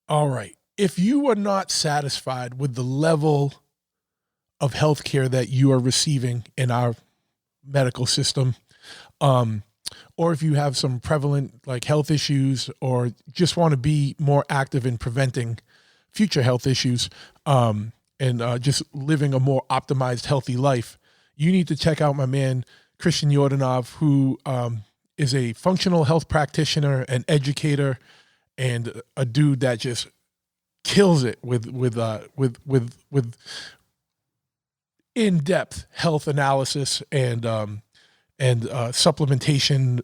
All right. If you are not satisfied with the level of healthcare that you are receiving in our medical system, or if you have some prevalent like health issues, or just want to be more active in preventing future health issues, and just living a more optimized, healthy life, you need to check out my man, Christian Yordanov, who is a functional health practitioner, an educator, and a dude that just kills it with in-depth health analysis and supplementation.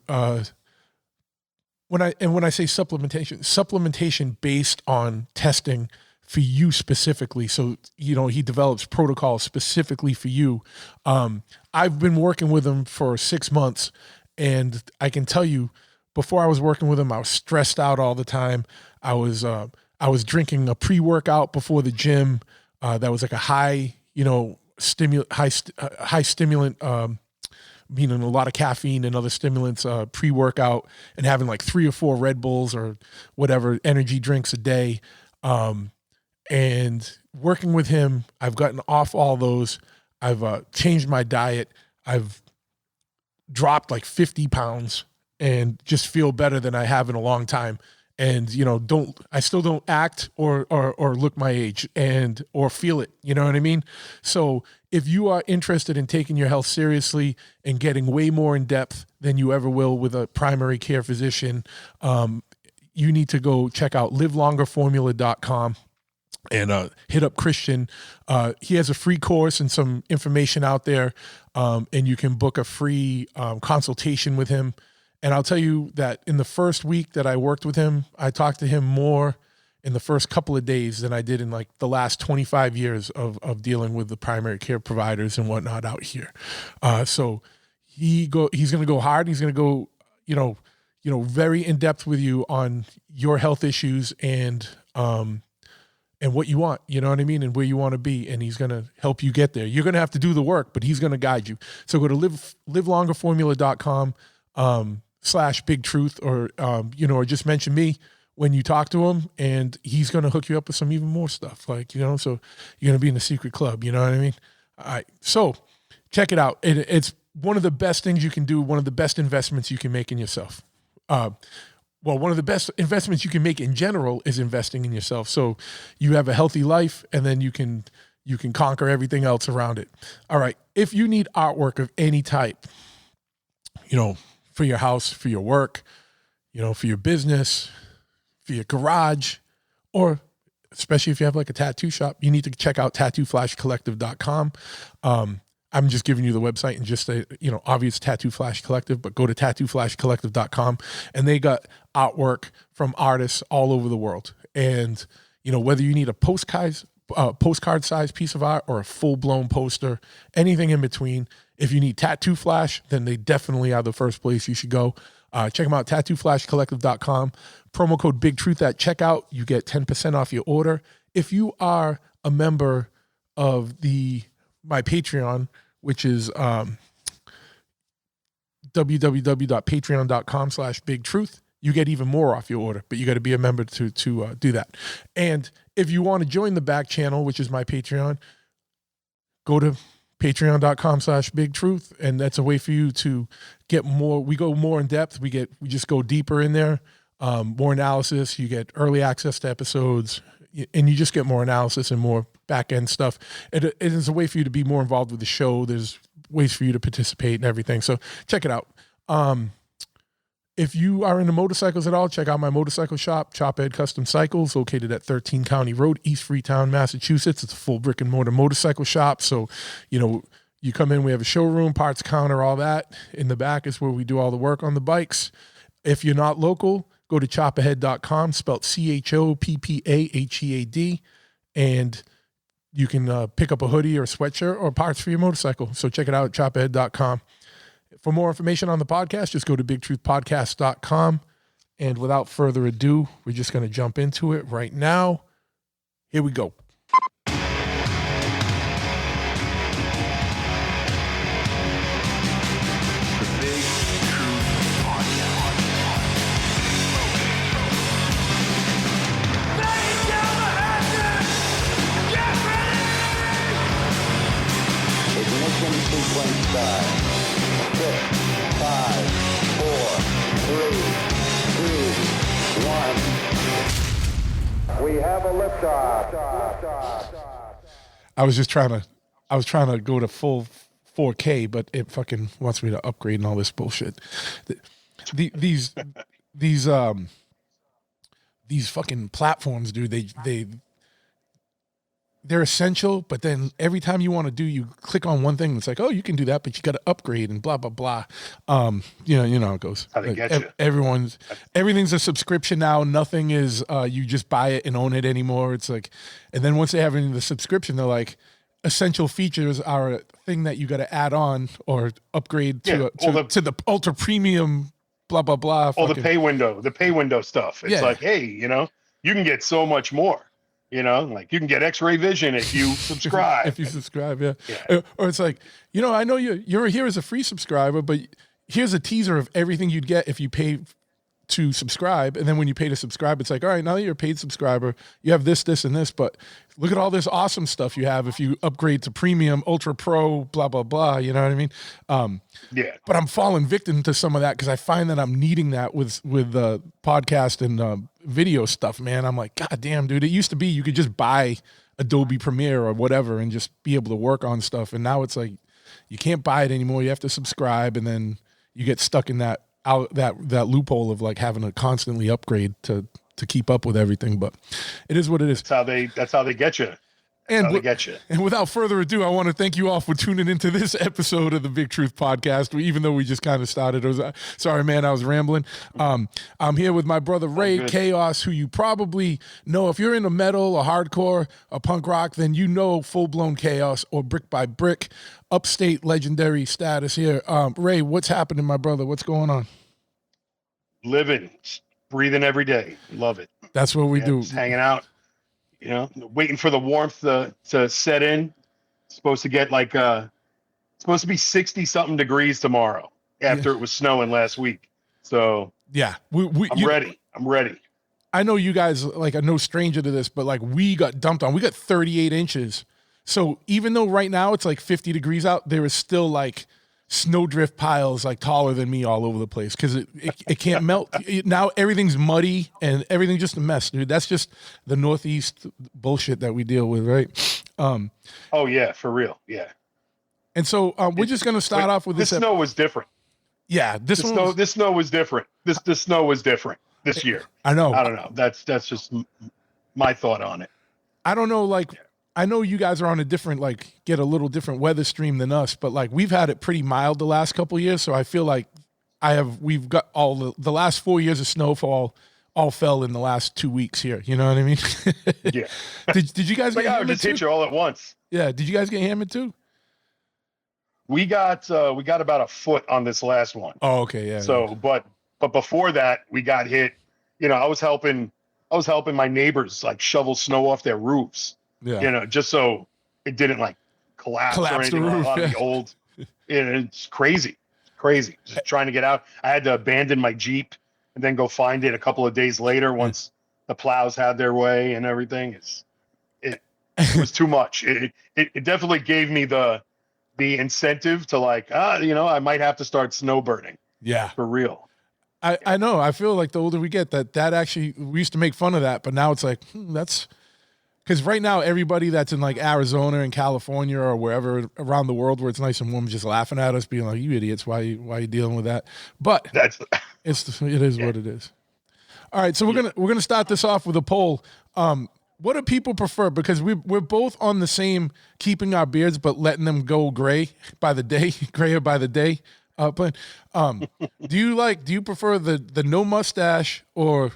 When I say supplementation based on testing for you specifically. So, he develops protocols specifically for you. I've been working with him for 6 months, and I can tell you, before I was working with him, I was stressed out all the time. I was drinking a pre-workout before the gym. That was like a high stimulant, meaning a lot of caffeine and other stimulants, pre-workout, and having like 3 or 4 Red Bulls or whatever energy drinks a day. And working with him, I've gotten off all those. I've changed my diet. I've dropped like 50 pounds and just feel better than I have in a long time. And, I still don't act or look my age or feel it. You know what I mean? So if you are interested in taking your health seriously and getting way more in depth than you ever will with a primary care physician, you need to go check out livelongerformula.com and hit up Christian. He has a free course and some information out there, and you can book a free consultation with him. And I'll tell you that in the first week that I worked with him, I talked to him more in the first couple of days than I did in like the last 25 years of dealing with the primary care providers and whatnot out here. So he's going to go hard. He's going to go, very in depth with you on your health issues and what you want, you know what I mean? And where you want to be. And he's going to help you get there. You're going to have to do the work, but he's going to guide you. So go to livelongerformula.com, /Big Truth, or just mention me when you talk to him, and he's going to hook you up with some even more stuff. So you're going to be in the secret club, you know what I mean? All right. So check it out. It's one of the best things you can do. One of the best investments you can make in yourself. One of the best investments you can make in general is investing in yourself. So you have a healthy life, and then you can conquer everything else around it. All right. If you need artwork of any type, for your house, for your work, for your business, for your garage, or especially if you have like a tattoo shop, you need to check out tattooflashcollective.com. I'm just giving you the website and just say, obvious Tattoo Flash Collective, but go to tattooflashcollective.com, and they got artwork from artists all over the world. And, whether you need a postcard size piece of art or a full blown poster, anything in between, if you need Tattoo Flash, then they definitely are the first place you should go. Check them out, tattooflashcollective.com. Promo code Big Truth at checkout. You get 10% off your order. If you are a member of my Patreon, which is www.patreon.com/Big Truth, you get even more off your order, but you got to be a member to do that. And if you want to join the back channel, which is my Patreon, go to patreon.com/Big Truth, and that's a way for you to get more. We go more in depth. We just go deeper in there, more analysis. You get early access to episodes, and you just get more analysis and more back end stuff. It is a way for you to be more involved with the show. There's ways for you to participate and everything. So check it out. If you are into motorcycles at all, check out my motorcycle shop, Chophead Custom Cycles, located at 13 County Road, East Freetown, Massachusetts. It's a full brick and mortar motorcycle shop. So, you come in, we have a showroom, parts counter, all that. In the back is where we do all the work on the bikes. If you're not local, go to choppahead.com, spelled CHOPPAHEAD, and you can pick up a hoodie or a sweatshirt or parts for your motorcycle. So check it out at choppahead.com. For more information on the podcast, just go to bigtruthpodcast.com. And without further ado, we're just going to jump into it right now. Here we go. We have a liftoff. I was trying to go to full 4K, but it fucking wants me to upgrade and all this bullshit. These fucking platforms, dude, they're essential, but then every time you want to you click on one thing, it's like, oh, you can do that, but you got to upgrade and blah, blah, blah. You know how it goes. How they get you. Everything's a subscription now. Nothing is, you just buy it and own it anymore. It's like, and then once they have the subscription, they're like, essential features are a thing that you got to add on or upgrade to the ultra premium, blah, blah, blah. The pay window stuff. It's like, hey, you can get so much more. Like you can get X-ray vision if you subscribe. If you subscribe, yeah. Or it's like, I know you're here as a free subscriber, but here's a teaser of everything you'd get if you pay to subscribe. And then when you pay to subscribe, it's like, all right, now that you're a paid subscriber, you have this, this, and this, but look at all this awesome stuff you have if you upgrade to premium, ultra pro, blah, blah, blah. You know what I mean? Yeah. But I'm falling victim to some of that because I find that I'm needing that with podcast and video stuff, man. I'm like, God damn, dude. It used to be you could just buy Adobe Premiere or whatever and just be able to work on stuff. And now it's like you can't buy it anymore. You have to subscribe, and then you get stuck in that loophole of like having to constantly upgrade to keep up with everything. But it is what it is. That's how they get you. And get you. And without further ado, I want to thank you all for tuning into this episode of the Big Truth Podcast. Even though we just kind of started, sorry, man, I was rambling. I'm here with my brother Ray Chaos, who you probably know. If you're into metal or hardcore or punk rock, then you know Full Blown Chaos or Brick by Brick, upstate legendary status here. Ray, what's happening, my brother? What's going on? Living, breathing every day. Love it. That's what we do. Just hanging out. Waiting for the warmth to set in. It's supposed to get supposed to be 60 something degrees tomorrow after it was snowing last week. So yeah, I'm ready. I'm ready. I know you guys are no stranger to this, but we got dumped on. We got 38 inches. So even though right now it's 50 degrees out, there is still snowdrift piles taller than me all over the place because it can't melt. Now everything's muddy and everything's just a mess, dude. That's just the Northeast bullshit that we deal with, right? Oh yeah, for real, yeah. And so we're just gonna start off with this. This snow was different. Yeah, this snow was different. This snow was different this year. I know. I don't know. That's just my thought on it. I don't know, I know you guys are on a different, get a little different weather stream than us, but we've had it pretty mild the last couple of years. So I feel like we've got all the last 4 years of snowfall all fell in the last 2 weeks here. You know what I mean? Yeah. Did you guys get hammered just too? hit you all at once. Yeah. Did you guys get hammered too? We got about a foot on this last one. Oh, okay. Yeah. So, yeah. but before that, we got hit. I was helping my neighbors shovel snow off their roofs. Yeah. Just so it didn't collapse or anything. The roof, a lot of the old, it's crazy. Just trying to get out. I had to abandon my Jeep and then go find it a couple of days later once the plows had their way and everything. It was too much. It definitely gave me the incentive to I might have to start snowbirding. Yeah. For real. I know. I feel like the older we get that actually, we used to make fun of that, but now it's that's. Because right now, everybody that's in Arizona and California or wherever around the world where it's nice and warm, just laughing at us, being like, "You idiots! Why are you dealing with that?" But it is what it is. All right, so we're gonna start this off with a poll. What do people prefer? Because we're both on the same keeping our beards but letting them go gray by the day, grayer by the day. Plan. Do you prefer the no mustache or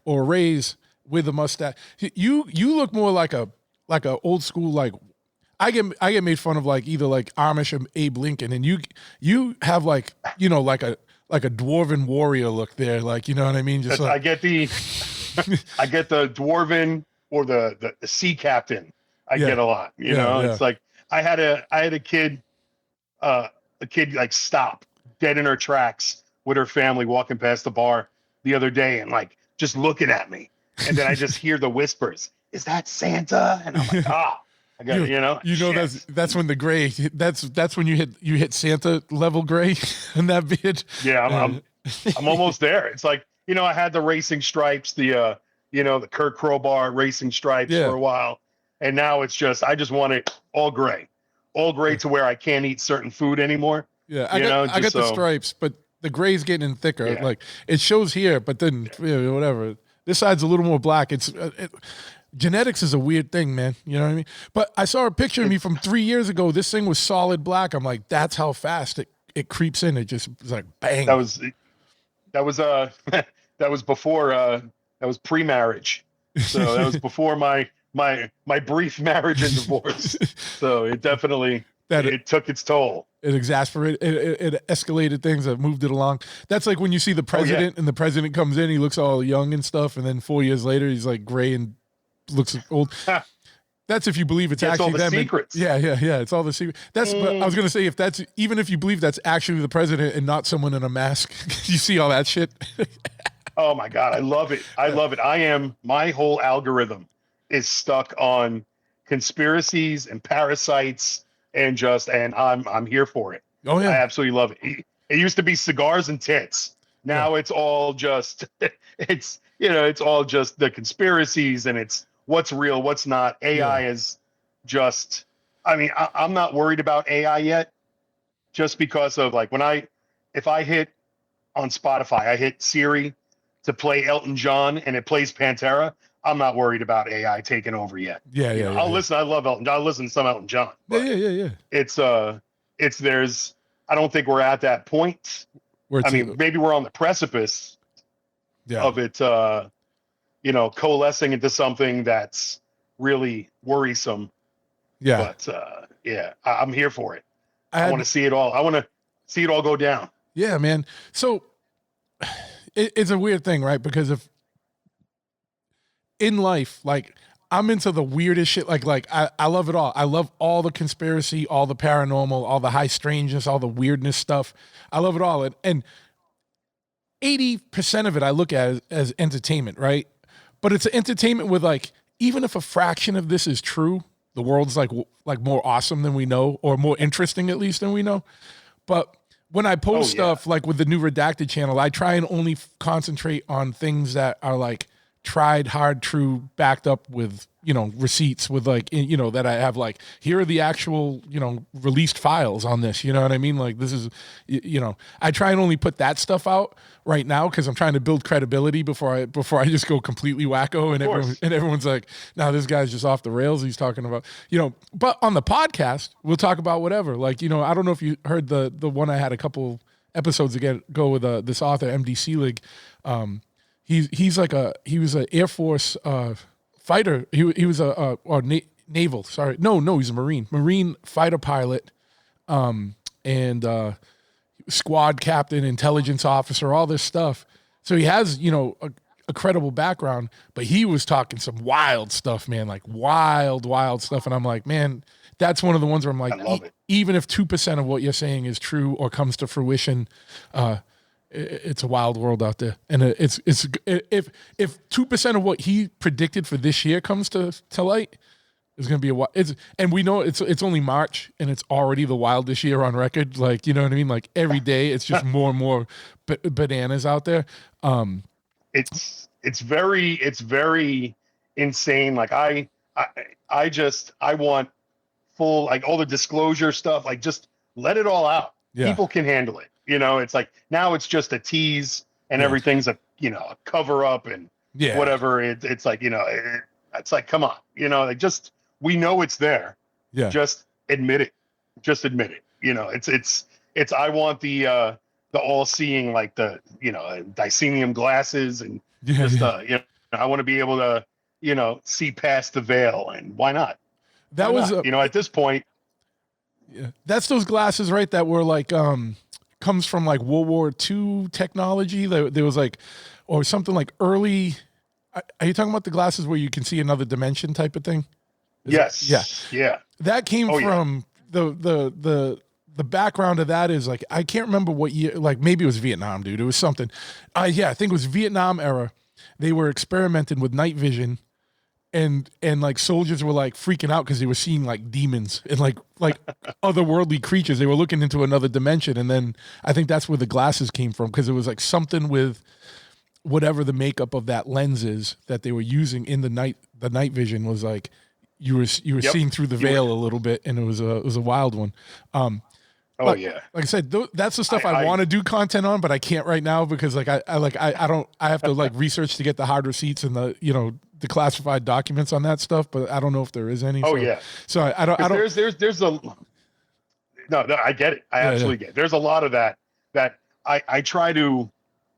Ray's with a mustache? You look more like a old school I get made fun of either Amish or Abe Lincoln, and you have like a dwarven warrior look there, you know what I mean? Just I get the dwarven or the sea captain. I get a lot. You know, it's I had a kid stop dead in her tracks with her family walking past the bar the other day and just looking at me. And then I just hear the whispers, "Is that Santa?" And I'm like, I got that's when the gray, that's when you hit Santa level gray in that beard. Yeah, I'm almost there. It's I had the racing stripes, the the Kurt Crowbar racing stripes for a while. And now it's just, I just want it all gray to where I can't eat certain food anymore. Yeah. I got the stripes, but the gray's getting thicker. Yeah. Like it shows here, but then whatever. This side's a little more black. Genetics is a weird thing, man. You know what I mean? But I saw a picture of me from 3 years ago. This thing was solid black. I'm like, that's how fast it creeps in. It just was like bang. That was before that was pre-marriage. So that was before my brief marriage and divorce. So it definitely it took its toll. It exasperated. It escalated things. That moved it along. That's like when you see the president and the president comes in. He looks all young and stuff, and then 4 years later, he's like gray and looks old. That's if you believe it's actually all the them. Secrets. Yeah. It's all the secret. But I was gonna say even if you believe that's actually the president and not someone in a mask, you see all that shit. Oh my God, I love it. My whole algorithm is stuck on conspiracies and parasites and I'm here for it. Oh yeah. I absolutely love it. It used to be cigars and tits. Now it's all just it's all just the conspiracies, and it's what's real, what's not. AI is just, I'm not worried about AI yet, just because of like if I hit on Spotify, I hit Siri to play Elton John and it plays Pantera, I'm not worried about AI taking over yet. I'll listen. I love Elton John. I'll listen to some Elton John. Yeah. It's I don't think we're at that point. Maybe we're on the precipice of it, coalescing into something that's really worrisome. Yeah. But I'm here for it. I want to see it all. I want to see it all go down. Yeah, man. So it's a weird thing, right? Because if in life, like I'm into the weirdest shit. Like I love it all. I love all the conspiracy, all the paranormal, all the high strangeness, all the weirdness stuff. I love it all. And 80% of it I look at as entertainment, right? But it's entertainment with like, even if a fraction of this is true, the world's like more awesome than we know, or more interesting at least than we know. But when I post stuff like with the new Redacted channel, I try and only concentrate on things that are like tried, hard, true, backed up with, receipts with like, that I have like, here are the actual, released files on this, you know what I mean? Like this is, I try and only put that stuff out right now because I'm trying to build credibility before I just go completely wacko and everyone's like, no, this guy's just off the rails. He's talking about, but on the podcast, we'll talk about whatever. Like, I don't know if you heard the one I had a couple episodes ago with this author, MD Seelig. He was an Air Force fighter. He was naval. Sorry, no, he's a Marine fighter pilot, and squad captain, intelligence officer, all this stuff. So he has a credible background, but he was talking some wild stuff, man, like wild stuff. And I'm like, man, that's one of the ones where I'm like, even if 2% of what you're saying is true or comes to fruition, it's a wild world out there. And it's if 2% of what he predicted for this year comes to light, it's going to be and we know it's only March and it's already the wildest year on record. Like, you know what I mean? Like every day it's just more and more bananas out there. It's very insane. Like I want full, like all the disclosure stuff, like just let it all out. Yeah. People can handle it. It's like now it's just a tease and everything's a cover up and whatever. It's like, it's like, come on, like just, we know it's there. Yeah. Just admit it. It's, I want the all seeing, like the, Dicenium glasses and I want to be able to, see past the veil, and why not? That was, at this point. Yeah. That's those glasses, right? That were like, comes from like World War II technology. There was like, or something like early. Are you talking about the glasses where you can see another dimension type of thing? Yeah. That came from the background of that is like, I can't remember what year, like maybe it was Vietnam, dude. It was something. I think it was Vietnam era. They were experimenting with night vision. And like soldiers were like freaking out because they were seeing like demons and like otherworldly creatures. They were looking into another dimension. And then I think that's where the glasses came from, because it was like something with whatever the makeup of that lens is that they were using in the night vision was like, you were seeing through the veil a little bit, and it was a wild one. Like I said, that's the stuff I want to do content on, but I can't right now because like I have to like research to get the hard receipts and the, you know, the classified documents on that stuff, but I don't know if there is any. So I don't. There's a no, I get it. I absolutely get it. There's a lot of that I try to,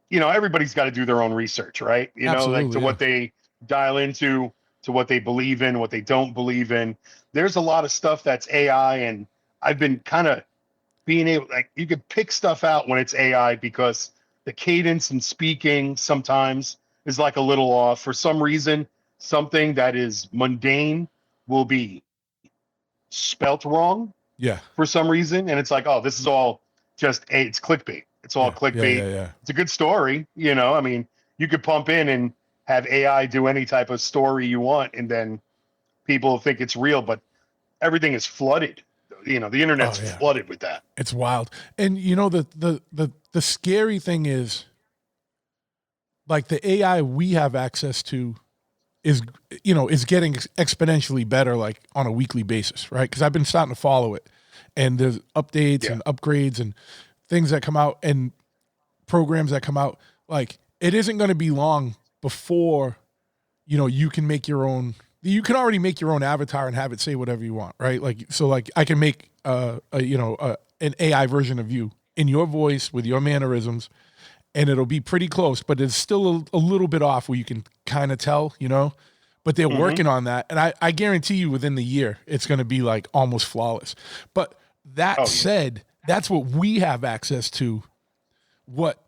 you know, everybody's got to do their own research, right? You know, like to what they dial into, to what they believe in, what they don't believe in. There's a lot of stuff that's AI, and I've been kind of being able, like, you could pick stuff out when it's AI because the cadence and speaking sometimes is like a little off. For some reason, something that is mundane will be spelt wrong. Yeah. For some reason. And it's like, oh, this is all just, it's clickbait. It's all clickbait. Yeah. It's a good story. You know, I mean, you could pump in and have AI do any type of story you want, and then people think it's real, but everything is flooded. You know, the internet's flooded with that. It's wild. And you know, the scary thing is, like, the AI we have access to is getting exponentially better, like on a weekly basis, right? Because I've been starting to follow it, and there's updates and upgrades and things that come out and programs that come out. Like, it isn't going to be long before, you know, you can make your own. You can already make your own avatar and have it say whatever you want, right? Like, so like I can make an AI version of you in your voice with your mannerisms, and it'll be pretty close, but it's still a little bit off where you can kind of tell, you know, but they're working on that. And I guarantee you within the year, it's going to be like almost flawless. But that said, that's what we have access to. What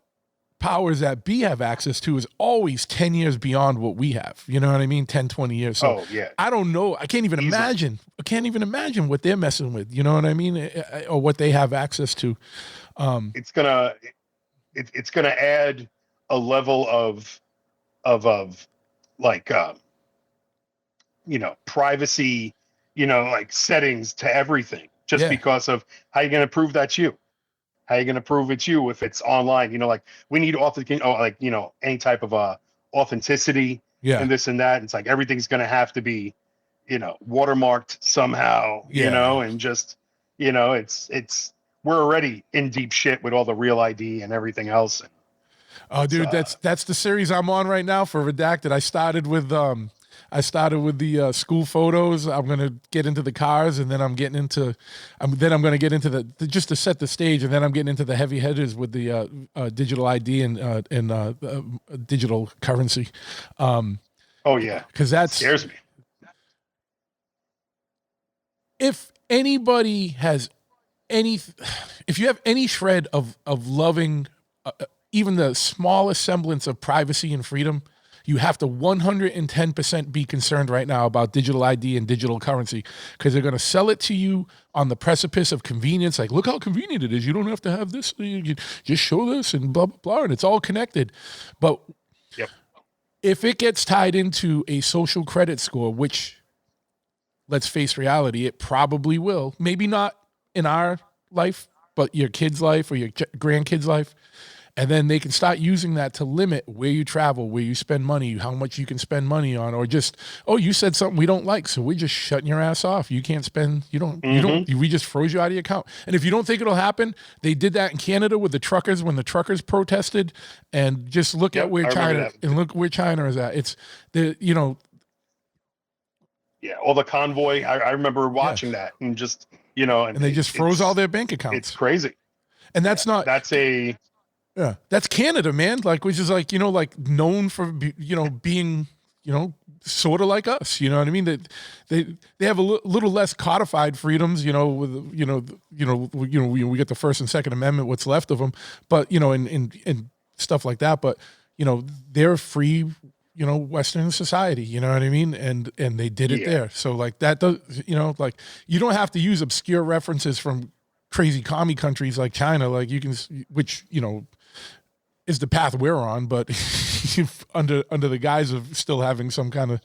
powers that be have access to is always 10 years beyond what we have. You know what I mean? 10, 20 years. So I don't know. I can't even imagine. I can't even imagine what they're messing with. You know what I mean? Or what they have access to. It's gonna add a level of like, you know, privacy, you know, like settings to everything, just because of how you're going to prove that's you. How you going to prove it's you if it's online? You know, like, we need like, you know, any type of authenticity and this and that. It's like everything's going to have to be, you know, watermarked somehow, you know, and just, you know, it's we're already in deep shit with all the Real ID and everything else. Oh, dude, that's the series I'm on right now for Redacted. I started with the school photos. I'm going to get into the cars, and then I'm going to get into the just to set the stage, and then I'm getting into the heavy hitters with the digital ID and digital currency. Because that scares me. If anybody has if you have any shred of loving even the smallest semblance of privacy and freedom, you have to 110% be concerned right now about digital ID and digital currency, because they're going to sell it to you on the precipice of convenience. Like, look how convenient it is. You don't have to have this. You can just show this and blah, blah, blah, and it's all connected. But if it gets tied into a social credit score, which, let's face reality, it probably will, maybe not in our life, but your kid's life or your grandkid's life. And then they can start using that to limit where you travel, where you spend money, how much you can spend money on, or just, oh, you said something we don't like, so we're just shutting your ass off. You can't spend, we just froze you out of your account. And if you don't think it'll happen, they did that in Canada with the truckers when the truckers protested, and just look at where China, and look where China is at. It's the, you know. Yeah, all the convoy. I remember watching that, and just, you know. And they just froze all their bank accounts. It's crazy. And that's Yeah, that's Canada, man. Like, which is like, you know, like known for, you know, being, you know, sort of like us. You know what I mean? They have a little less codified freedoms. You know, with we get the First and Second Amendment, what's left of them, but you know, and stuff like that. But you know, they're free. You know, Western society. You know what I mean? And they did it there. So like that does, you know, like you don't have to use obscure references from crazy commie countries like China. Like you can, which you know, is the path we're on, but under the guise of still having some kind of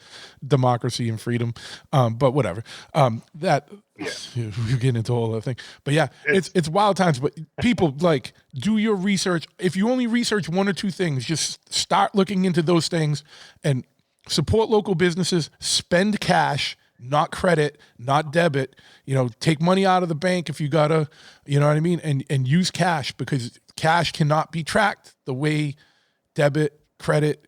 democracy and freedom. But whatever. That Yeah. We get into all that thing, but yeah, it's wild times. But people, like, do your research. If you only research one or two things, just start looking into those things and support local businesses. Spend cash, not credit, not debit. Take money out of the bank if you gotta. You know what I mean, and use cash, because cash cannot be tracked the way debit, credit,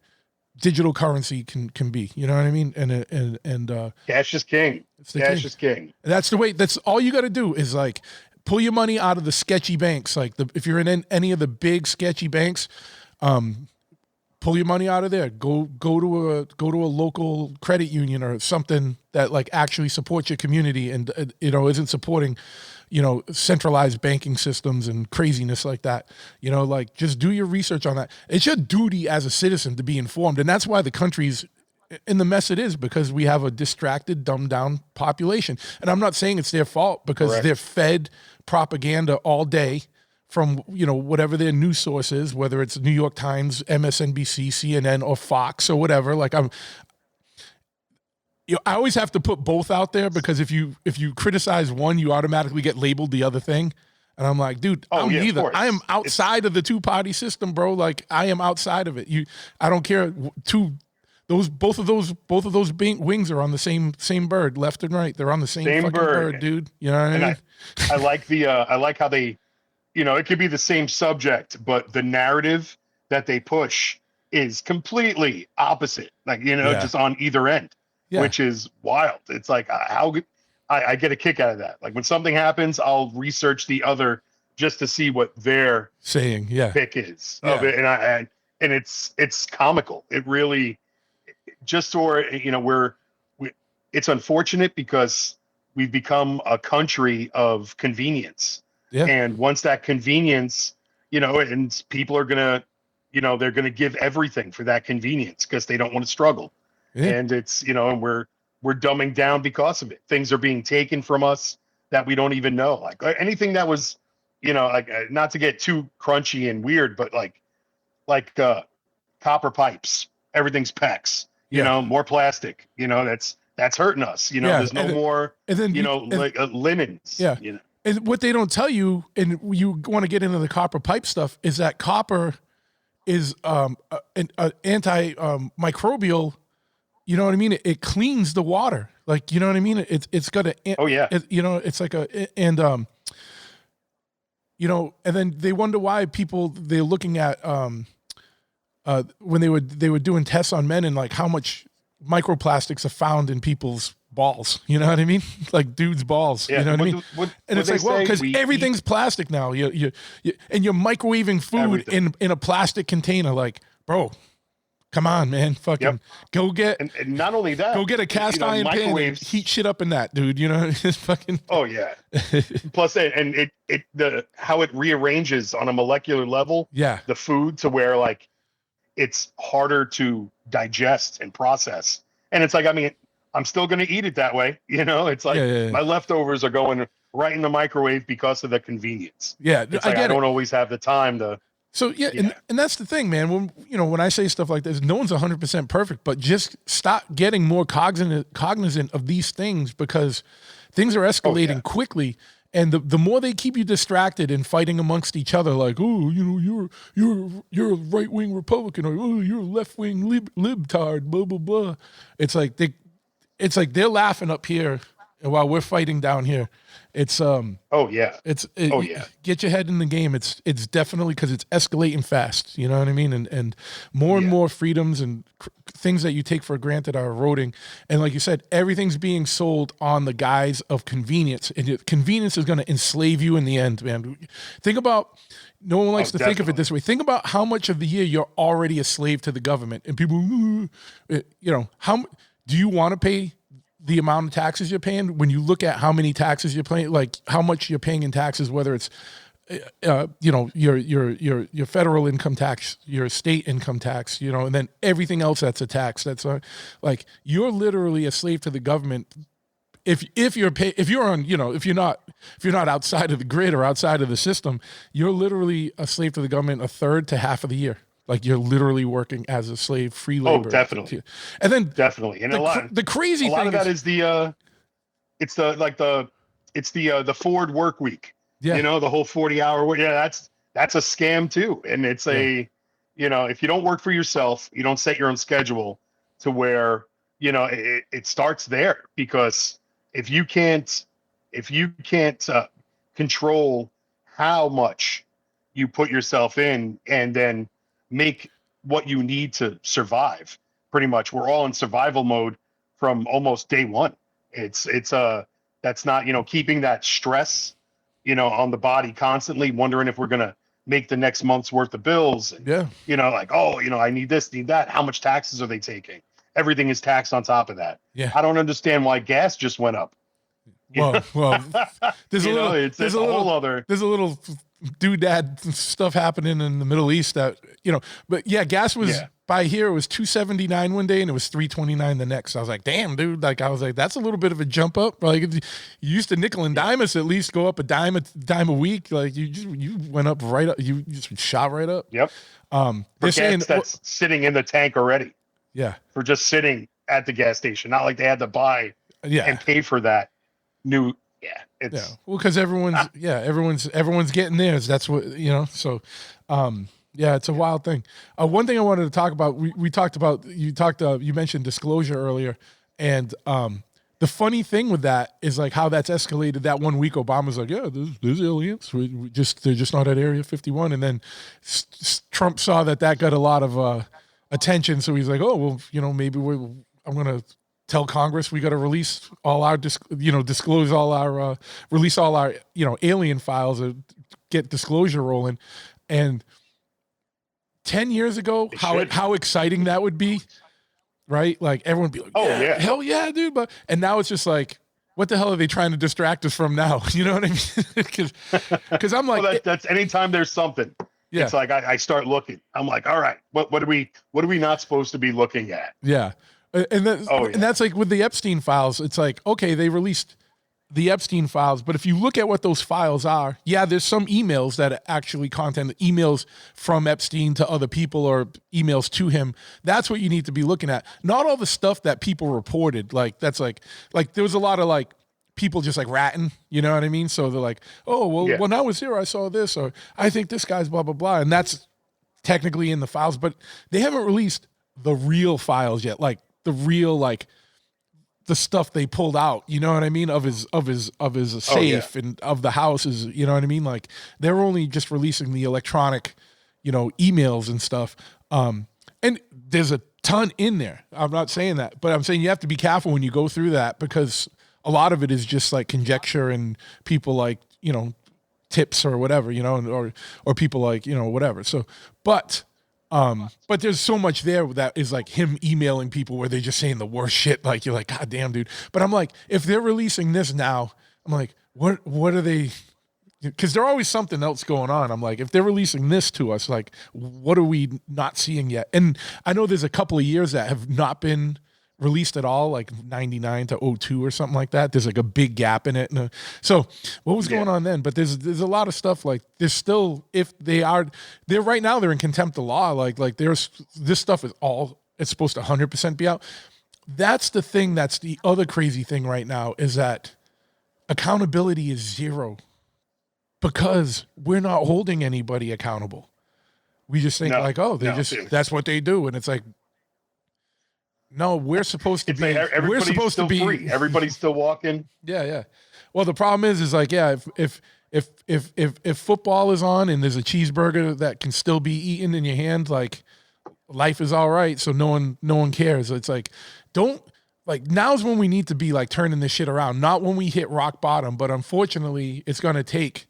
digital currency can be. You know what I mean? And cash is king. Cash is king. And that's the way. That's all you got to do is, like, pull your money out of the sketchy banks. Like, if you're in any of the big sketchy banks, pull your money out of there. Go to a local credit union or something that, like, actually supports your community and isn't supporting centralized banking systems and craziness like that. Like, just do your research on that. It's your duty as a citizen to be informed, and that's why the country's in the mess it is, because we have a distracted, dumbed down population. And I'm not saying it's their fault, because Correct. They're fed propaganda all day from whatever their news source is, whether it's New York Times, MSNBC, CNN, or Fox or whatever. Like, I always have to put both out there, because if you criticize one, you automatically get labeled the other thing. And I'm like, dude, I'm neither. I am outside of the two-party system, bro. Like, I am outside of it. I don't care. Both of those wings are on the same bird, left and right. They're on the same fucking bird, dude. You know what I mean? I like I like how they, it could be the same subject, but the narrative that they push is completely opposite. Like, just on either end, which is wild. It's like, I get a kick out of that. Like, when something happens, I'll research the other just to see what their saying, pick is of it, and it's comical. It really. Just it's unfortunate, because we've become a country of convenience. Yeah. And once that convenience, and people are gonna, they're gonna give everything for that convenience, because they don't want to struggle. Yeah. And it's, and we're dumbing down because of it. Things are being taken from us that we don't even know. Like, anything that was, like, not to get too crunchy and weird, but like copper pipes, everything's PEX. More plastic, that's hurting us. There's no more, linens. Yeah. And what they don't tell you, and you want to get into the copper pipe stuff, is that copper is an antimicrobial. You know what I mean? It cleans the water. Like, you know what I mean? It's got a. Oh yeah. It's like and then they wonder why they're looking at when they were doing tests on men, and like how much microplastics are found in people's balls. You know what I mean? Like dudes' balls. Yeah. You know what I mean? And it's like, well, because everything's plastic now. And you're microwaving food in a plastic container. Like, bro, come on, man. Fucking go get. And not only that, go get a cast iron pan and heat shit up in that, dude. It's fucking. Oh yeah. Plus, and how it rearranges on a molecular level. Yeah. The food to where, like, it's harder to digest and process. And it's like, I mean, I'm still going to eat it that way. It's like my leftovers are going right in the microwave because of the convenience. Yeah. It's like I don't always have the time to. So and that's the thing, man. When I say stuff like this, no one's 100% perfect, but just stop getting more cognizant of these things, because things are escalating quickly. And the more they keep you distracted and fighting amongst each other, like, oh, you're a right wing Republican, or oh, you're a left wing libtard, blah blah blah. It's like they're laughing up here while we're fighting down here. It's get your head in the game. It's definitely, because it's escalating fast. You know what I mean? And more and more freedoms and things that you take for granted are eroding. And like you said, everything's being sold on the guise of convenience, and convenience is going to enslave you in the end, man. Think about. No one likes to think of it this way. Think about how much of the year you're already a slave to the government, and people, how do you want to pay the amount of taxes you're paying? When you look at how many taxes you're paying, like how much you're paying in taxes, whether it's, your federal income tax, your state income tax, and then everything else that's a tax. That's like, you're literally a slave to the government. If you're not outside of the grid or outside of the system, you're literally a slave to the government a third to half of the year. Like, you're literally working as a slave, free labor. Oh, definitely. And then definitely. And the crazy thing of that is it's the it's the Ford work week. Yeah. You know, the whole 40-hour. Yeah, that's a scam too. And it's you know, if you don't work for yourself, you don't set your own schedule to where, you know, it starts there. Because if you can't control how much you put yourself in and then make what you need to survive, pretty much we're all in survival mode from almost day one. It's that's not, you know, keeping that stress, you know, on the body constantly wondering if we're going to make the next month's worth of bills. And, you know, like, oh, you know, I need this, need that. How much taxes are they taking? Everything is taxed on top of that. Yeah. I don't understand why gas just went up. Well, there's a little doodad stuff happening in the Middle East that, you know, but yeah, gas was by here, it was $2.79 one day and it was $3.29 the next. I was like, damn, dude. Like, I was like, that's a little bit of a jump up. Like, you used to nickel and dime us, at least go up a dime a week. Like, you went up right up. You just shot right up. Yep. They're saying that's sitting in the tank already. Yeah. For just sitting at the gas station. Not like they had to buy and pay for that new. Yeah. It's well, because everyone's getting theirs. That's what, you know, so, yeah, it's a wild thing. One thing I wanted to talk about, we talked about, you mentioned disclosure earlier. And the funny thing with that is like how that's escalated. That 1 week, Obama's like, yeah, there's aliens. They're just not at Area 51. And then Trump saw that got a lot of attention. So he's like, oh, well, you know, maybe I'm going to tell Congress we got to release all our, disclose all our, release all our, you know, alien files and get disclosure rolling. And 10 years ago, how exciting that would be, right? Like everyone would be like, oh yeah, hell yeah, dude. And now it's just like, what the hell are they trying to distract us from now? You know what I mean? Because I'm like, well, that's anytime there's something. Yeah. It's like I start looking. I'm like, all right, what are we not supposed to be looking at? Yeah, and that's like with the Epstein files. It's like, okay, they released the Epstein files, but if you look at what those files are, there's some emails that actually content emails from Epstein to other people or emails to him. That's what you need to be looking at. Not all the stuff that people reported. Like that's like there was a lot of like people just like ratting, you know what I mean? So they're like, oh, well, when I was here, I saw this, or I think this guy's blah, blah, blah. And that's technically in the files, but they haven't released the real files yet. Like the real, like, the stuff they pulled out, you know what I mean, of his safe and of the houses, you know what I mean? Like they're only just releasing the electronic, you know, emails and stuff. And there's a ton in there. I'm not saying that, but I'm saying you have to be careful when you go through that because a lot of it is just like conjecture and people like, you know, tips or whatever, you know, or people like, you know, whatever. So, but there's so much there that is like him emailing people where they're just saying the worst shit. Like, you're like, God damn, dude. But I'm like, if they're releasing this now, I'm like, what are they? Because there's always something else going on. I'm like, if they're releasing this to us, like, what are we not seeing yet? And I know there's a couple of years that have not been released at all, like 99 to 02 or something like that. There's like a big gap in it. And so what was going on then? But there's a lot of stuff like there's still, if they're right now, they're in contempt of law. Like there's, this stuff is it's supposed to 100% be out. That's the thing. That's the other crazy thing right now is that accountability is zero because we're not holding anybody accountable. We just think that's what they do. And it's like, no, we're supposed to be. We're supposed to be free. Everybody's still walking. Yeah. Well, the problem is like, if football is on and there's a cheeseburger that can still be eaten in your hand, like life is all right. So no one cares. It's like, now's when we need to be like turning this shit around. Not when we hit rock bottom, but unfortunately, it's gonna take,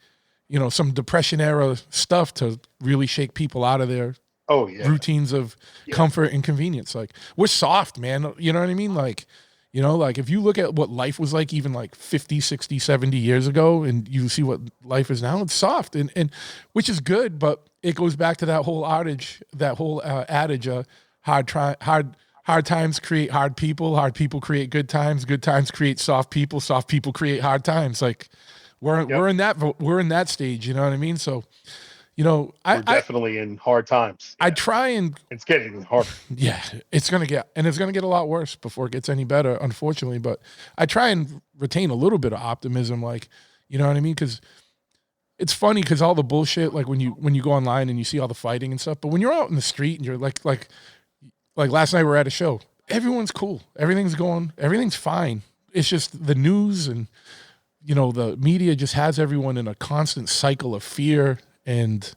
you know, some depression era stuff to really shake people out of their routines of comfort and convenience. Like we're soft, man. You know what I mean? Like, you know, like if you look at what life was like even like 50, 60, 70 years ago and you see what life is now, it's soft and which is good, but it goes back to that whole adage, hard times create hard people create good times create soft people create hard times. Like we're in that stage, you know what I mean? So You know, we're definitely in hard times. I try and it's getting harder. Yeah, it's gonna get a lot worse before it gets any better, unfortunately. But I try and retain a little bit of optimism, like, you know what I mean? Because it's funny, because all the bullshit, like when you go online and you see all the fighting and stuff, but when you're out in the street and you're like last night we were at a show, everyone's cool, everything's fine. It's just the news and, you know, the media just has everyone in a constant cycle of fear and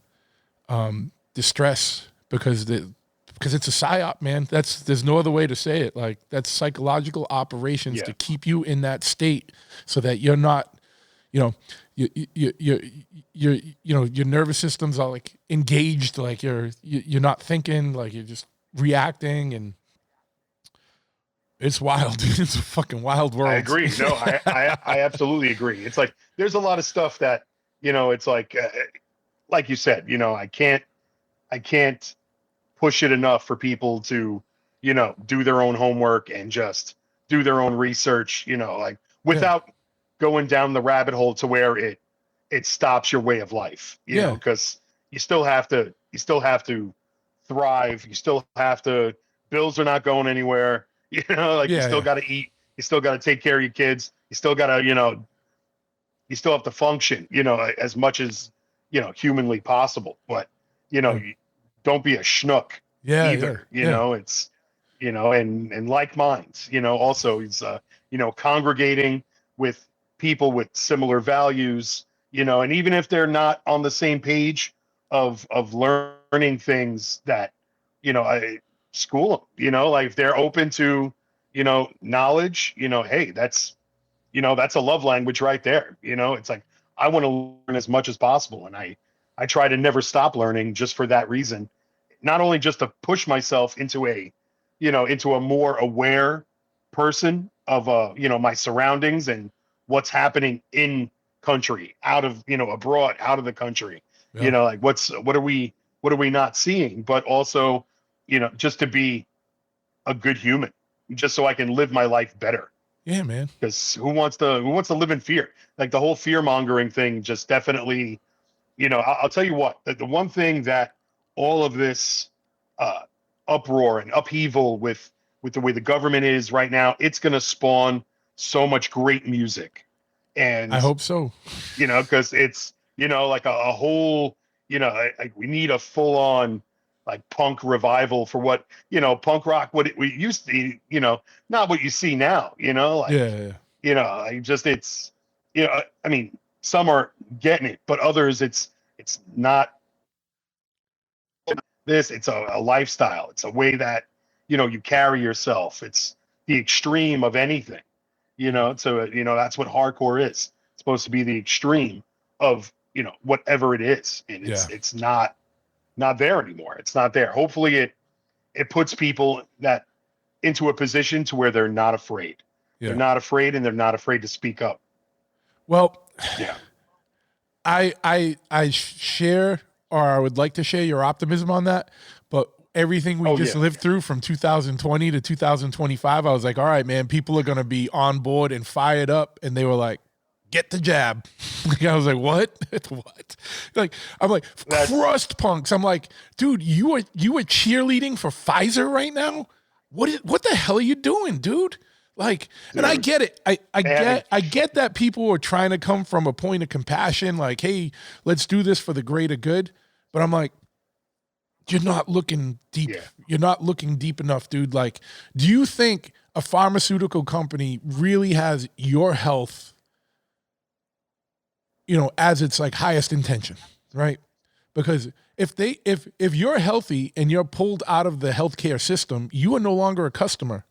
distress because it's a psyop, man. There's no other way to say it. Like, that's psychological operations to keep you in that state so that you're not, you know, your nervous systems are like engaged, like you're not thinking, like you're just reacting, and it's wild. It's a fucking wild world. I agree. No, I absolutely agree. It's like there's a lot of stuff that, you know, it's like you said, you know, I can't push it enough for people to, you know, do their own homework and just do their own research, you know, like without going down the rabbit hole to where it stops your way of life, you know, because you still have to thrive. You still have to, bills are not going anywhere, you know, like you still got to eat, you still got to take care of your kids. You still got to, you know, you still have to function, you know, as much as, you know, humanly possible, but, you know, don't be a schnook either. You know, it's, you know, and like minds, you know, also is, you know, congregating with people with similar values, you know, and even if they're not on the same page of learning things that, you know, school them, you know, like if they're open to, you know, knowledge, you know, hey, that's, you know, that's a love language right there. You know, it's like, I want to learn as much as possible. And I try to never stop learning just for that reason, not only just to push myself into a, you know, into a more aware person of, you know, my surroundings and what's happening in country, out of, you know, abroad, out of the country, you know, like what are we not seeing, but also, you know, just to be a good human, just so I can live my life better. Yeah, man. Because who wants to live in fear? Like the whole fear mongering thing just definitely, you know, I'll tell you what, the one thing that all of this uproar and upheaval with the way the government is right now, it's going to spawn so much great music. And I hope so, you know, because it's, you know, like a whole, you know, like we need a full on like punk revival for what, you know, punk rock, what we used to, you know, not what you see now, you know, like, you know, like just, it's, you know, I mean, some are getting it, but others it's not this, it's a lifestyle. It's a way that, you know, you carry yourself. It's the extreme of anything, you know, so, you know, that's what hardcore is. It's supposed to be the extreme of, you know, whatever it is. And it's not there anymore. It's not there. Hopefully it puts people that into a position to where they're not afraid. They're not afraid, and they're not afraid to speak up. Well, I share, or I would like to share your optimism on that, but everything we lived through from 2020 to 2025, I was like, all right, man, people are going to be on board and fired up. And they were like, get the jab. I was like, what? What? Like, I'm like, crust punks. I'm like, dude, you are cheerleading for Pfizer right now? What the hell are you doing, dude? Like, dude, and I get it. I get that people are trying to come from a point of compassion, like, hey, let's do this for the greater good. But I'm like, you're not looking deep. You're not looking deep enough, dude. Like, do you think a pharmaceutical company really has your health, you know, as its like highest intention, right? Because if you're healthy and you're pulled out of the healthcare system, you are no longer a customer.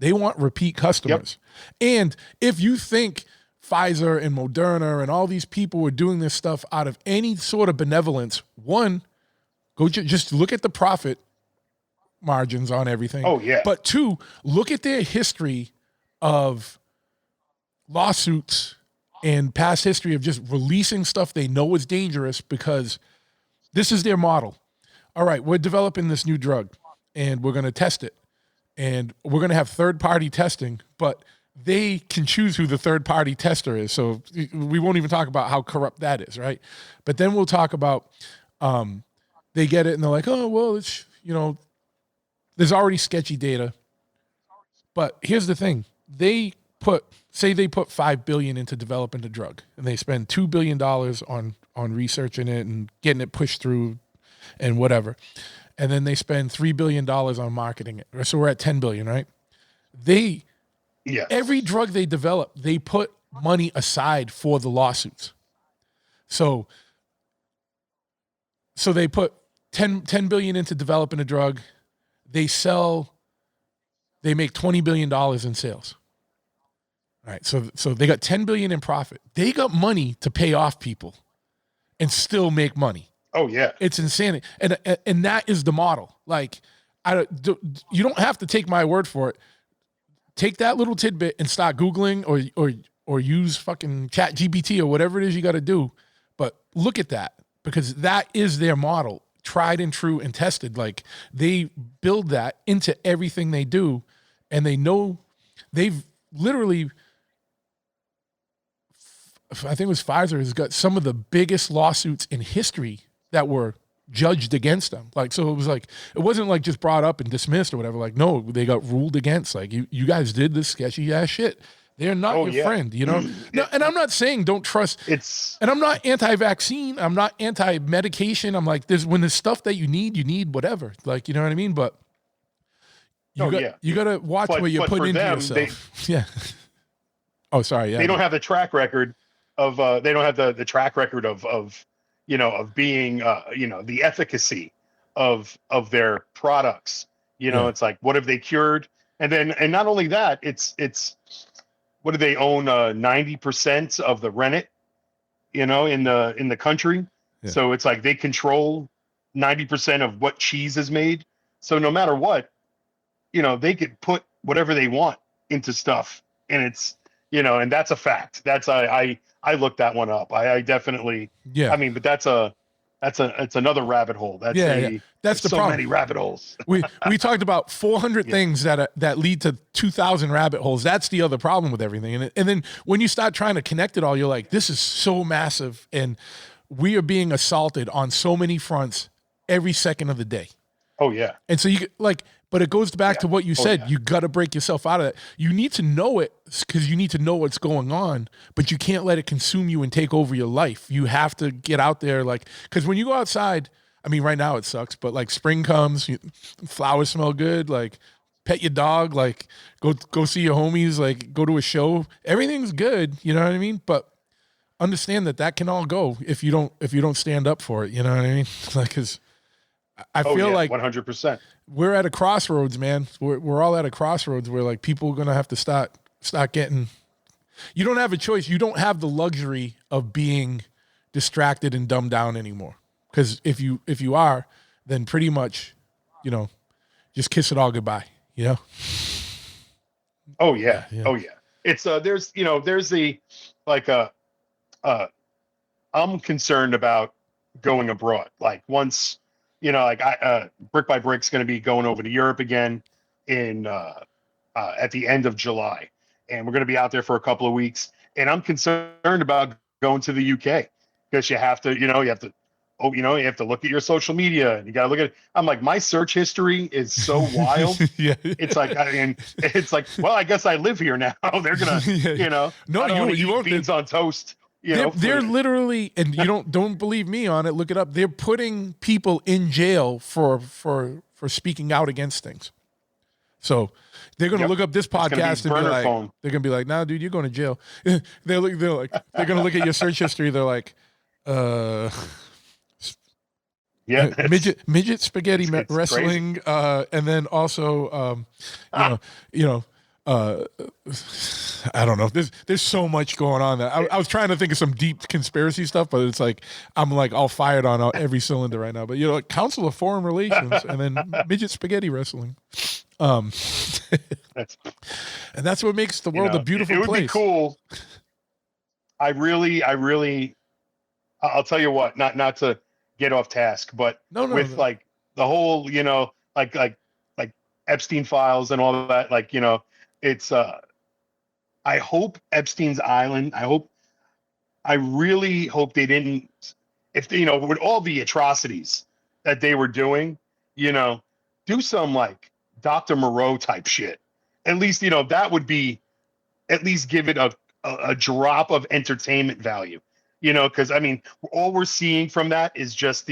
They want repeat customers. And if you think Pfizer and Moderna and all these people are doing this stuff out of any sort of benevolence, one, go just look at the profit margins on everything. Oh, yeah. But two, look at their history of lawsuits and past history of just releasing stuff they know is dangerous because this is their model. All right, we're developing this new drug and we're going to test it. And we're going to have third-party testing, but they can choose who the third-party tester is. So we won't even talk about how corrupt that is, right? But then we'll talk about They get it and they're like, oh, well, it's, there's already sketchy data. But here's the thing. They put 5 billion into developing the drug, and they spend $2 billion on researching it and getting it pushed through and whatever. And then they spend $3 billion on marketing it. So we're at 10 billion, right? Every drug they develop, they put money aside for the lawsuits. So they put 10 billion into developing a drug. They make $20 billion in sales. All right. So they got 10 billion in profit. They got money to pay off people and still make money. Oh yeah. It's insanity. And that is the model. Like, you don't have to take my word for it. Take that little tidbit and start Googling or use fucking Chat GPT or whatever it is you got to do. But look at that, because that is their model, tried and true and tested. Like, they build that into everything they do, and they know they've literally, I think it was Pfizer has got some of the biggest lawsuits in history that were judged against them. Like, so it wasn't like just brought up and dismissed or whatever. Like, no, they got ruled against. Like, you guys did this sketchy ass shit. They're not your friend, No, and I'm not saying don't trust. And I'm not anti-vaccine. I'm not anti-medication. I'm like, when there's stuff that you need whatever. Like, you know what I mean? But you got to watch what you put into yourself. Oh, sorry. Yeah. They don't have the track record of. They don't have the track record of being the efficacy of their products. It's like, what have they cured? And not only that, it's what do they own 90% of the rennet, in the country. Yeah. So it's like they control 90% of what cheese is made. So no matter what, they could put whatever they want into stuff, and it's, and that's a fact. That's I looked that one up. I definitely, I mean, but it's another rabbit hole. That's the problem. So many rabbit holes. we talked about 400 things that lead to 2,000 rabbit holes. That's the other problem with everything. And then when you start trying to connect it all, you're like, this is so massive, and we are being assaulted on so many fronts every second of the day. Oh yeah. And so but it goes back to what you said. Yeah. You got to break yourself out of it. You need to know it because you need to know what's going on, but you can't let it consume you and take over your life. You have to get out there, because when you go outside, I mean, right now it sucks, but like spring comes, flowers smell good, like pet your dog, like go see your homies, like go to a show. Everything's good, you know what I mean? But understand that can all go if you don't stand up for it, you know what I mean? Like, because I feel like 100%. We're at a crossroads, man. We're all at a crossroads where like people are gonna have to start getting. You don't have a choice. You don't have the luxury of being distracted and dumbed down anymore. Because if you are, then pretty much, just kiss it all goodbye. Oh yeah. Oh yeah. It's there's the I'm concerned about going abroad. Like once. Brick by Brick's going to be going over to Europe again at the end of July, and we're going to be out there for a couple of weeks. And I'm concerned about going to the UK because you have to look at your social media, and you got to look at it. I'm like, my search history is so wild. Yeah. It's like, well, I guess I live here now. They're gonna, no, you won't. Beans on toast. They're literally, and you don't believe me on it, look it up. They're putting people in jail for speaking out against things. So they're going to look up this podcast and be like, they're going to be like, nah, dude, you're going to jail. They're going to look at your search history. They're like, midget spaghetti wrestling. And then also, I don't know. There's so much going on there. I was trying to think of some deep conspiracy stuff, but it's like I'm like all fired on every cylinder right now. But like Council of Foreign Relations and then midget spaghetti wrestling. And that's what makes the world a beautiful place. It would be cool. I'll tell you what, not to get off task, but with like the whole, like Epstein files and all of that, like, it's I hope Epstein's Island, I really hope they didn't if you know, with all the atrocities that they were doing, you know, do some like Dr. Moreau type shit. At least, you know, that would be at least give it a drop of entertainment value, you know, because I mean, all we're seeing from that is just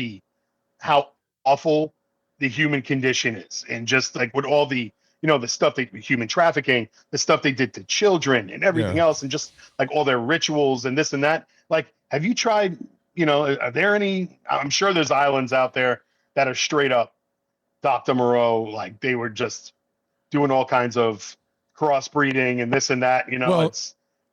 how awful the human condition is, and just like with all the, you know, the stuff human trafficking, the stuff they did to children and everything else, and just like all their rituals and this and that. Like, have you tried, you know, are there any, I'm sure there's islands out there that are straight up Dr. Moreau, like they were just doing all kinds of crossbreeding and this and that, you know.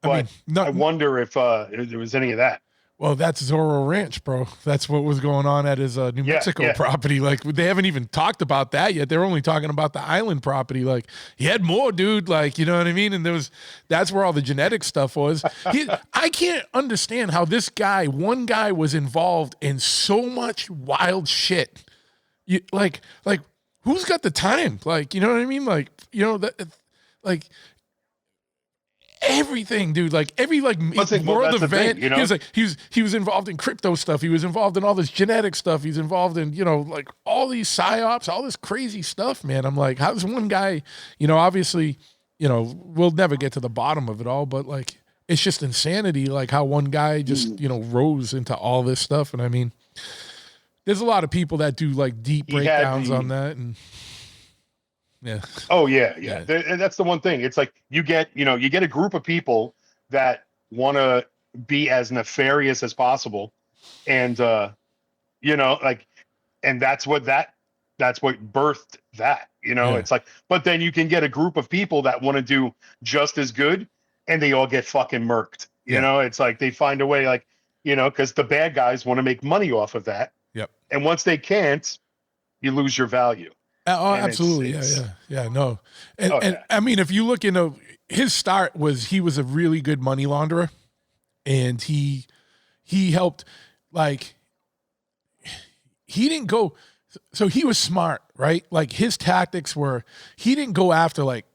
Well, I wonder if there was any of that. Well, that's Zorro Ranch, bro. That's what was going on at his New Mexico property. Like, they haven't even talked about that yet. They're only talking about the island property. Like, he had more, dude. Like, you know what I mean? And that's where all the genetic stuff was. I can't understand how one guy was involved in so much wild shit. Like, who's got the time? Like, you know what I mean? Like, you know, like, everything, dude. Like every world event, you know? He was involved in crypto stuff. He was involved in all this genetic stuff. He's involved in, you know, like all these psyops, all this crazy stuff, man. I'm like, how's one guy, you know, obviously, you know, we'll never get to the bottom of it all, but like, it's just insanity. Like how one guy just, you know, rose into all this stuff. And I mean, there's a lot of people that do like deep breakdowns on that. And yeah. Oh yeah. That's the one thing. It's like you get a group of people that want to be as nefarious as possible, and you know, like, and that's what birthed that. You know, it's like, but then you can get a group of people that want to do just as good, and they all get fucking murked. You know, it's like they find a way, like, you know, because the bad guys want to make money off of that. Yep. And once they can't, you lose your value. Oh, and absolutely. No. And I mean, if you look into his start he was a really good money launderer, and he helped, like, he didn't go, so he was smart, right? Like his tactics were, he didn't go after like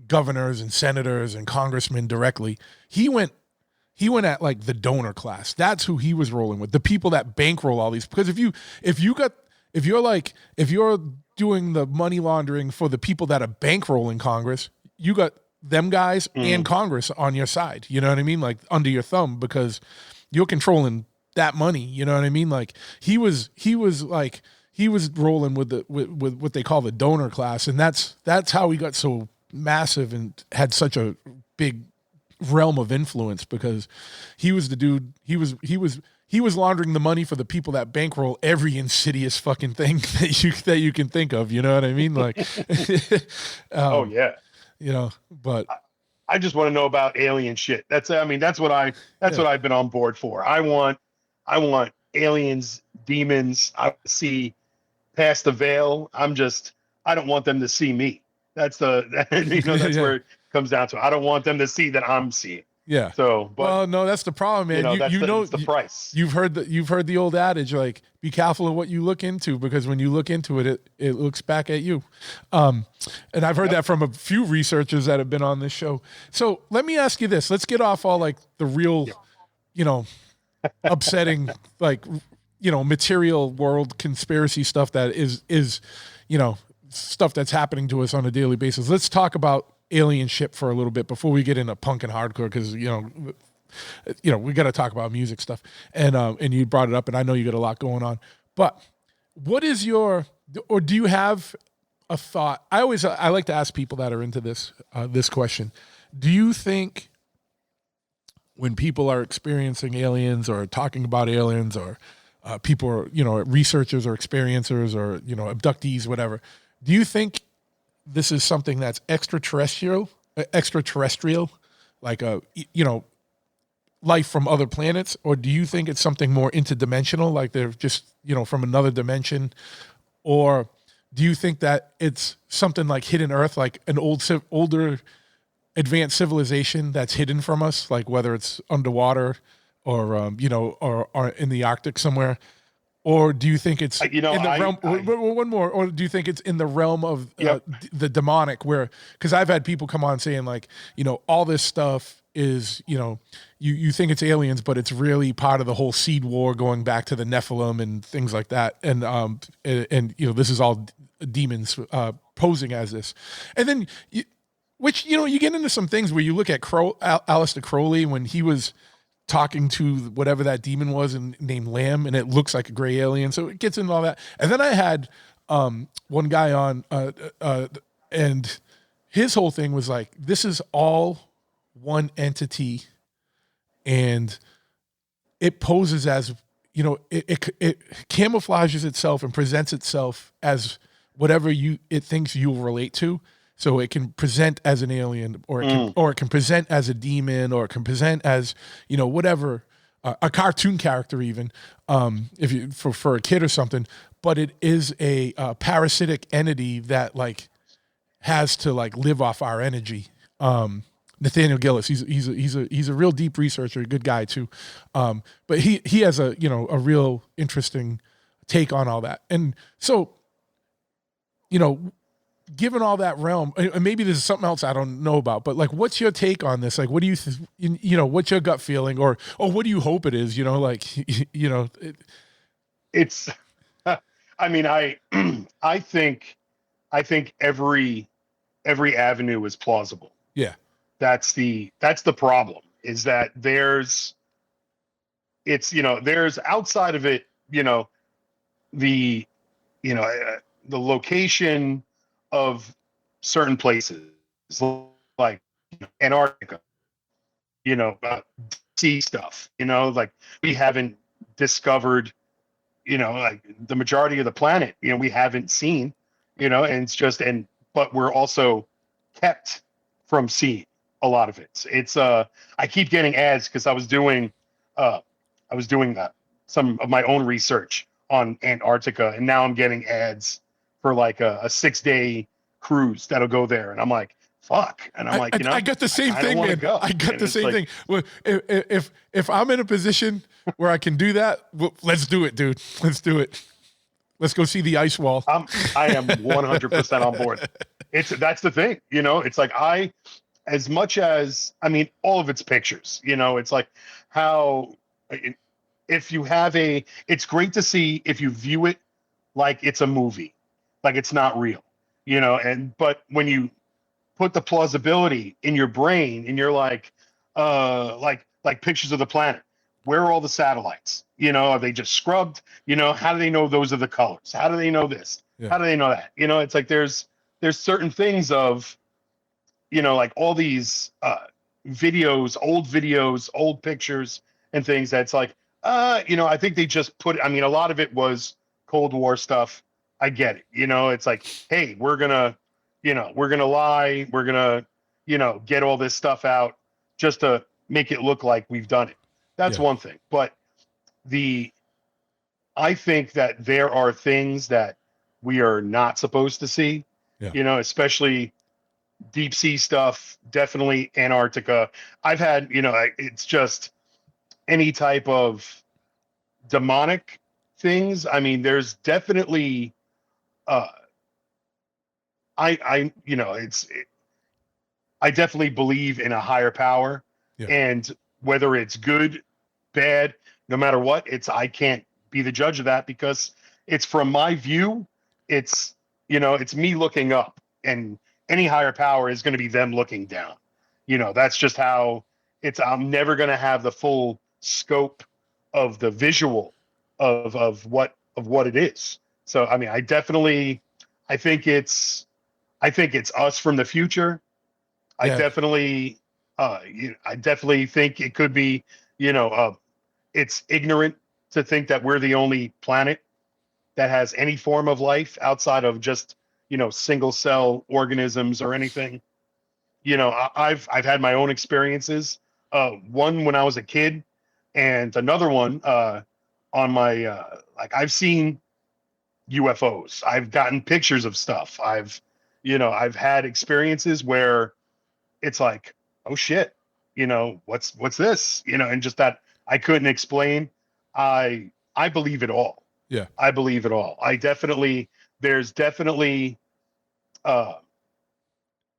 governors and senators and congressmen directly. He went at like the donor class. That's who he was rolling with. The people that bankroll all these, because if you're doing the money laundering for the people that are bankrolling Congress, you got them guys and Congress on your side. You know what I mean? Like under your thumb, because you're controlling that money. You know what I mean? Like he was rolling with what they call the donor class, and that's how he got so massive and had such a big realm of influence, because he was the dude. He was laundering the money for the people that bankroll every insidious fucking thing that you can think of. You know what I mean? Like, oh yeah, you know. But I just want to know about alien shit. That's what I've been on board for. I want aliens, demons. I see past the veil. I don't want them to see me. That's where it comes down to. I don't want them to see that I'm seeing. Yeah. So, but well, no, that's the problem, man. You know, that's the price. You've heard the old adage, like, be careful of what you look into, because when you look into it, it looks back at you. And I've heard that from a few researchers that have been on this show. So let me ask you this. Let's get off all like the real, you know, upsetting, like, you know, material world conspiracy stuff that is, you know, stuff that's happening to us on a daily basis. Let's talk about alien ship for a little bit before we get into punk and hardcore, because you know we got to talk about music stuff, and you brought it up, and I know you got a lot going on. But what is do you have a thought? I like to ask people that are into this question. Do you think when people are experiencing aliens or talking about aliens, or people are, you know, researchers or experiencers or, you know, abductees, whatever, do you think this is something that's extraterrestrial, like you know, life from other planets, or do you think it's something more interdimensional, like they're just, you know, from another dimension, or do you think that it's something like hidden Earth, like an older, advanced civilization that's hidden from us, like whether it's underwater or you know, or in the Arctic somewhere? Or do you think it's in the realm? One more. Or do you think it's in the realm of the demonic? Where, because I've had people come on saying, like, you know, all this stuff is, you know, you think it's aliens, but it's really part of the whole seed war going back to the Nephilim and things like that. And you know, this is all demons posing as this. And then, which, you know, you get into some things where you look at Aleister Crowley when he was talking to whatever that demon was and named Lamb, and it looks like a gray alien. So it gets into all that. And then I had one guy on, and his whole thing was like, this is all one entity, and it poses as, you know, it camouflages itself and presents itself as whatever it thinks you'll relate to. So it can present as an alien, or it can present as a demon, or it can present as, you know, whatever, a cartoon character even, if you for a kid or something. But it is a parasitic entity that like has to like live off our energy. Nathaniel Gillis, he's a real deep researcher, a good guy too. But he has a, you know, a real interesting take on all that. And so, you know, given all that realm, and maybe there's something else I don't know about, but like, what's your take on this? Like, what do you, you know, what's your gut feeling, or what do you hope it is? You know, like, you know, it's. I mean, I think every avenue is plausible. Yeah, that's the problem. Is that there's outside of it, you know, the location of certain places like Antarctica, you know, sea stuff, you know, like we haven't discovered, you know, like the majority of the planet, you know, we haven't seen, you know, and it's just, but we're also kept from seeing a lot of it. It's I keep getting ads because I was doing some of my own research on Antarctica, and now I'm getting ads for like a 6-day cruise that'll go there, and I'm like, fuck. And I'm like, you know, I got the same thing, man. I got the same thing. Well, if I'm in a position where I can do that, well, let's do it, dude. Let's do it. Let's go see the ice wall. I am 100% on board. That's the thing, you know. It's like as much as, I mean, all of its pictures, you know, it's like how if you have it's great to see if you view it like it's a movie, like it's not real, you know. But when you put the plausibility in your brain and you're like pictures of the planet, where are all the satellites? You know, are they just scrubbed? You know, how do they know those are the colors? How do they know this? Yeah. How do they know that? You know, it's like there's certain things of, you know, like all these videos, old pictures and things that's like, you know, I think they just I mean, a lot of it was Cold War stuff. I get it. You know, it's like, hey, we're going to lie. We're going to, you know, get all this stuff out just to make it look like we've done it. That's one thing. But I think that there are things that we are not supposed to see, you know, especially deep sea stuff, definitely Antarctica. I've had, you know, it's just any type of demonic things. I mean, there's definitely, you know, I definitely believe in a higher power, and whether it's good, bad, no matter what, I can't be the judge of that, because it's from my view, it's, you know, it's me looking up, and any higher power is going to be them looking down. You know, that's just how I'm never going to have the full scope of the visual of what it is. So, I mean, I think it's us from the future. I definitely think it could be, you know, it's ignorant to think that we're the only planet that has any form of life outside of just, you know, single cell organisms or anything. You know, I've had my own experiences. One when I was a kid, and another one on my like, I've seen UFOs. I've gotten pictures of stuff. I've had experiences where it's like, oh shit, you know, what's this? You know, and just that I couldn't explain. I believe it all. Yeah. I believe it all. There's definitely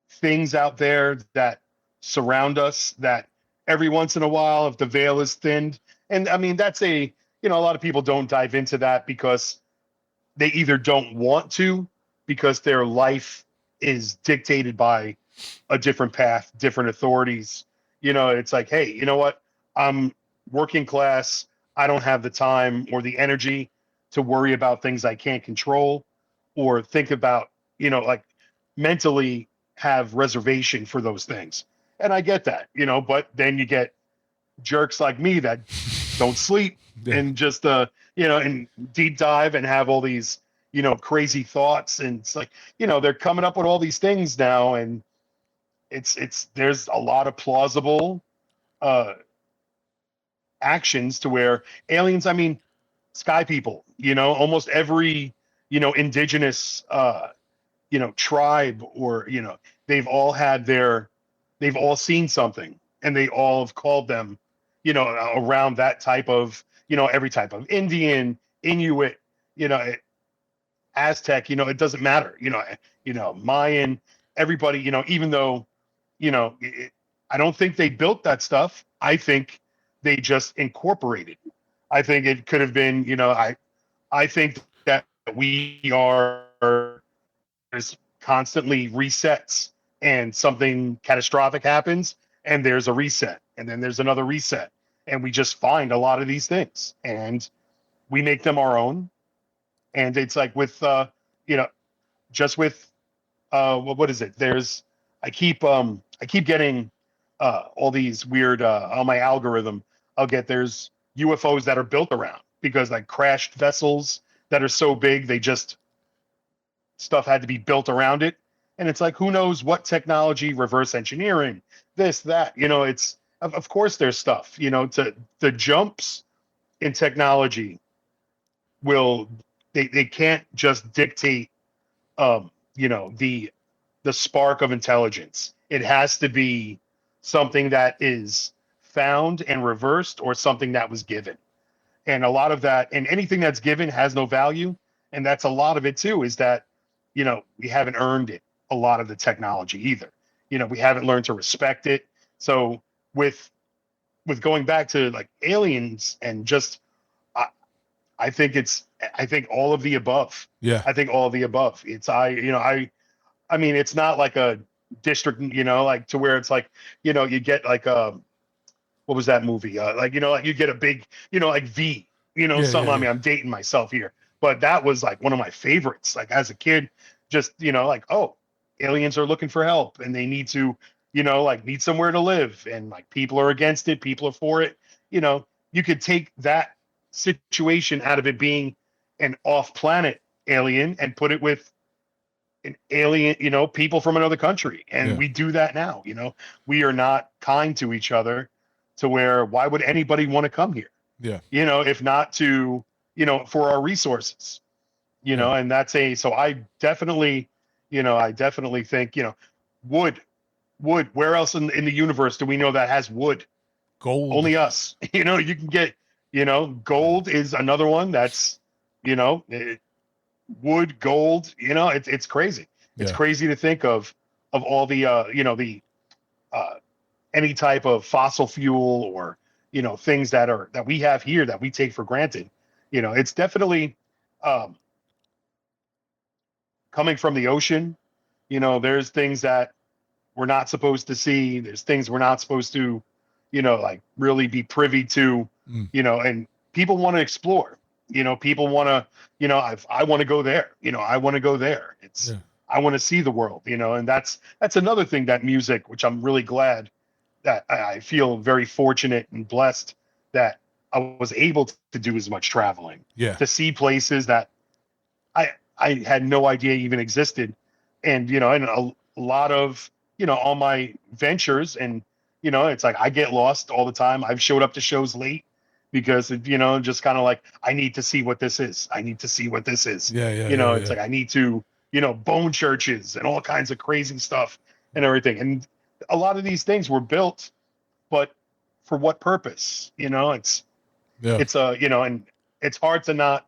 things out there that surround us that every once in a while if the veil is thinned. And I mean, that's a, a lot of people don't dive into that because they either don't want to, because their life is dictated by a different path, different authorities. It's like, hey, you know what? I'm working class. I don't have the time or the energy to worry about things I can't control or think about, like mentally have reservation for those things. And I get that, but then you get jerks like me that don't sleep and just, and deep dive and have all these, crazy thoughts. And it's like, they're coming up with all these things now. And there's a lot of plausible actions to where aliens, I mean, sky people, almost every, indigenous, tribe or, they've all seen something and they all have called them, around that type of, every type of Indian, Inuit, Aztec, it doesn't matter, Mayan, everybody, even though, I don't think they built that stuff. I think they just incorporated. I think it could have been, I think that we are there's constantly resets and something catastrophic happens and there's a reset and then there's another reset. And we just find a lot of these things and we make them our own. And it's like with, just with, what is it? I keep getting all these weird on my algorithm. There's UFOs that are built around because like crashed vessels that are so big stuff had to be built around it. And it's like, who knows what technology, reverse engineering, this, that, it's of course there's stuff, to the jumps in technology they can't just dictate the spark of intelligence. It has to be something that is found and reversed or something that was given. And a lot of that, and anything that's given has no value. And that's a lot of it too, is that, we haven't earned it, a lot of the technology either. We haven't learned to respect it. So with going back to like aliens and just, I think all of the above. Yeah. I think all of the above. I mean, it's not like a district, like to where it's like, you get like what was that movie? Like you get a big, like V, something. I mean, I'm dating myself here, but that was like one of my favorites. Like as a kid, just, like, oh, aliens are looking for help and they need to, like need somewhere to live and like people are against it. People are for it. You could take that situation out of it being an off-planet alien and put it with an alien, people from another country. And we do that now, we are not kind to each other to where, why would anybody want to come here? Yeah. If not to, for our resources, and so I definitely think, wood, where else in the universe do we know that has wood? Gold. Only us. You can get, gold is another one that's, wood, gold, it's crazy. It's crazy to think of all the, any type of fossil fuel or, things that we have here that we take for granted. It's definitely, coming from the ocean, there's things that we're not supposed to see. There's things we're not supposed to, like really be privy to, and people want to explore, people want to, I want to go there, I want to go there. I want to see the world, and that's another thing that music, which I'm really glad that I feel very fortunate and blessed that I was able to do as much traveling, to see places that I had no idea even existed. And, and a lot of, all my ventures and, it's like, I get lost all the time. I've showed up to shows late because, just kind of like, I need to see what this is. I need to see what this is. It's like, I need to, bone churches and all kinds of crazy stuff and everything. And a lot of these things were built, but for what purpose? It's and it's hard to not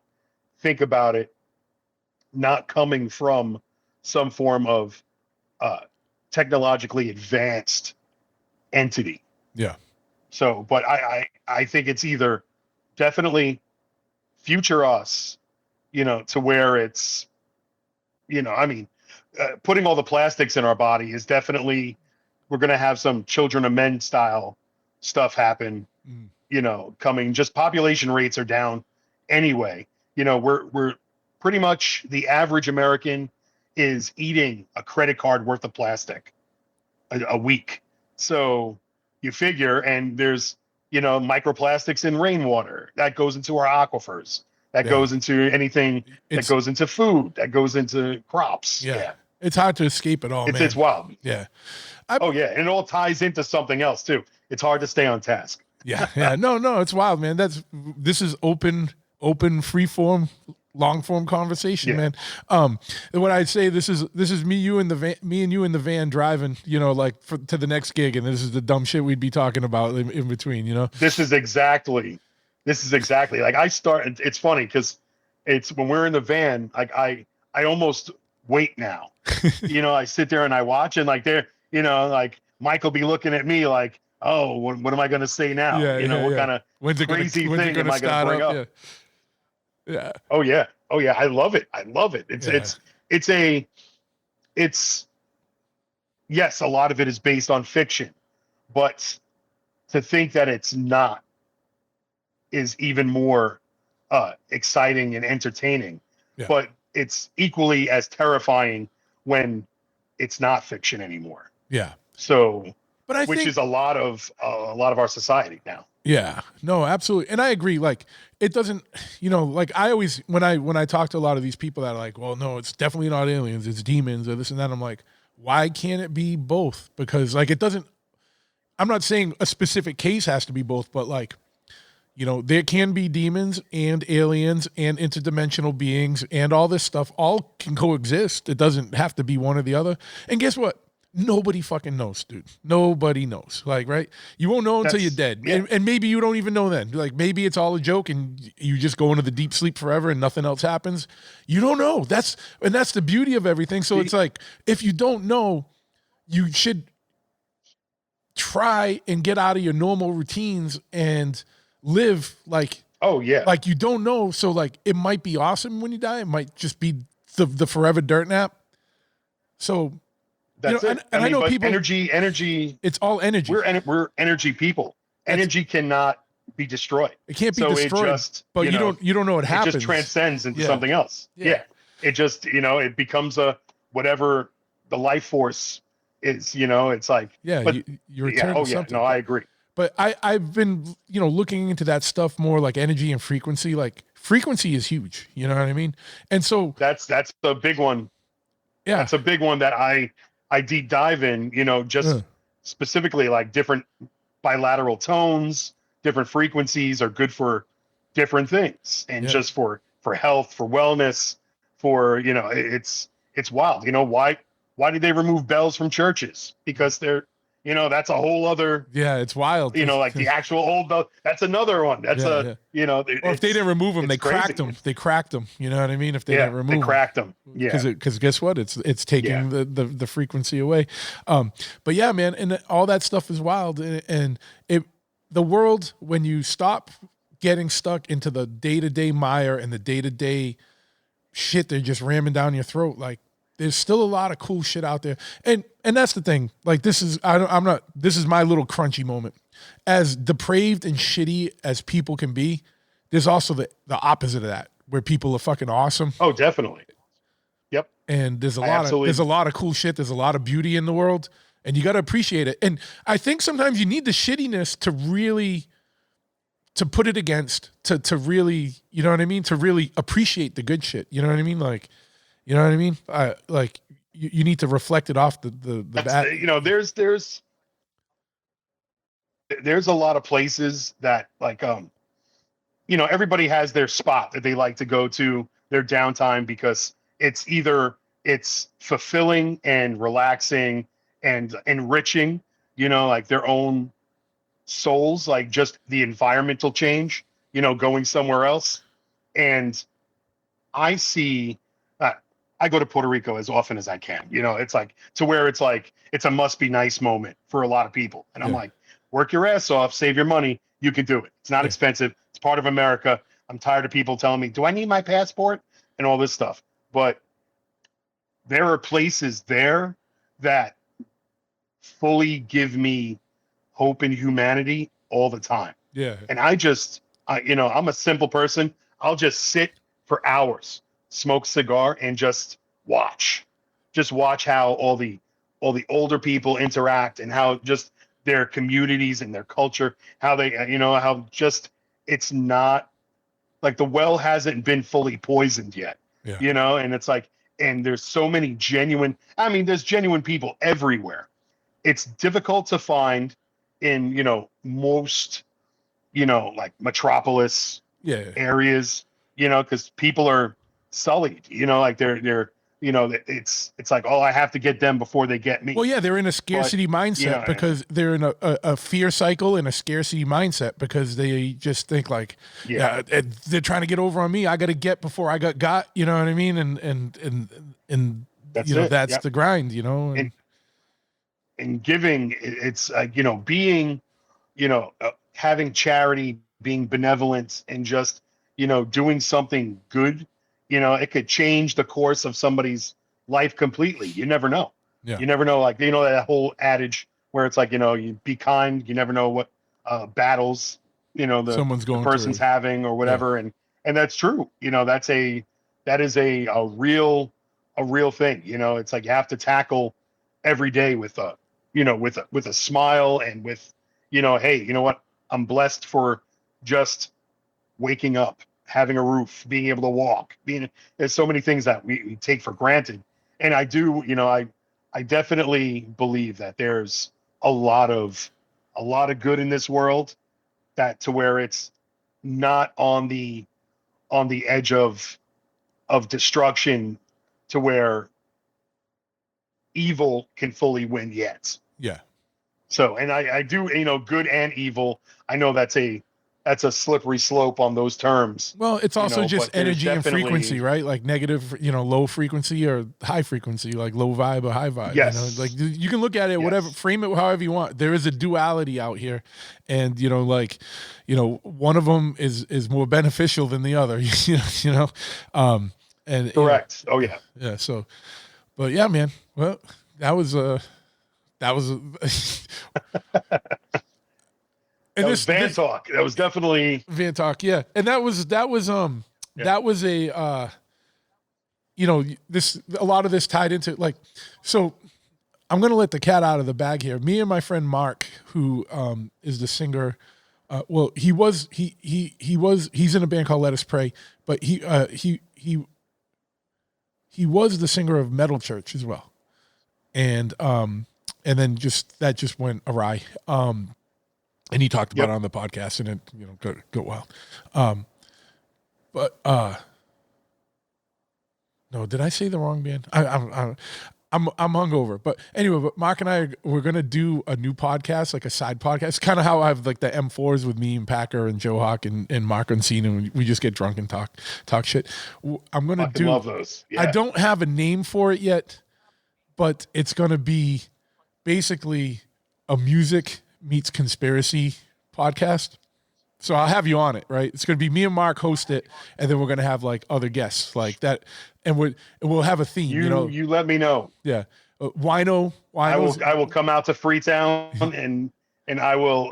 think about it not coming from some form of technologically advanced entity. So, but I think it's either definitely future us, to where it's, I mean, putting all the plastics in our body is definitely, we're going to have some children of men style stuff happen, coming. Just population rates are down anyway. We're pretty much, the average American is eating a credit card worth of plastic a week. So you figure, and there's, microplastics in rainwater that goes into our aquifers, that goes into anything, that goes into food, that goes into crops. Yeah. It's hard to escape it all, man. It's wild. Yeah. And it all ties into something else too. It's hard to stay on task. Yeah. No, it's wild, man. This is open, free form, long form conversation, man. What I'd say, this is me and you in the van driving, to the next gig, and this is the dumb shit we'd be talking about in between, This is exactly like it's funny because it's when we're in the van, like I almost wait now. I sit there and I watch, and like they're, like Mike will be looking at me like, oh, what am I going to say now? What kind of crazy thing am I going to bring up? Yeah. Oh yeah. I love it. It's yes, a lot of it is based on fiction, but to think that it's not is even more exciting and entertaining. Yeah. But it's equally as terrifying when it's not fiction anymore. Yeah. So, which is a lot of our society now. Yeah, no, absolutely. And I agree. Like, it doesn't, like I always, when I talk to a lot of these people that are like, well, no, it's definitely not aliens, it's demons or this and that. I'm like, why can't it be both? Because like, it doesn't, I'm not saying a specific case has to be both, but like, there can be demons and aliens and interdimensional beings and all this stuff all can coexist. It doesn't have to be one or the other. And guess what? Nobody fucking knows, dude. Nobody knows. Like, right? You won't know until you're dead. Yeah. And maybe you don't even know then. Like, maybe it's all a joke and you just go into the deep sleep forever and nothing else happens. You don't know. That's the beauty of everything. So it's like, if you don't know, you should try and get out of your normal routines and live like, like you don't know. So like, it might be awesome when you die. It might just be the forever dirt nap. So that's it. And I know people. Energy. It's all energy. We're energy people. Energy cannot be destroyed. It can't be destroyed. But you don't know what happens. It just transcends into something else. Yeah. It just it becomes a whatever the life force is. It's like you return to something. No, I agree. But I've been looking into that stuff more, like energy and frequency. Like frequency is huge. You know what I mean? And so that's the big one. Yeah, that's a big one that I deep dive in, just specifically like different bilateral tones, different frequencies are good for different things, and just for health, for wellness, for it's wild. Why did they remove bells from churches? Because they're that's a whole other it's wild. Like the actual old bell, that's another one. That's or if they didn't remove them, they cracked them. They cracked them. You know what I mean? If they didn't remove them, they cracked them. Yeah, because guess what? It's taking the frequency away. But yeah, man, and all that stuff is wild. And the world, when you stop getting stuck into the day-to-day mire and the day-to-day shit they're just ramming down your throat, like there's still a lot of cool shit out there. And that's the thing. Like this is my little crunchy moment. As depraved and shitty as people can be, there's also the opposite of that, where people are fucking awesome. Oh, definitely. Yep. And there's a lot of cool shit. There's a lot of beauty in the world, and you got to appreciate it. And I think sometimes you need the shittiness to put it against, to really, you know what I mean? To really appreciate the good shit. You know what I mean? Like, you know what I mean? Like you need to reflect it off the bad. There's a lot of places that like, everybody has their spot that they like to go to, their downtime, because it's fulfilling and relaxing and enriching, like their own souls, like just the environmental change, going somewhere else. And I see I go to Puerto Rico as often as I can. It's like to where it's like it's a must be nice moment for a lot of people. And I'm like, work your ass off, save your money. You can do it. It's not expensive. It's part of America. I'm tired of people telling me, do I need my passport and all this stuff? But there are places there that fully give me hope in humanity all the time. Yeah. And I'm a simple person. I'll just sit for hours, smoke cigar, and just watch how all the older people interact and how just their communities and their culture, how they, how just, it's not like the well hasn't been fully poisoned yet, and it's like, and there's so many there's genuine people everywhere. It's difficult to find in, most, like metropolis areas, because people are sullied, like they're, it's like, oh, I have to get them before they get me. Well, yeah, they're in a scarcity mindset because they're in a fear cycle and a scarcity mindset because they just think like, they're trying to get over on me. I got to get before I got, you know what I mean? And that's the grind, and giving, it's like, being, having charity, being benevolent, and just, doing something good, it could change the course of somebody's life completely. You never know. Yeah. You never know, like, that whole adage where it's like, you be kind, you never know what battles, the person's having or whatever. And that's true. That is a real thing. It's like you have to tackle every day with a smile and with, hey, you know what? I'm blessed for just waking up, having a roof, being able to walk, there's so many things that we take for granted. And I do, I definitely believe that there's a lot of good in this world, that to where it's not on the edge of destruction, to where evil can fully win yet. Yeah. So, and I do, good and evil. I know that's a slippery slope on those terms. Well, it's also just energy and frequency, right? Like negative, low frequency, or high frequency, like low vibe or high vibe. Yes. Like you can look at it, whatever, frame it however you want. There is a duality out here, and one of them is more beneficial than the other. And correct. Oh yeah. Yeah. So, but yeah, man. Well, that was that was Van Talk. That was definitely Van Talk, yeah. And that was a a lot of this tied into, like, so I'm gonna let the cat out of the bag here. Me and my friend Mark, who is the singer, he's in a band called Let Us Pray, but he was the singer of Metal Church as well. And then that just went awry. And he talked about it on the podcast, and it go wild. No, did I say the wrong band? I'm hungover, but anyway. But Mark and we're gonna do a new podcast, like a side podcast, kind of how I have like the M4s with me and Packer and Joe Hawk and Mark Unseen, and we just get drunk and talk shit. I'm gonna love those. Yeah. I don't have a name for it yet, but it's gonna be basically a music meets conspiracy podcast. So I'll have you on it, right? It's going to be me and Mark host it, and then we're going to have like other guests like that, and we'll have a theme. You let me know. Yeah, Wino. I will come out to Freetown, and I will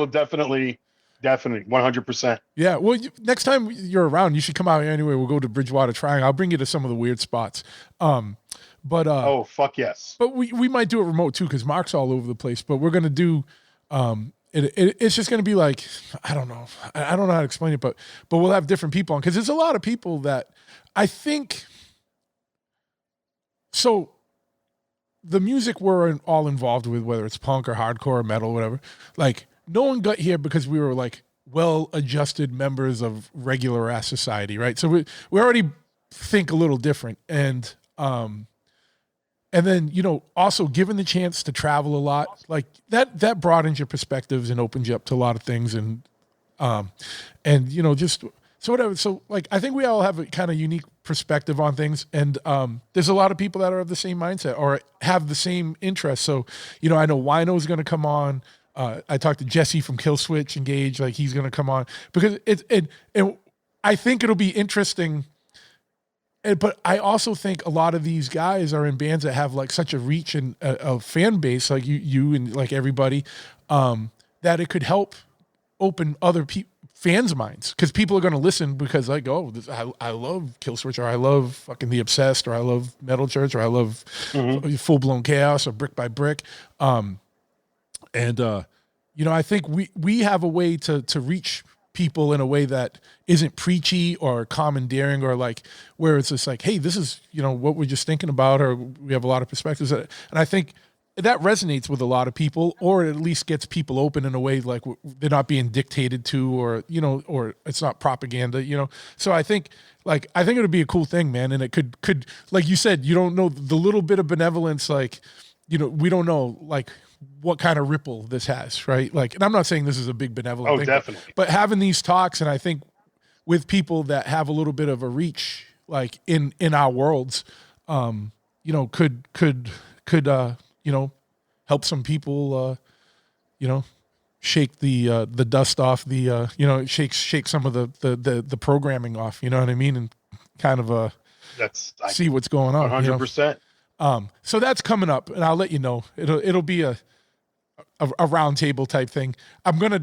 definitely 100%. Yeah. Well, next time you're around, you should come out here anyway. We'll go to Bridgewater Triangle. I'll bring you to some of the weird spots. But oh fuck yes. But we might do it remote too, because Mark's all over the place. But we're gonna do it's just gonna be like, I don't know how to explain it, but we'll have different people on, because there's a lot of people that I think. So the music we're all involved with, whether it's punk or hardcore or metal, or whatever, like no one got here because we were like well-adjusted members of regular ass society, right? So we already think a little different, and then, also given the chance to travel a lot, like that broadens your perspectives and opens you up to a lot of things. And just so whatever. So like, I think we all have a kind of unique perspective on things. And there's a lot of people that are of the same mindset or have the same interests. So, I know Wino is going to come on. I talked to Jesse from Killswitch Engage, like he's going to come on because I think it'll be interesting. But I also think a lot of these guys are in bands that have like such a reach and a fan base, like you and like everybody, that it could help open other fans' minds, because people are going to listen because like, oh, I love Killswitch, or I love fucking The Obsessed, or I love Metal Church, or I love Full Blown Chaos, or Brick by Brick. I think we have a way to reach people in a way that isn't preachy or commandeering, or like where it's just like, hey, this is, what we're just thinking about, or we have a lot of perspectives. And I think that resonates with a lot of people, or at least gets people open in a way like they're not being dictated to, or, or it's not propaganda, So I think it would be a cool thing, man. And it could, like you said, you don't know the little bit of benevolence, like, we don't know, like, what kind of ripple this has, right? Like, and I'm not saying this is a big benevolent thing, definitely. but having these talks, and I think with people that have a little bit of a reach, like in our worlds, could help some people, shake the dust off the, shake some of the programming off, you know what I mean? And kind of see what's going on. 100%. So that's coming up, and I'll let you know. It'll be a round table type thing. I'm gonna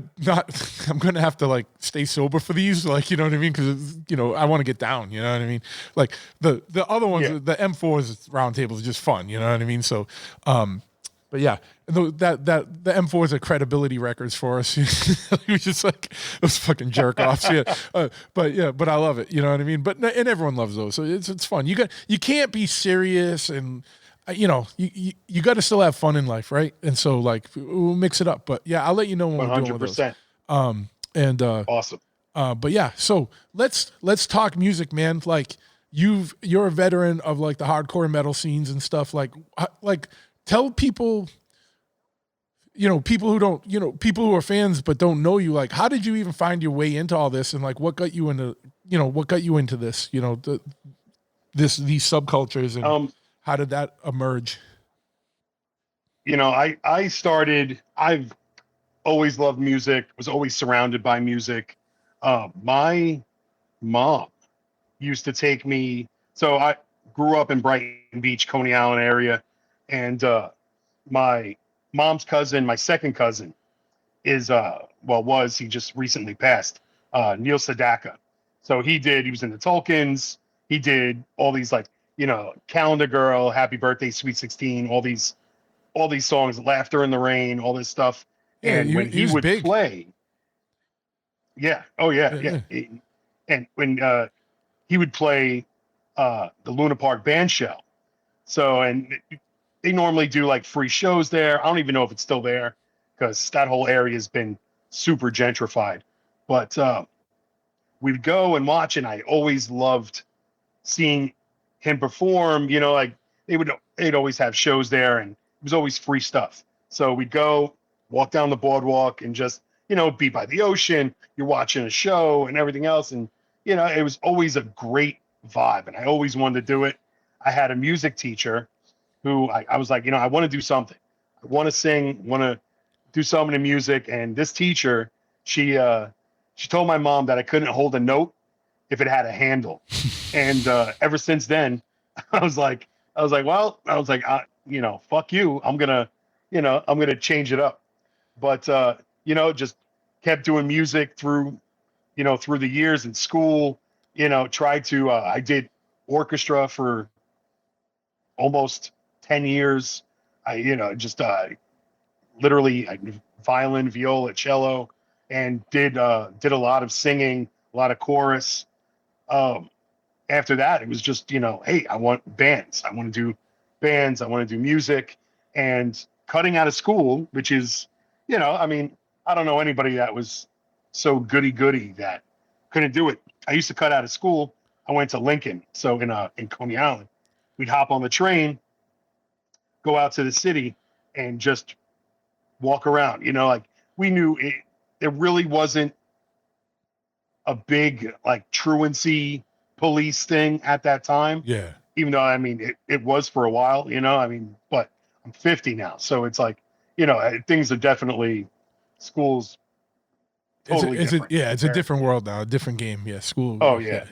have to like stay sober for these, like, you know what I mean? Because I want to get down, you know what I mean? Like the other ones, the M4s round tables are just fun, you know what I mean? So, but yeah, that the M4s are credibility records for us. We just like those fucking jerk offs, yeah. But I love it, you know what I mean? But and everyone loves those, so it's fun. You can't be serious, and you got to still have fun in life, right? And so like we'll mix it up. But yeah, I'll let you know when 100%. We're doing those. Awesome. But yeah, so let's talk music, man. Like you're a veteran of like the hardcore metal scenes and stuff. Like tell people, people who don't, people who are fans but don't know you, like, how did you even find your way into all this, and like what got you into this, these subcultures, and how did that emerge? I've always loved music, was always surrounded by music. My mom used to take me, so I grew up in Brighton Beach, Coney Island area, and my mom's cousin, my second cousin, is he just recently passed, Neil Sedaka. So he was in the Tolkiens, he did all these, like, Calendar Girl, Happy Birthday, Sweet 16, all these songs, Laughter in the Rain, all this stuff. Yeah, and when he would big. play, yeah, yeah. And when he would play the Luna Park band shell, so, and they normally do like free shows there. I don't even know if it's still there, because that whole area has been super gentrified. But we'd go and watch, and I always loved seeing him perform. Like they'd always have shows there, and it was always free stuff. So we'd go walk down the boardwalk and just, be by the ocean. You're watching a show and everything else, and it was always a great vibe, and I always wanted to do it. I had a music teacher who I was like, I want to do something. I want to sing, want to do something in music. And this teacher, she told my mom that I couldn't hold a note if it had a handle. And ever since then, I was like, fuck you. I'm gonna change it up. But just kept doing music through the years in school. Tried to. I did orchestra for almost 10 years. I literally violin, viola, cello, and did a lot of singing, a lot of chorus. After that, it was just, hey, I want bands. I want to do bands. I want to do music. And cutting out of school, which is, I don't know anybody that was so goody that couldn't do it. I used to cut out of school. I went to Lincoln. So in Coney Island, we'd hop on the train, go out to the city, and just walk around. Like we knew it really wasn't a big like truancy police thing at that time. Yeah. Even though, it was for a while, but I'm 50 now. So it's like, things are definitely School's totally different. It's a different world now, a different game. Yeah, school. Oh yeah.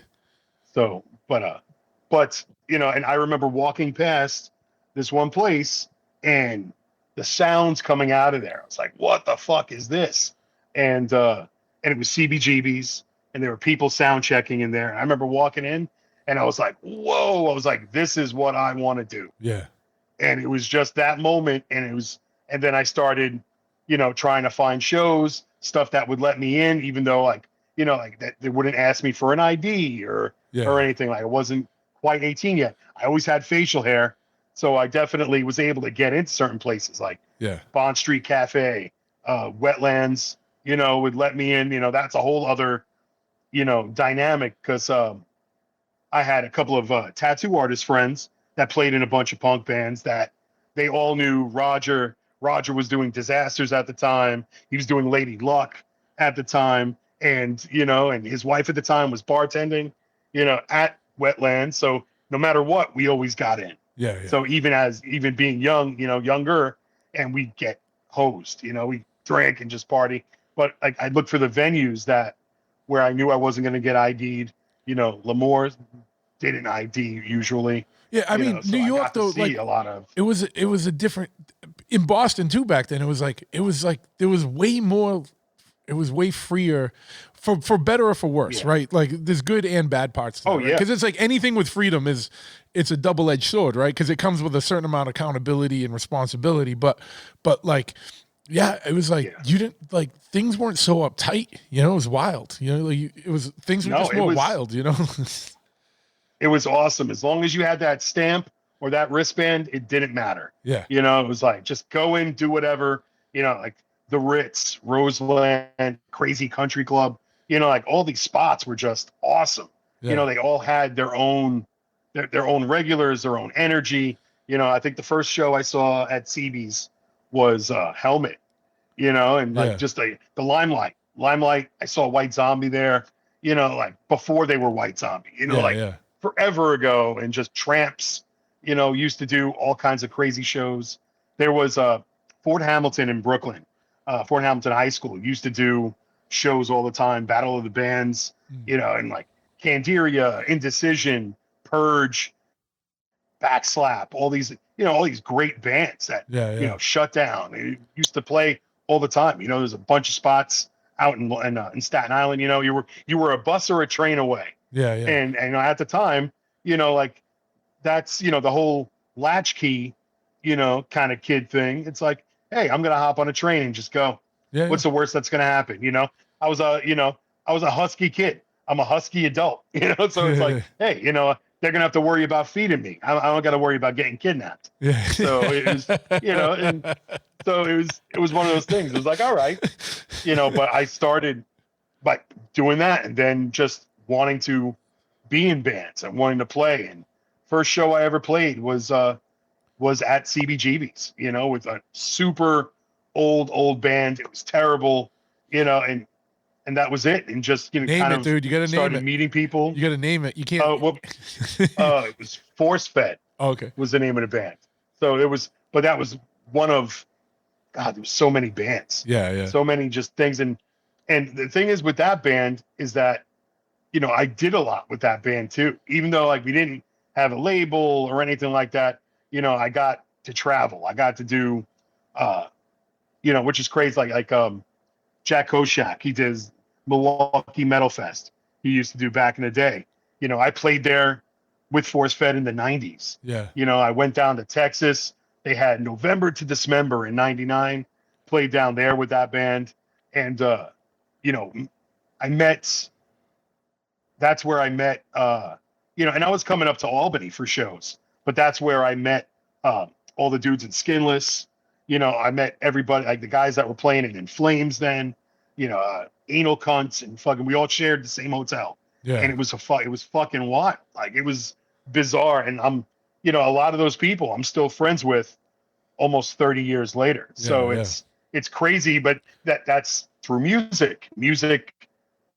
So, but you know, and I remember walking past this one place and the sounds coming out of there. I was like, what the fuck is this? And it was CBGB's, and there were people sound checking in there. And I remember walking in and I was like, whoa, I was like, this is what I want to do. Yeah. And it was just that moment. And then I started, you know, trying to find shows, stuff that would let me in, even though like, you know, like that they wouldn't ask me for an ID or anything. Like I wasn't quite 18 yet. I always had facial hair. So I definitely was able to get into certain places like Bond Street Cafe, Wetlands, you know, would let me in. You know, that's a whole other, you know, dynamic because I had a couple of tattoo artist friends that played in a bunch of punk bands that they all knew Roger. Roger was doing Disasters at the time. He was doing Lady Luck at the time. And, you know, and his wife at the time was bartending, you know, at Wetlands. So no matter what, we always got in. Yeah. So even being young, you know, younger, and we get hosed, you know, we drank and just party. But I'd look for the venues where I knew I wasn't going to get ID'd. You know, L'Amour didn't ID usually. Yeah, I mean, so New York though, like a lot of it was a different in Boston too back then. It was like there was way more. It was way freer, for better or for worse, right? Like there's good and bad parts to that, right? Because it's like anything with freedom it's a double-edged sword, right? Because it comes with a certain amount of accountability and responsibility, but like, yeah, it was like you didn't like things weren't so uptight, you know. It was wild, you know. Like things were just more wild, you know. It was awesome as long as you had that stamp or that wristband. It didn't matter. Yeah, you know, it was like just go in, do whatever, you know, like the Ritz, Roseland, Crazy Country Club, you know, like all these spots were just awesome. You know, they all had their own regulars, their own energy. You know, I think the first show I saw at CB's was Helmet, you know, and like just the Limelight. I saw White Zombie there, you know, like before they were White Zombie, you know, forever ago. And just Tramps, you know, used to do all kinds of crazy shows. There was Fort Hamilton in Brooklyn. Fort Hamilton High School used to do shows all the time, Battle of the Bands, you know, and like Candiria, Indecision, Purge, Backslap, all these, you know, all these great bands that, you know, shut down. They used to play all the time. You know, there's a bunch of spots out in Staten Island. You know, you were a bus or a train away. And at the time, you know, like that's, you know, the whole latchkey, you know, kind of kid thing. It's like, hey, I'm gonna hop on a train and just go. What's the worst that's gonna happen? You know, I was a husky kid. I'm a husky adult. You know, so it's like, hey, you know, they're gonna have to worry about feeding me. I don't got to worry about getting kidnapped. So it was, you know, and so it was one of those things. It was like, all right, you know, but I started by doing that and then just wanting to be in bands and wanting to play. And first show I ever played was at CBGB's, you know, with a super old band. It was terrible, you know, and that was it. And just, you know, name kind it, of dude. You got to name it. Meeting people. You got to name it. You can't. It was Force Fed. Okay. Was the name of the band. So it was, but that was one of, God, there was so many bands. So many just things. And the thing is with that band is that, you know, I did a lot with that band too, even though like we didn't have a label or anything like that. You know, I got to travel. I got to do, you know, which is crazy. Like Jack Koshak, he does Milwaukee Metal Fest. He used to do back in the day. You know, I played there with Force Fed in the 90s. You know, I went down to Texas. They had November to Dismember in 99. Played down there with that band. And, you know, that's where I met, you know, and I was coming up to Albany for shows. But that's where I met all the dudes in Skinless. You know, I met everybody, like the guys that were playing it in Flames then, you know, Anal Cunts and fucking, we all shared the same hotel. And it was fucking wild. Like it was bizarre. And I'm, you know, a lot of those people I'm still friends with almost 30 years later. So it's crazy, but that's through music,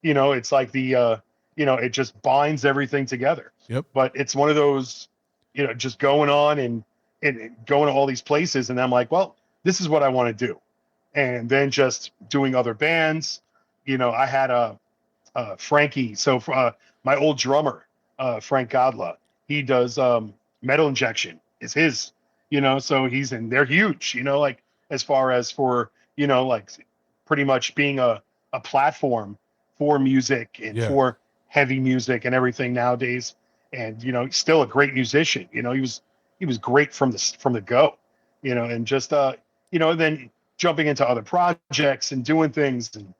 you know, it's like the, you know, it just binds everything together. But it's one of those, you know, just going on and going to all these places. And I'm like, well, this is what I want to do. and then just doing other bands. I had Frankie. So my old drummer, Frank Godla, he does Metal Injection. Is his, so they're huge. Like as far as for like pretty much being a platform for music and for heavy music and everything nowadays. And he's still a great musician. He was great from the go. And just and then jumping into other projects and doing things, and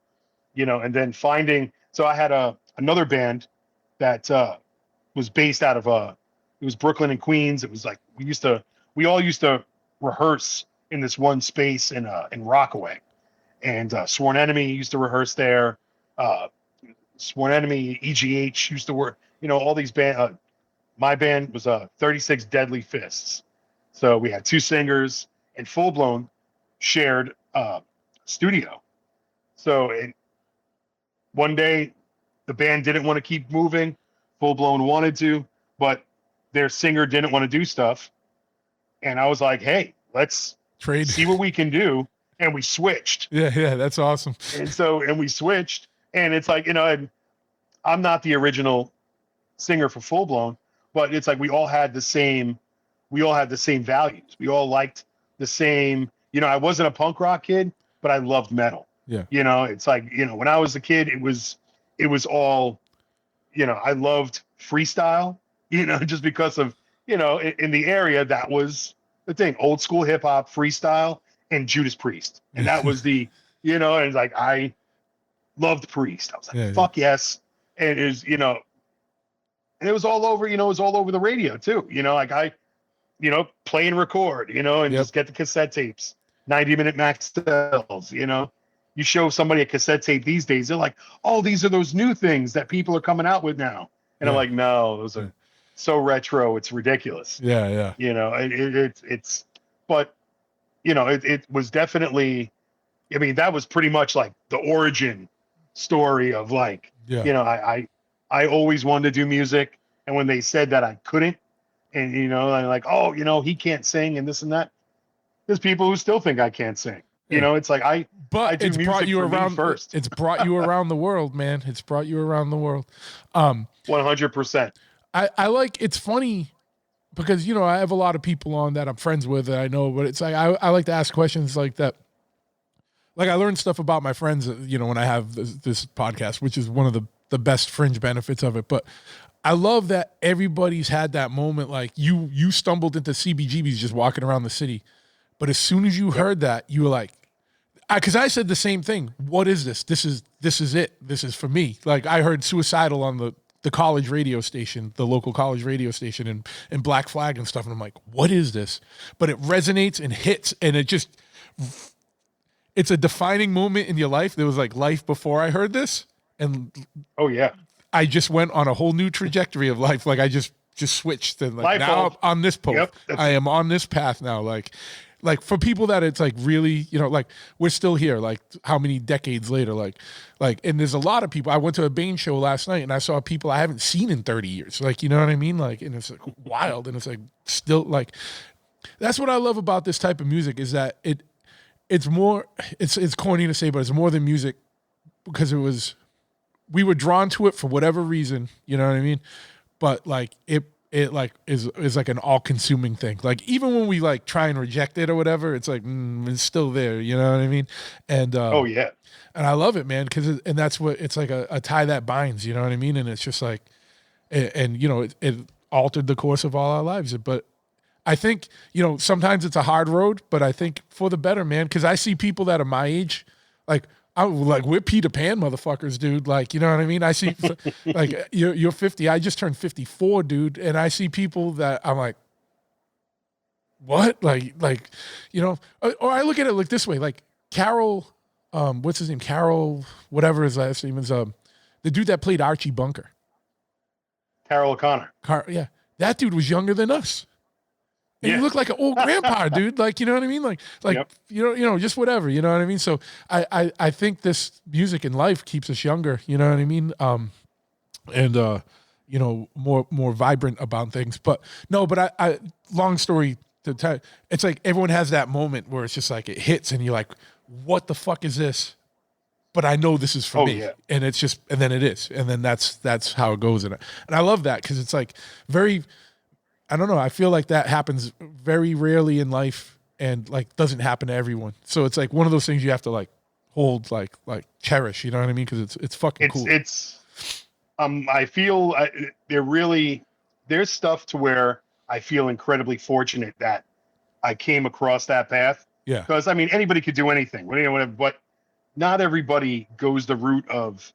and then finding. So I had another band that was based out of it was Brooklyn and Queens. It was like we all used to rehearse in this one space in Rockaway, and Sworn Enemy used to rehearse there. Sworn Enemy, EGH used to work. All these band. My band was 36 Deadly Fists. So we had 2 singers and Full Blown shared studio. So one day the band didn't want to keep moving. Full Blown wanted to, but their singer didn't want to do stuff. And I was like, hey, let's see what we can do. And we switched. Yeah, that's awesome. And we switched. And it's like, I'm not the original singer for Full Blown, but it's like we all had the same values. We all liked the same, I wasn't a punk rock kid, but I loved metal. Yeah. It's like, when I was a kid, it was all, I loved freestyle, just because of, in the area, that was the thing, old school hip hop, freestyle, and Judas Priest. And that was the, and like, I loved Priest. I was like, fuck yes. And it was, and it was all over, it was all over the radio too. Like I, play and record, and just get the cassette tapes, 90-minute max sales, You show somebody a cassette tape these days, they're like, oh, these are those new things that people are coming out with now. And I'm like, no, those are so retro, it's ridiculous. Yeah. It's, but, it was definitely, that was pretty much like the origin story of like, I always wanted to do music. And when they said that I couldn't, and, I'm like, oh, he can't sing and this and that. There's people who still think I can't sing. It's like, I do it's brought you around first. It's brought you around the world, man. It's brought you around the world. 100%. I like, it's funny because, I have a lot of people on that I'm friends with that I know, but it's like, I like to ask questions like that. Like I learned stuff about my friends, when I have this podcast, which is one of the best fringe benefits of it. But I love that everybody's had that moment. Like you stumbled into CBGBs just walking around the city. But as soon as you heard that, you were like, because I said the same thing. What is this? This is it. This is for me. Like I heard Suicidal on the college radio station, the local college radio station and Black Flag and stuff. And I'm like, what is this? But it resonates and hits. And it's a defining moment in your life. There was like life before I heard this. And oh yeah, I just went on a whole new trajectory of life. Like I just switched and like now I'm on this post. Yep, I am on this path now. Like for people that it's like really, like we're still here, like how many decades later, like, and there's a lot of people. I went to a Bane show last night and I saw people I haven't seen in 30 years. Like, you know what I mean? Like, and it's like wild. And it's like still like, that's what I love about this type of music is that it's more, it's corny to say, but it's more than music because we were drawn to it for whatever reason, you know what I mean? But like it like is like an all-consuming thing. Like even when we like try and reject it or whatever, it's like it's still there, you know what I mean? And oh yeah, and I love it, man, because and that's what it's like a tie that binds, you know what I mean? And it's just like, and it altered the course of all our lives. But I think sometimes it's a hard road, but I think for the better, man. Because I see people that are my age, like. We're Peter Pan motherfuckers, dude. Like, you know what I mean? I see, like, you're 50. I just turned 54, dude. And I see people that I'm like, what? Like, or I look at it like this way. Like, Carol, what's his name? Carol, whatever his last name is. The dude that played Archie Bunker. Carol O'Connor. Yeah. That dude was younger than us. And you look like an old grandpa, dude. Like, you know what I mean? Like, yep. Just whatever, you know what I mean? So I think this music in life keeps us younger, you know what I mean? And more vibrant about things. But no, but I long story to tell, it's like everyone has that moment where it's just like it hits and you're like, what the fuck is this? But I know this is for me. Yeah. And it's just, and then it is. And then that's how it goes. And I love that because it's like very, I don't know. I feel like that happens very rarely in life and like doesn't happen to everyone. So it's like one of those things you have to like hold, like cherish, you know what I mean? Because it's fucking cool. I feel there's stuff to where I feel incredibly fortunate that I came across that path. Yeah. Because I mean, anybody could do anything, but not everybody goes the route of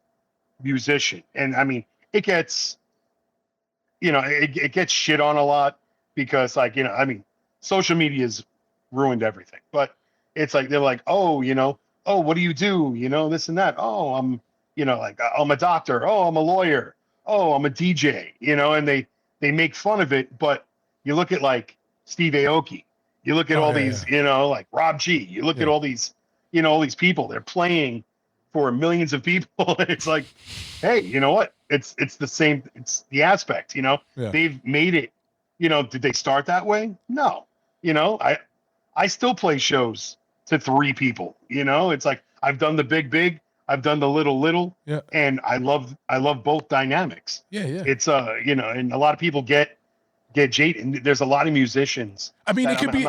musician. And I mean, it gets, it gets shit on a lot because like, I mean, social media's ruined everything, but it's like, they're like, oh, what do you do? This and that. Oh, I'm a doctor. Oh, I'm a lawyer. Oh, I'm a DJ, and they make fun of it. But you look at like Steve Aoki, you look at all these, like Rob G, you look at all these, all these people, they're playing for millions of people. It's like, hey, you know what? It's the same. It's the aspect, they've made it, did they start that way? No. I still play shows to 3 people, it's like, I've done the big, I've done the little, and I love both dynamics. Yeah. It's and a lot of people get jaded, and there's a lot of musicians. I mean, it could be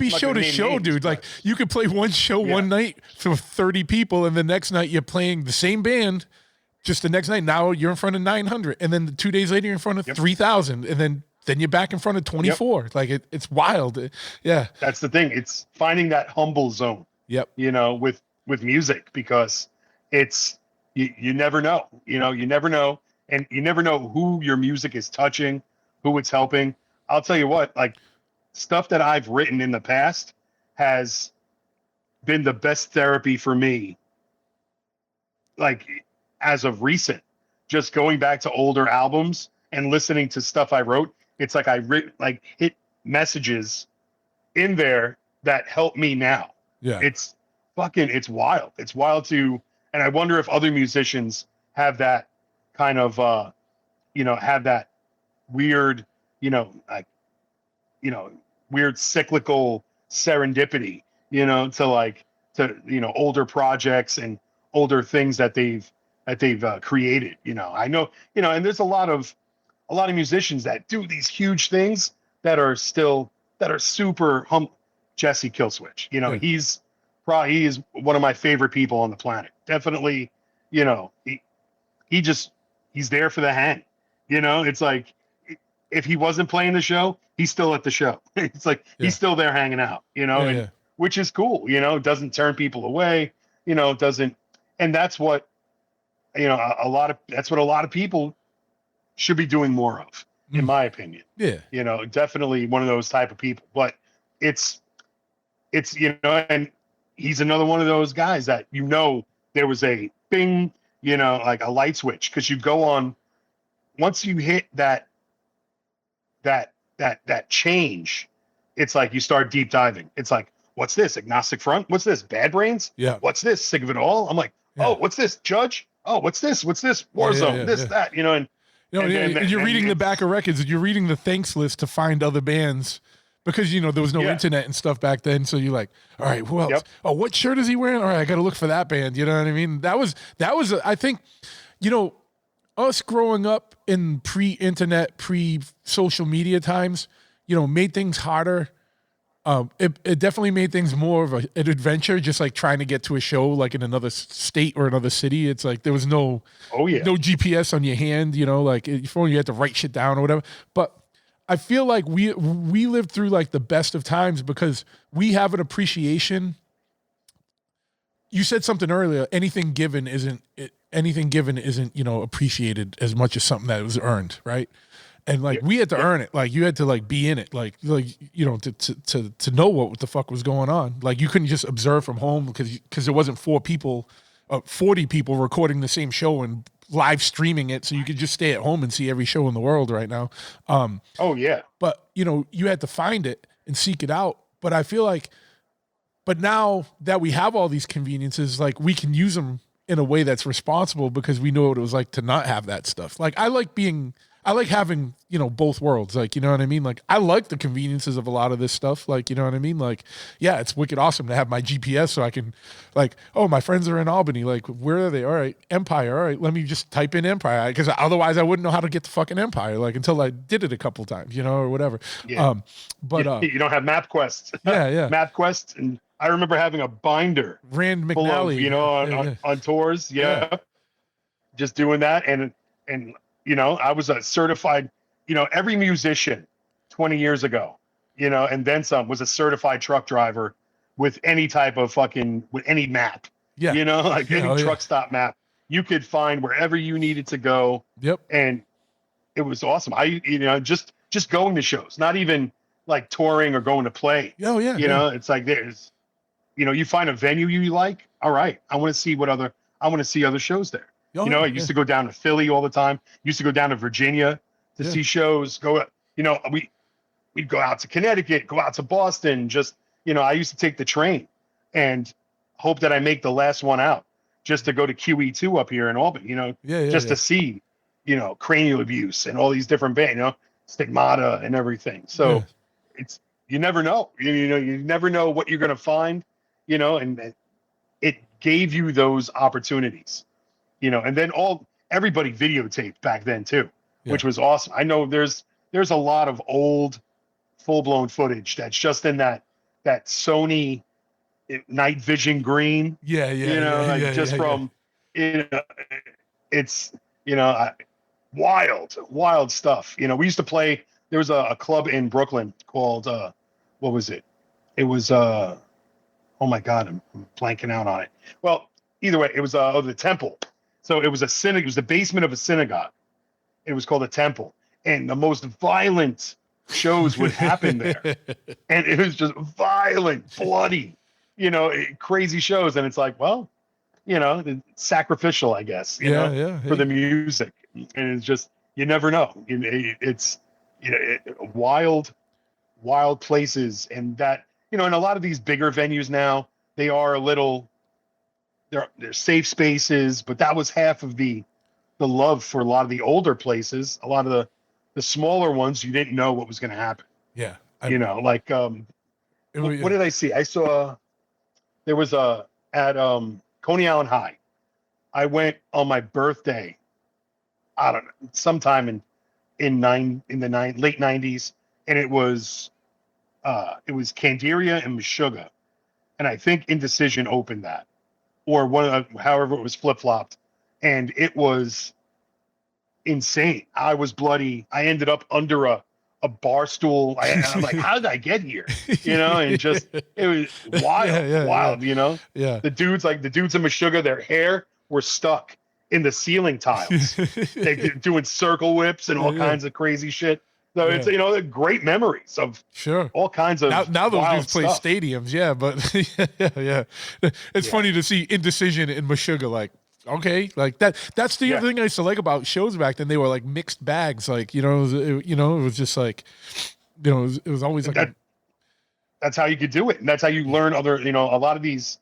show to show, names, dude. Like you could play one show one night for 30 people, and the next night you're playing the same band. Just the next night, now you're in front of 900, and then 2 days later you're in front of 3,000, and then you're back in front of 24. Like it's wild. Yeah, that's the thing. It's finding that humble zone. Yep. With music, because it's you never know. You never know, and you never know who your music is touching, who it's helping. I'll tell you what, like stuff that I've written in the past has been the best therapy for me. Like as of recent, just going back to older albums and listening to stuff I wrote, it's like I hit messages in there that help me now. Yeah. It's wild. It's wild and I wonder if other musicians have that kind of, have that weird, weird cyclical serendipity, to older projects and older things that they've created. I know, and there's a lot of musicians that do these huge things that are super humble. Jesse Killswitch, he is one of my favorite people on the planet. Definitely, he's there for the hang. It's like if he wasn't playing the show, he's still at the show. It's like he's still there hanging out, which is cool. Doesn't turn people away. Doesn't, and that's what that's what a lot of people should be doing more of, in my opinion. Yeah, definitely one of those type of people. But it's and he's another one of those guys that there was a bing, like a light switch, because you go on once you hit that change, it's like you start deep diving. It's like, what's this? Agnostic Front? What's this? Bad Brains? Yeah. What's this? Sick of It All? I'm like, oh, what's this? Judge? Oh, what's this? What's this? Warzone? That, and you're reading the back of records, and you're reading the thanks list to find other bands. Because, there was no internet and stuff back then. So you're like, all right, who else? Yep. Oh, what shirt is he wearing? All right, I got to look for that band. You know what I mean? That was, I think, us growing up in pre-internet, pre-social media times, made things harder. It definitely made things more of an adventure, just like trying to get to a show like in another state or another city. It's like there was no GPS on your hand, like your phone, you had to write shit down or whatever. But I feel like we lived through like the best of times because we have an appreciation. You said something earlier. Anything given isn't appreciated as much as something that was earned, right? And like we had to earn it. Like you had to like be in it. Like to know what the fuck was going on. Like you couldn't just observe from home because there wasn't 40 people recording the same show and live streaming it, so you could just stay at home and see every show in the world right now. But you had to find it and seek it out. But I feel like, but now that we have all these conveniences, like we can use them in a way that's responsible because we know what it was like to not have that stuff. Like I like being I like having, both worlds. Like, you know what I mean? Like, I like the conveniences of a lot of this stuff. Like, you know what I mean? Like, yeah, it's wicked awesome to have my GPS so I can, like, oh, my friends are in Albany. Like, where are they? All right, Empire. All right, let me just type in Empire, because otherwise I wouldn't know how to get to fucking Empire, like, until I did it a couple times, or whatever. Yeah. But you don't have MapQuest. yeah. MapQuest, and I remember having a binder Rand full of, McNally, on tours. Yeah. Just doing that. And, I was a certified, every musician 20 years ago, and then some, was a certified truck driver with any type of with any map, like any truck stop map you could find wherever you needed to go. Yep. And it was awesome. Just going to shows, not even like touring or going to play. Oh yeah. It's like there's, you find a venue you like. All right, I want to see other shows there. I used to go down to Philly all the time. Used to go down to Virginia to see shows. We'd go out to Connecticut, go out to Boston. Just, I used to take the train and hope that I make the last one out, just to go to QE2 up here in Albany, to see, Cranial Abuse and all these different bands, Stigmata and everything. So it's, you never know, you never know what you're going to find, and it gave you those opportunities, and then everybody videotaped back then too, which was awesome. I know there's a lot of old full-blown footage that's just in that Sony night vision green. From it's wild stuff. We used to play, there was a club in Brooklyn called what was it? It was oh my God, I'm blanking out on it. Well, either way, it was the Temple. So it was it was the basement of a synagogue. It was called a Temple, and the most violent shows would happen there. And it was just violent, bloody, crazy shows. And it's like, well, it's sacrificial, I guess, for the music. And it's just, you never know. It's, wild places. And that, in a lot of these bigger venues now, they are they're safe spaces, but that was half of the love for a lot of the older places. A lot of the smaller ones, you didn't know what was going to happen. Yeah. What did I see? I saw there was at Coney Island High. I went on my birthday. I don't know, sometime in the late 90s, and it was Candiria and Meshuggah, and I think Indecision opened that, or however it was flip-flopped, and it was insane. I was bloody. I ended up under a bar stool. I'm like, how did I get here? And just, it was wild. Yeah. The dudes in Meshuggah, their hair were stuck in the ceiling tiles. They're doing circle whips and all kinds of crazy shit. So it's, great memories of all kinds of now those dudes play stuff. Stadiums. Yeah. But it's funny to see Indecision and Meshuggah, like, okay, like that's the other thing I used to like about shows back then. They were like mixed bags, like, it was just like, it was always like that's how you could do it, and that's how you learn other, a lot of these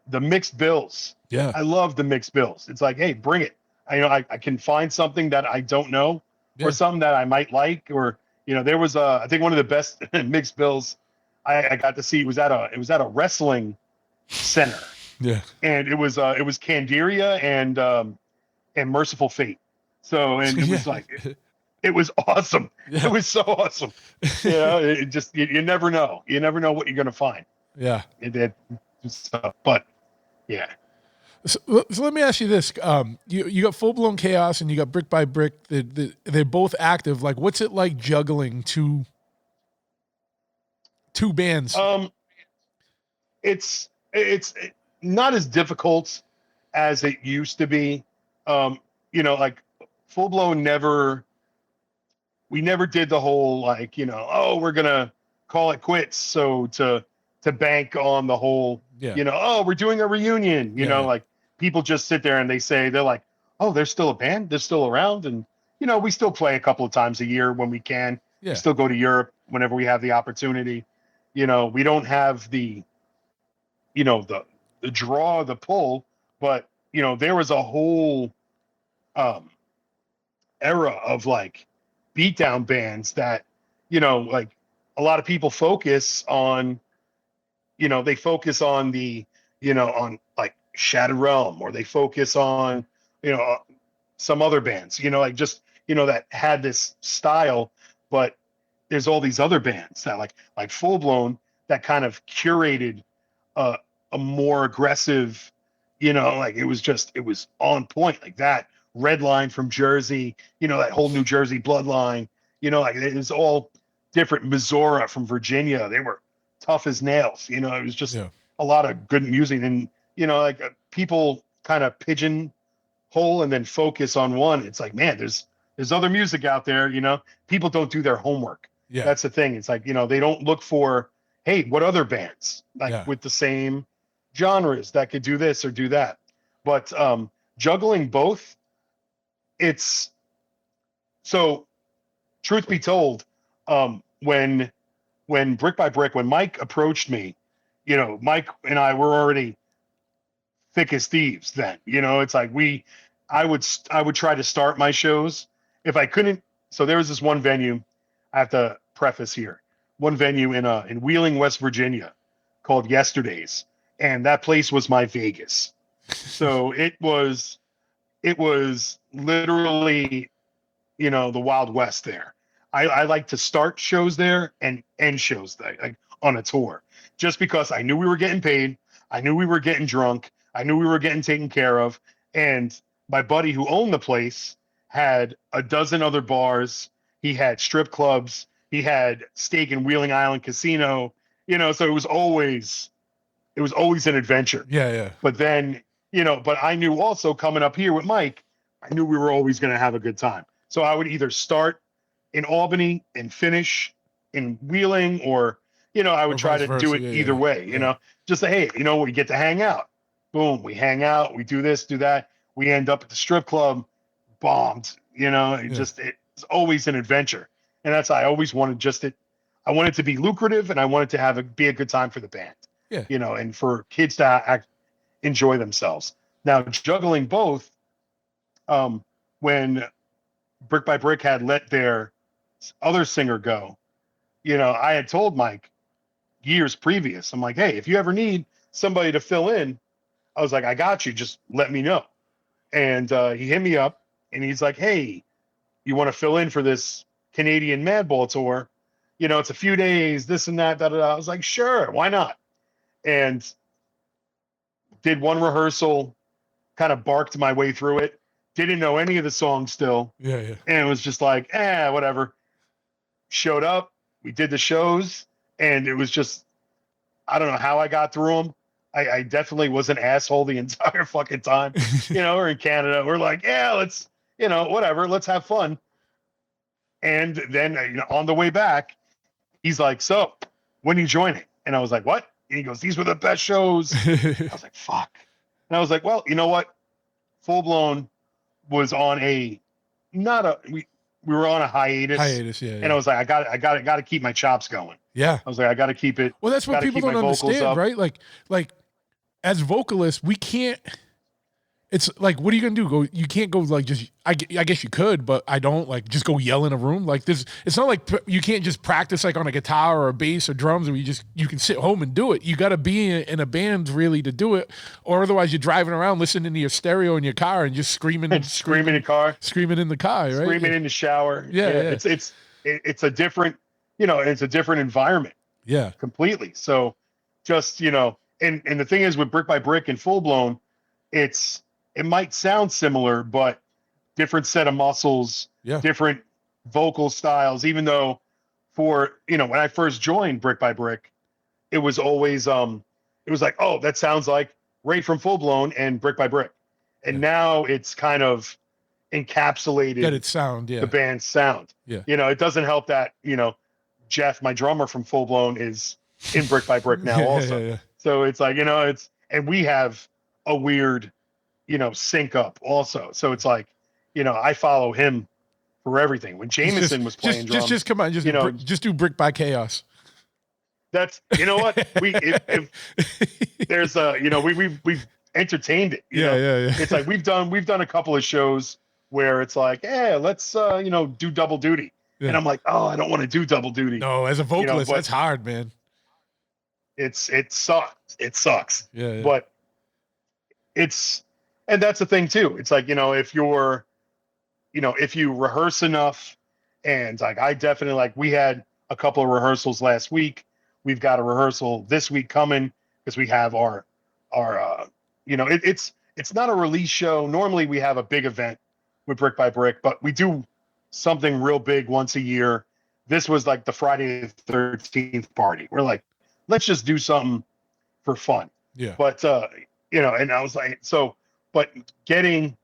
the mixed bills. Yeah, I love the mixed bills. It's like, hey, bring it. I can find something that I don't know, or something that I might like, or there was I think one of the best mixed bills I got to see was at a wrestling center. Yeah, and it was Candiria and Merciful Fate. So, and it was like, it was awesome. Yeah. It was so awesome. It just, you never know. You never know what you're going to find. Yeah. But yeah. So let me ask you this. You got Full Blown Chaos and you got Brick by Brick. They're both active. Like, what's it like juggling two bands? It's not as difficult as it used to be. Like Full Blown we never did the whole, like, oh, we're going to call it quits. So to bank on the whole, oh, we're doing a reunion, like people just sit there and they're like, oh, there's still a band. They're still around. And, we still play a couple of times a year when we can. Yeah. We still go to Europe whenever we have the opportunity. We don't have the draw, the pull, but there was a whole era of like beatdown bands that, like a lot of people focus on, they focus on the, on like Shattered Realm, or they focus on, some other bands, like just, that had this style, but there's all these other bands that like Full Blown, that kind of curated a more aggressive, like it was on point, like that Redline from Jersey, that whole New Jersey bloodline, like it was all different. Missouri from Virginia, they were tough as nails, it was just a lot of good music. And, like people kind of pigeonhole and then focus on one. It's like, man, there's other music out there, people don't do their homework. Yeah. That's the thing. It's like, they don't look for, hey, what other bands like with the same genres that could do this or do that. But juggling both, it's so, truth be told, when Brick by Brick, when Mike approached me, Mike and I were already thick as thieves then. It's like I would try to start my shows if I couldn't. So there was this one venue, I have to preface here, one venue in Wheeling, West Virginia, called Yesterdays, and that place was my Vegas. So it was literally, the Wild West there. I like to start shows there and end shows there, like on a tour, just because I knew we were getting paid, I knew we were getting drunk, I knew we were getting taken care of, and my buddy who owned the place had a dozen other bars. He had strip clubs. He had Steak and Wheeling Island Casino. So it was always an adventure. Yeah. But then, but I knew also coming up here with Mike, I knew we were always going to have a good time. So I would either start in Albany and finish in Wheeling, or, I would try to do it either way, just say, hey, we get to hang out. Boom. We hang out. We do this, do that. We end up at the strip club, bombed, it's always an adventure. And that's, I always wanted I wanted to be lucrative, and I wanted to be a good time for the band, and for kids to enjoy themselves. Now, juggling both, when Brick by Brick had let their other singer go, I had told Mike years previous, I'm like, hey, if you ever need somebody to fill in, I was like, I got you, just let me know. And he hit me up and he's like, hey, you want to fill in for this Canadian Madball tour? It's a few days, this and that, I was like, sure, why not? And did one rehearsal, kind of barked my way through it, didn't know any of the songs still. Yeah. And it was just like, whatever. Showed up, we did the shows, and it was just, I don't know how I got through them. I definitely was an asshole the entire fucking time. We're in Canada. We're like, let's, whatever, let's have fun. And then, on the way back, he's like, so when are you joining? And I was like, what? And he goes, these were the best shows. I was like, fuck. And I was like, well, you know what? Full Blown was on we were on a hiatus. Yeah. And I was like, I got to keep my chops going. Yeah. I was like, I got to keep it. Well, that's what people don't understand, right? Like as vocalists, we can't. It's like, what are you gonna do? You can't go like just. I guess you could, but I don't like just go yell in a room like this. It's not like you can't just practice like on a guitar or a bass or drums, and you can sit home and do it. You got to be in a band really to do it, or otherwise you're driving around listening to your stereo in your car and just screaming in the car, right? Screaming in the shower. Yeah. It's a different, it's a different environment. Yeah, completely. So, just and the thing is with Brick by Brick and Full Blown, it might sound similar, but different set of muscles, different vocal styles. Even though when I first joined Brick by Brick, it was always, it was like, oh, that sounds like Ray from Full Blown and Brick by Brick. And now it's kind of encapsulated the band's sound. Yeah. It doesn't help that, Jeff, my drummer from Full Blown, is in Brick by Brick now also. Yeah. So it's like, and we have a weird, sync up also. So it's like, I follow him for everything. When Jameson was playing drums, just come on, just do Brick by Chaos. That's, what if there's we've entertained it. Yeah. It's like we've done a couple of shows where it's like, hey, let's do double duty. Yeah. And I'm like, oh, I don't want to do double duty. No, as a vocalist, that's hard, man. It sucks. It sucks. Yeah. But and that's the thing too. It's like, if you rehearse enough, and like I definitely, like, we had a couple of rehearsals last week. We've got a rehearsal this week coming because we have our it's not a release show. Normally we have a big event with Brick by Brick, but we do something real big once a year. This was like the Friday the 13th party. We're like, let's just do something for fun. Yeah. But and I was like, but getting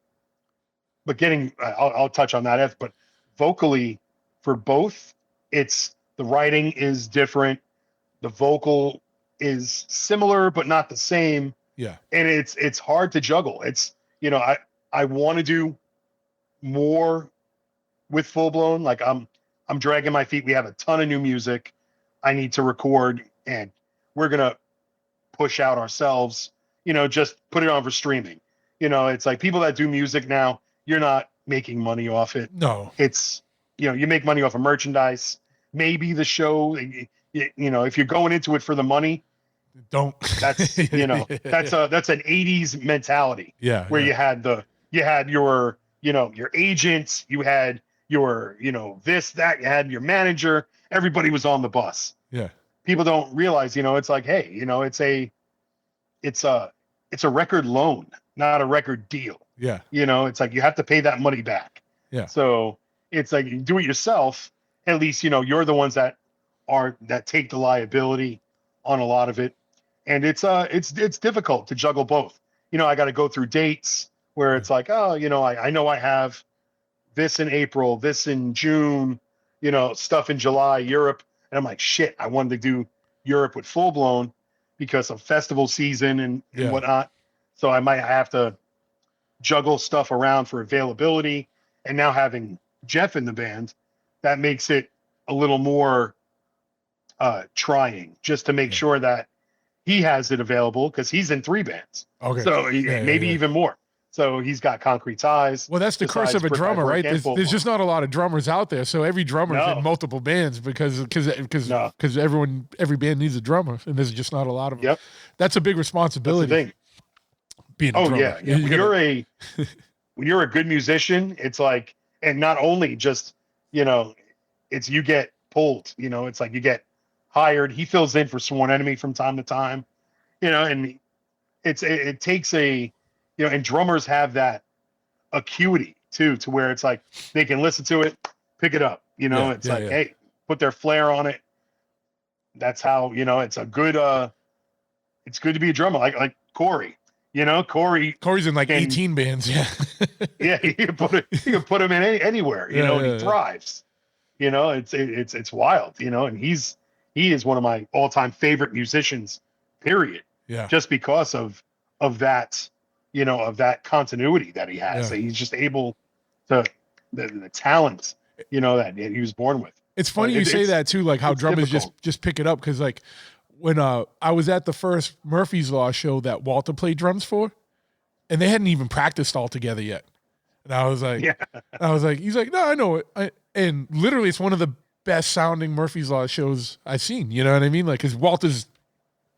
I'll touch on that, but vocally for both, it's the writing is different. The vocal is similar, but not the same. Yeah. And it's hard to juggle. It's, I want to do more with Full Blown. Like I'm dragging my feet. We have a ton of new music I need to record, and we're going to push out ourselves, just put it on for streaming. It's like people that do music now, you're not making money off it. No. It's, you make money off of merchandise, maybe the show, if you're going into it for the money, don't. That's that's an 80s mentality. Yeah. Where you had your your agents, you had your this, that, you had your manager, everybody was on the bus. Yeah. People don't realize, it's like, hey, it's a record loan, not a record deal. Yeah. It's like you have to pay that money back. Yeah. So it's like you do it yourself. At least, you're the ones that take the liability on a lot of it. And it's difficult to juggle both. I got to go through dates where it's like, oh, I know I have this in April, this in June, stuff in July, Europe. And I'm like, shit, I wanted to do Europe with Full Blown because of festival season and whatnot. So I might have to juggle stuff around for availability. And now having Jeff in the band, that makes it a little more trying, just to make sure that he has it available, because he's in 3 bands. Okay. So maybe even more. So he's got Concrete Ties. Well, that's the curse of a drummer, right? There's just not a lot of drummers out there. So every drummer's in multiple bands because every band needs a drummer, and there's just not a lot of them. Yep. That's a big responsibility. That's the thing. Being a drummer. Yeah. When you're a good musician, it's like, and not only just, it's you get pulled, it's like you get hired. He fills in for Sworn Enemy from time to time, and it takes and drummers have that acuity too, to where it's like they can listen to it, pick it up, hey, put their flair on it. That's how, it's a good, it's good to be a drummer. Like Corey, Corey's in like 18 bands. Yeah. Yeah. You can put him in anywhere, and he thrives, it's wild, and he is one of my all-time favorite musicians, period. Yeah. Just because of that, of that continuity that he has. Yeah. He's just able to, the talent, that he was born with. It's funny you say that too, like how drummers just pick it up. Cause like when I was at the first Murphy's Law show that Walter played drums for, and they hadn't even practiced all together yet. And I was like, he's like, no, I know it. And literally it's one of the best sounding Murphy's Law shows I've seen. You know what I mean? Like, cause Walter's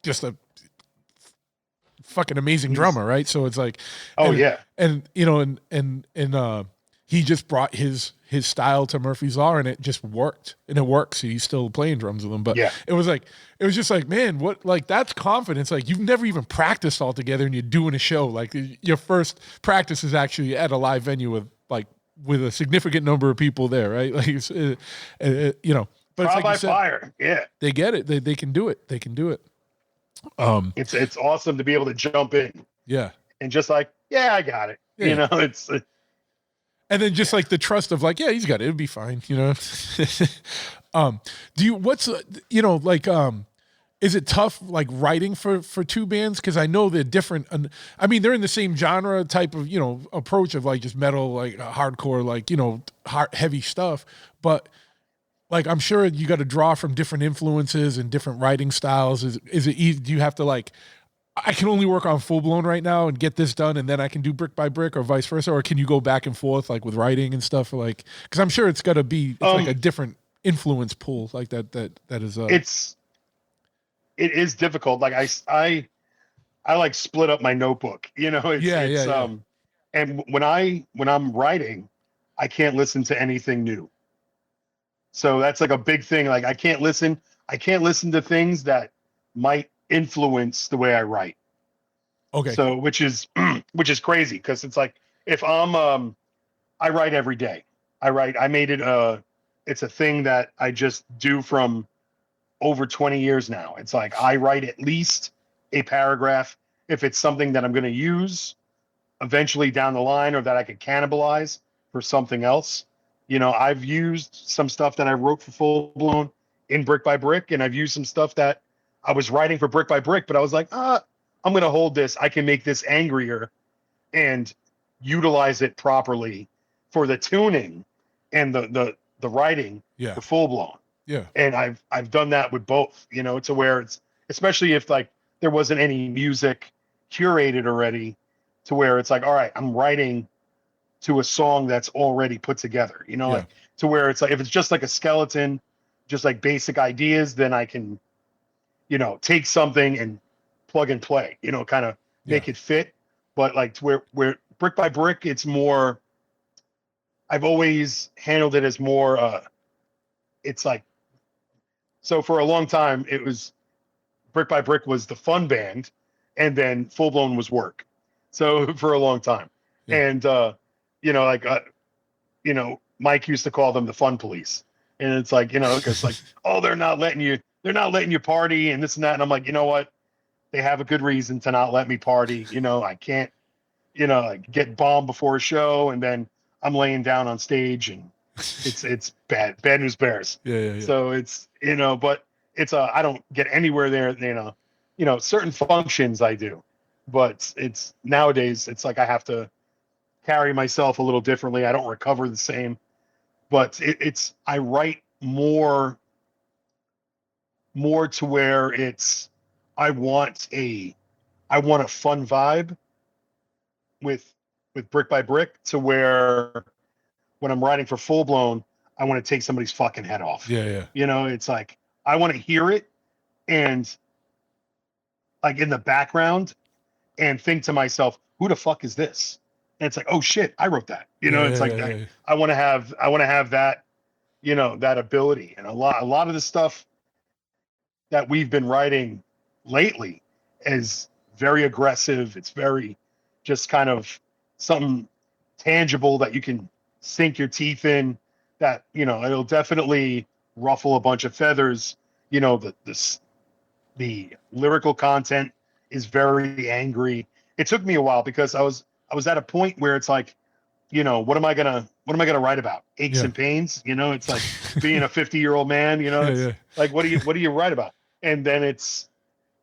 just a fucking amazing drummer, right? So it's like, and he just brought his style to Murphy's Law, and it just worked, and it works. He's still playing drums with him, but it was just like, man, what, like, that's confidence. Like, you've never even practiced all together, and you're doing a show. Like, your first practice is actually at a live venue with a significant number of people there, right? Like, it's, but Trial it's like by you said, fire, they get it. They can do it. They can do it. It's awesome to be able to jump in, and just like, I got it. It's. And then just like the trust of like, he's got it. It'll be fine. Is it tough like writing for 2 bands? Cause I know they're different. I mean, they're in the same genre type of, approach of like just metal, like hardcore, like, heavy stuff. But like, I'm sure you got to draw from different influences and different writing styles. Is it easy? Do you have to like, I can only work on full blown right now and get this done, and then I can do brick by brick, or vice versa? Or can you go back and forth like with writing and stuff? Like, because I'm sure it's got to be like a different influence pool like that. That is. It is difficult. Like I like split up my notebook. You know, and when I'm writing, I can't listen to anything new. So that's like a big thing. Like I can't listen to things that might influence the way I write. Okay. So which is crazy, because it's like if I'm I write every day. I made it it's a thing that I just do from over 20 years now. It's like I write at least a paragraph if it's something that I'm going to use eventually down the line, or that I could cannibalize for something else. You know, I've used some stuff that I wrote for Full Blown in Brick by Brick, and I've used some stuff that I was writing for Brick by Brick, but I was like, I'm going to hold this. I can make this angrier and utilize it properly for the tuning and the writing for Full Blown. Yeah. And I've done that with both, you know, to where it's, especially if like there wasn't any music curated already, to where it's like, all right, I'm writing to a song that's already put together, you know, like to where it's like, if it's just like a skeleton, just like basic ideas, then I can, you know, take something and plug and play, you know, kind of make it fit. But like to where Brick by Brick, it's more, I've always handled it as more, it's like, so for a long time, it was Brick by Brick was the fun band, and then Full Blown was work. So for a long time. And, you know, like, you know, Mike used to call them the fun police. And it's like, you know, because like, oh, they're not letting you party and this and that. And I'm like, you know what? They have a good reason to not let me party. You know, I can't, you know, like get bombed before a show, and then I'm laying down on stage, and it's bad news bears. Yeah. So it's, you know, but it's I don't get anywhere there, you know, certain functions I do, but it's nowadays it's like I have to carry myself a little differently. I don't recover the same, but it's I write more to where it's I want a fun vibe with Brick by Brick, to where when I'm writing for Full Blown, I want to take somebody's fucking head off. Yeah. You know, it's like I want to hear it and like in the background and think to myself, who the fuck is this? And it's like, oh shit, I wrote that. You know, it's like I want to have that, you know, that ability. And a lot of the stuff that we've been writing lately is very aggressive. It's very just kind of something tangible that you can sink your teeth in, that, you know, it'll definitely ruffle a bunch of feathers. You know, the lyrical content is very angry. It took me a while, because I was at a point where it's like, you know, what am I gonna write about? Aches and pains, you know, it's like being a 50-year-old man, you know, like, what do you write about? And then it's,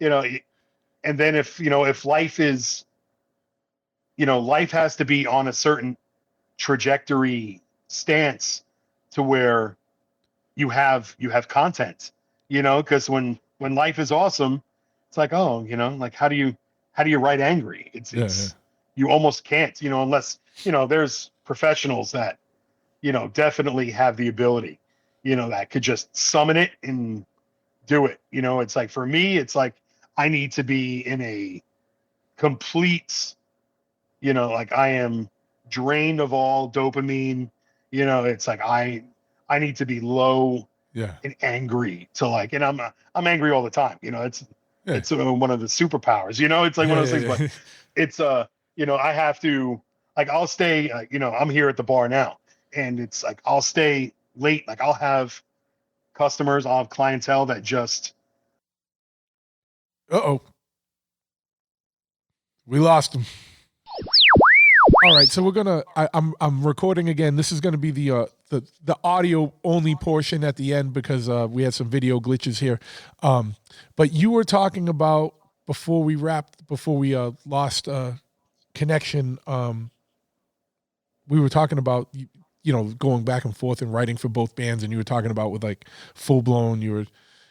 you know, and then if life is, you know, life has to be on a certain trajectory stance to where you have content, you know, because when life is awesome, it's like, oh, you know, like how do you write angry? It's you almost can't, you know, unless, you know, there's professionals that, you know, definitely have the ability, you know, that could just summon it and do it. You know, it's like, for me, it's like I need to be in a complete, you know, like I am drained of all dopamine, you know, it's like I need to be low and angry to like, and I'm angry all the time, you know, it's one of the superpowers, you know, it's like one of those things, but it's you know, I have to, like, I'll stay, you know, I'm here at the bar now, and it's like I'll stay late, like I'll have customers, I'll have clientele that just we lost him. All right, so we're gonna. I'm recording again. This is gonna be the audio only portion at the end, because we had some video glitches here. But you were talking about before we lost connection. We were talking about you know, going back and forth and writing for both bands, and you were talking about with like Full Blown, you were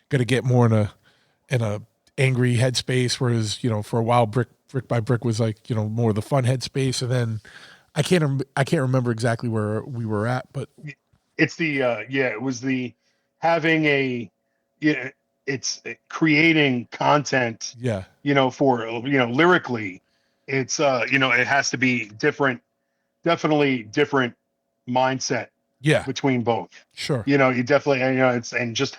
gonna get more in a angry headspace, whereas, for a while, brick by brick was like, more the fun headspace. And then I can't remember exactly where we were at, but it's the it was the having a it's creating content, yeah, for lyrically, it's it has to be different, definitely different mindset yeah, between both. sure. You definitely, it's, and just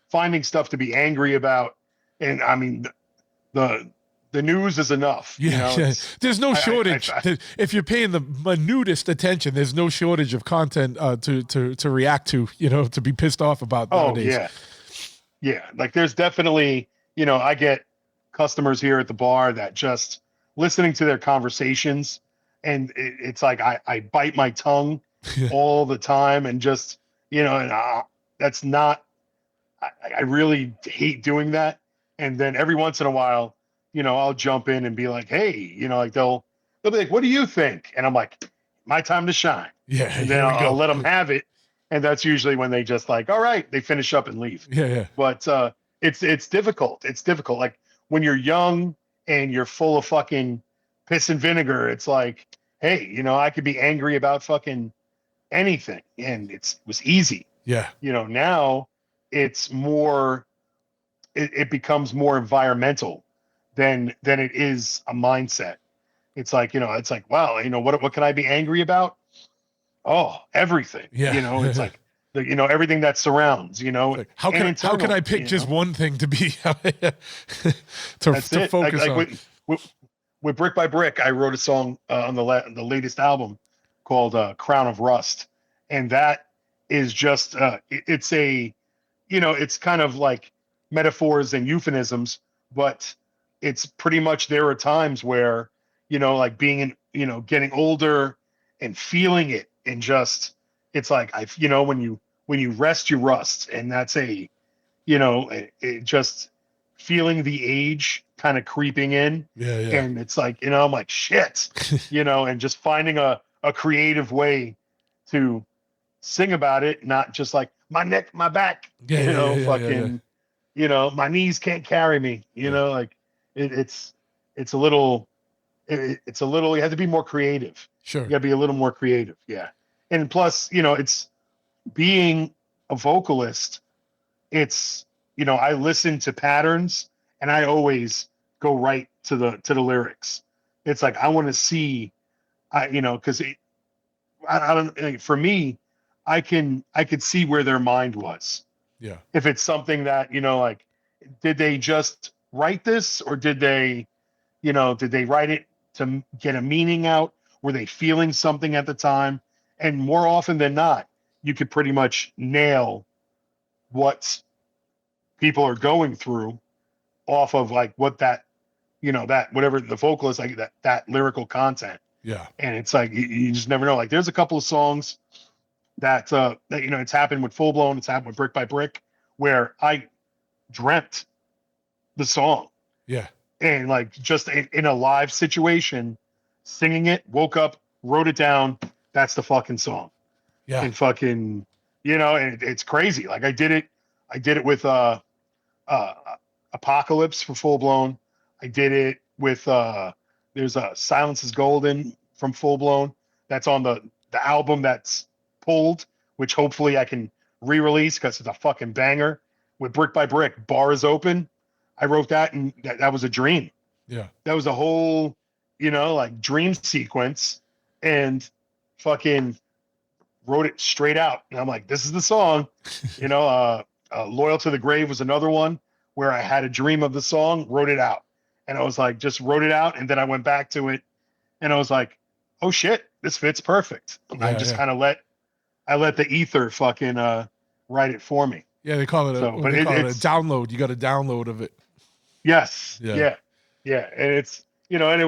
finding stuff to be angry about. And I mean, the news is enough. Yeah. There's no shortage. If you're paying the minutest attention, there's no shortage of content to react to, to be pissed off about nowadays. Yeah. Like there's definitely, I get customers here at the bar that just listening to their conversations, and it's like I bite my tongue all the time, and just, and that's not, I really hate doing that. And then every once in a while, I'll jump in and be like, hey, like they'll be like, what do you think? And I'm like, my time to shine. Yeah. And then I'll let them have it. And that's usually when they just like, all right, they finish up and leave. Yeah. But it's difficult. It's difficult. Like when you're young and you're full of fucking piss and vinegar, it's like, hey, I could be angry about fucking anything, and it was easy. Yeah. Now it's more, it becomes more environmental than it is a mindset. It's like, it's like, wow, what can I be angry about? Oh, everything. Yeah. It's like, everything that surrounds, like, how can I pick just one thing to be to focus on? With Brick by Brick, I wrote a song on the latest album called Crown of Rust. And that is just, it's a, it's kind of like metaphors and euphemisms, but it's pretty much, there are times where, like being in, getting older and feeling it, and just, it's like, when you rest, you rust. And that's a, it just feeling the age kind of creeping in. Yeah. And it's like, I'm like, shit, and just finding a creative way to sing about it, not just like my neck, my back, fucking, my knees can't carry me, like it's a little, it's a little, you have to be more creative. Sure. You gotta be a little more creative. Yeah. And plus, it's being a vocalist. It's, I listen to patterns, and I always go right to the lyrics. It's like, I want to see, cause I don't, for me, I could see where their mind was. Yeah. If it's something that, like, did they just write this, or did they write it to get a meaning out? Were they feeling something at the time? And more often than not, you could pretty much nail what people are going through off of like what that, that whatever the vocalist, like that lyrical content. Yeah. And it's like, you just never know. Like there's a couple of songs that it's happened with Full Blown, it's happened with Brick by Brick, where I dreamt the song. Yeah. And like just in a live situation, singing it, woke up, wrote it down. That's the fucking song. Yeah. And fucking, and it's crazy. Like I did it with Apocalypse for Full Blown. I did it with there's a Silence is Golden from Full Blown. That's on the album that's pulled, which hopefully I can re-release because it's a fucking banger. With Brick by Brick, Bar is Open. I wrote that, and that was a dream. Yeah. That was a whole, like dream sequence, and fucking wrote it straight out. And I'm like, this is the song. Loyal to the Grave was another one where I had a dream of the song, wrote it out. And I was like, just wrote it out. And then I went back to it, and I was like, oh shit, this fits perfect. And I just kind of let the ether fucking write it for me. Yeah, they call it a download. You got a download of it. Yes. Yeah. And it's, and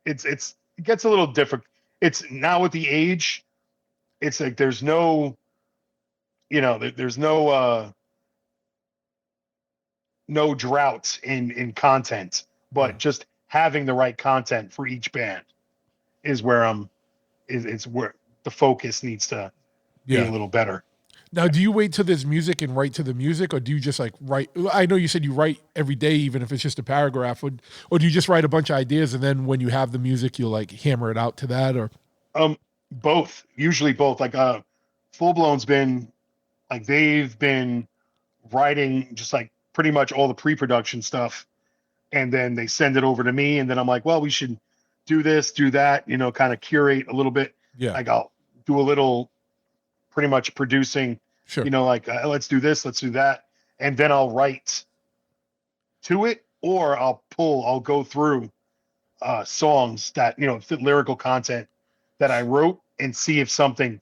it gets a little different. It's now with the age, it's like there's no, there's no drought in content, but just having the right content for each band is where it's where the focus needs to be a little better. Now, do you wait till there's music and write to the music, or do you just like write? I know you said you write every day, even if it's just a paragraph, or do you just write a bunch of ideas and then when you have the music, you'll like hammer it out to that, or? Both, usually both. Like Full Blown's been like they've been writing just like pretty much all the pre-production stuff, and then they send it over to me, and then I'm like, well, we should do this, do that, kind of curate a little bit. Yeah. Like I'll do a little pretty much producing, Sure. like let's do this, let's do that. And then I'll write to it, or I'll go through songs that, lyrical content that I wrote and see if something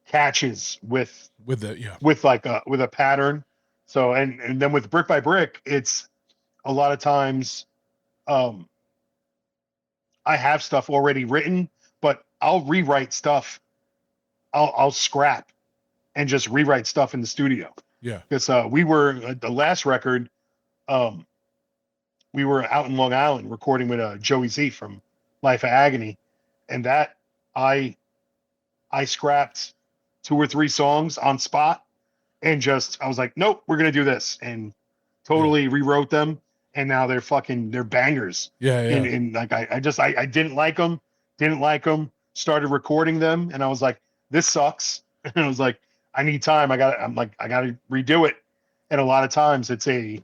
catches with it. Yeah. With with a pattern. So, and then with Brick by Brick, it's a lot of times, I have stuff already written, but I'll rewrite stuff. I'll scrap and just rewrite stuff in the studio. Yeah. Because we were the last record, we were out in Long Island recording with Joey Z from Life of Agony, and that I scrapped 2 or 3 songs on spot, and I was like, nope, we're gonna do this, and totally rewrote them, and now they're bangers. Yeah. And like I didn't like them, started recording them, and I was like, this sucks. And I was like, I need time. I gotta redo it. And a lot of times it's a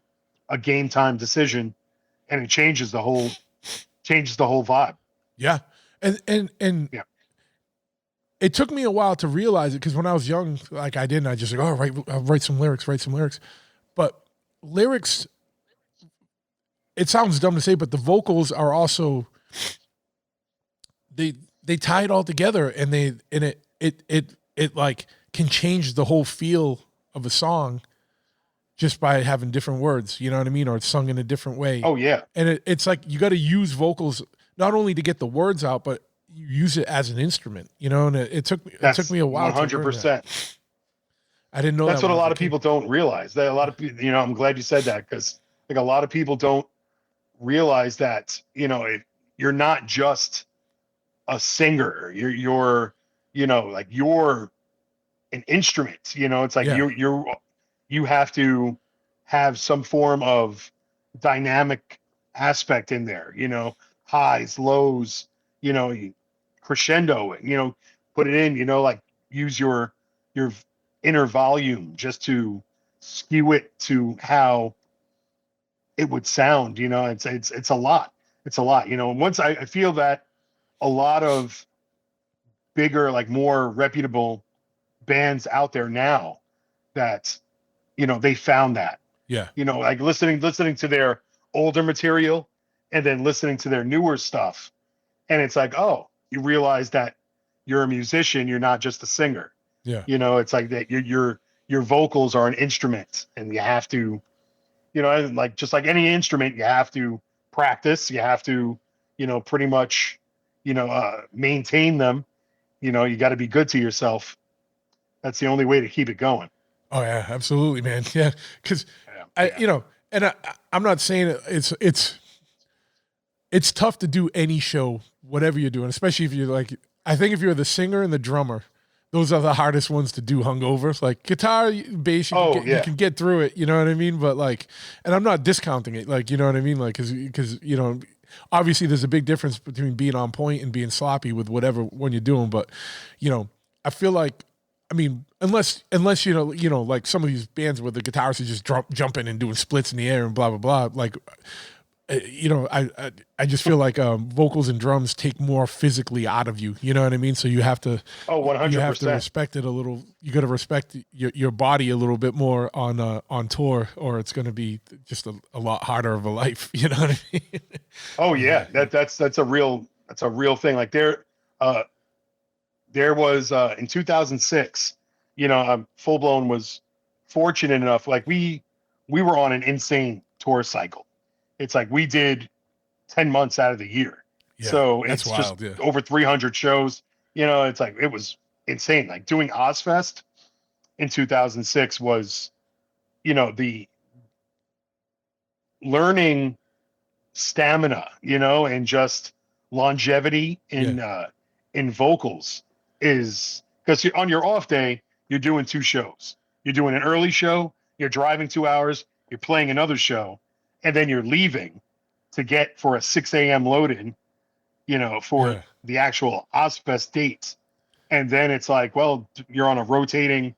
game time decision, and it changes the whole vibe. Yeah. And yeah. It took me a while to realize it, because when I was young, like I just like, I'll write some lyrics. But lyrics, it sounds dumb to say, but the vocals are also, they tie it all together, and it like can change the whole feel of a song just by having different words, you know what I mean? Or it's sung in a different way. Oh yeah. And it's like, you got to use vocals not only to get the words out, but you use it as an instrument, and it took me a while. 100%. I didn't know that's what a lot of people don't realize. That a lot of people, I'm glad you said that, because like a lot of people don't realize that, you're not just a singer. You're like you're an instrument. It's like you have to have some form of dynamic aspect in there. Highs, lows. Crescendo. Put it in. Like use your inner volume just to skew it to how it would sound. It's a lot. It's a lot. Once I feel that a lot of bigger, like more reputable bands out there now, that they found that. Yeah. Like listening to their older material and then listening to their newer stuff, and it's like, oh, you realize that you're a musician, you're not just a singer. Yeah. It's like that your vocals are an instrument, and you have to, like just like any instrument, you have to practice, you have to, pretty much, maintain them. You got to be good to yourself. That's the only way to keep it going. Oh yeah, absolutely, man. Yeah. Cause I'm not saying it's tough to do any show, whatever you're doing, especially if you're like, I think if you're the singer and the drummer, those are the hardest ones to do hungover. Like guitar, bass, you can get through it. You know what I mean? But like, and I'm not discounting it. Like, you know what I mean? Like, cause obviously there's a big difference between being on point and being sloppy with whatever one you're doing. But, I feel like, I mean, unless like some of these bands where the guitarists are just jumping and doing splits in the air and blah, blah, blah. Like, I just feel like vocals and drums take more physically out of you. You know what I mean? So you have to 100%. You have to respect it a little. You got to respect your body a little bit more on tour, or it's going to be just a lot harder of a life. You know what I mean? Oh yeah, that's a real thing. Like there was in 2006. Full Blown was fortunate enough. Like we were on an insane tour cycle. It's like we did 10 months out of the year. Yeah, so it's wild, just over 300 shows. It's like, it was insane. Like doing Ozfest in 2006 was, the learning stamina, and just longevity in vocals is, because on your off day, you're doing 2 shows. you're doing an early show, you're driving 2 hours, you're playing another show, and then you're leaving to get for a 6 a.m. load-in, for the actual Ozfest dates. And then it's like, well, you're on a rotating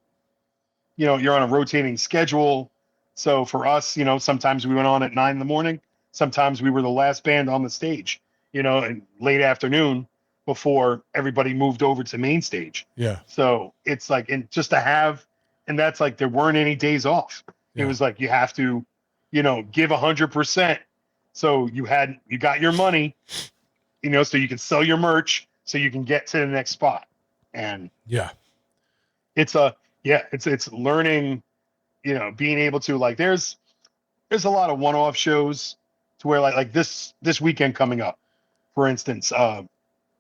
schedule. So for us, sometimes we went on at 9 a.m. Sometimes we were the last band on the stage, in late afternoon before everybody moved over to main stage. Yeah. So it's like, and just to have, and that's like, there weren't any days off. Yeah. It was like, you have to, give 100%. So you got your money, so you can sell your merch, so you can get to the next spot. And it's learning, being able to, like, there's a lot of one-off shows to where like this weekend coming up, for instance,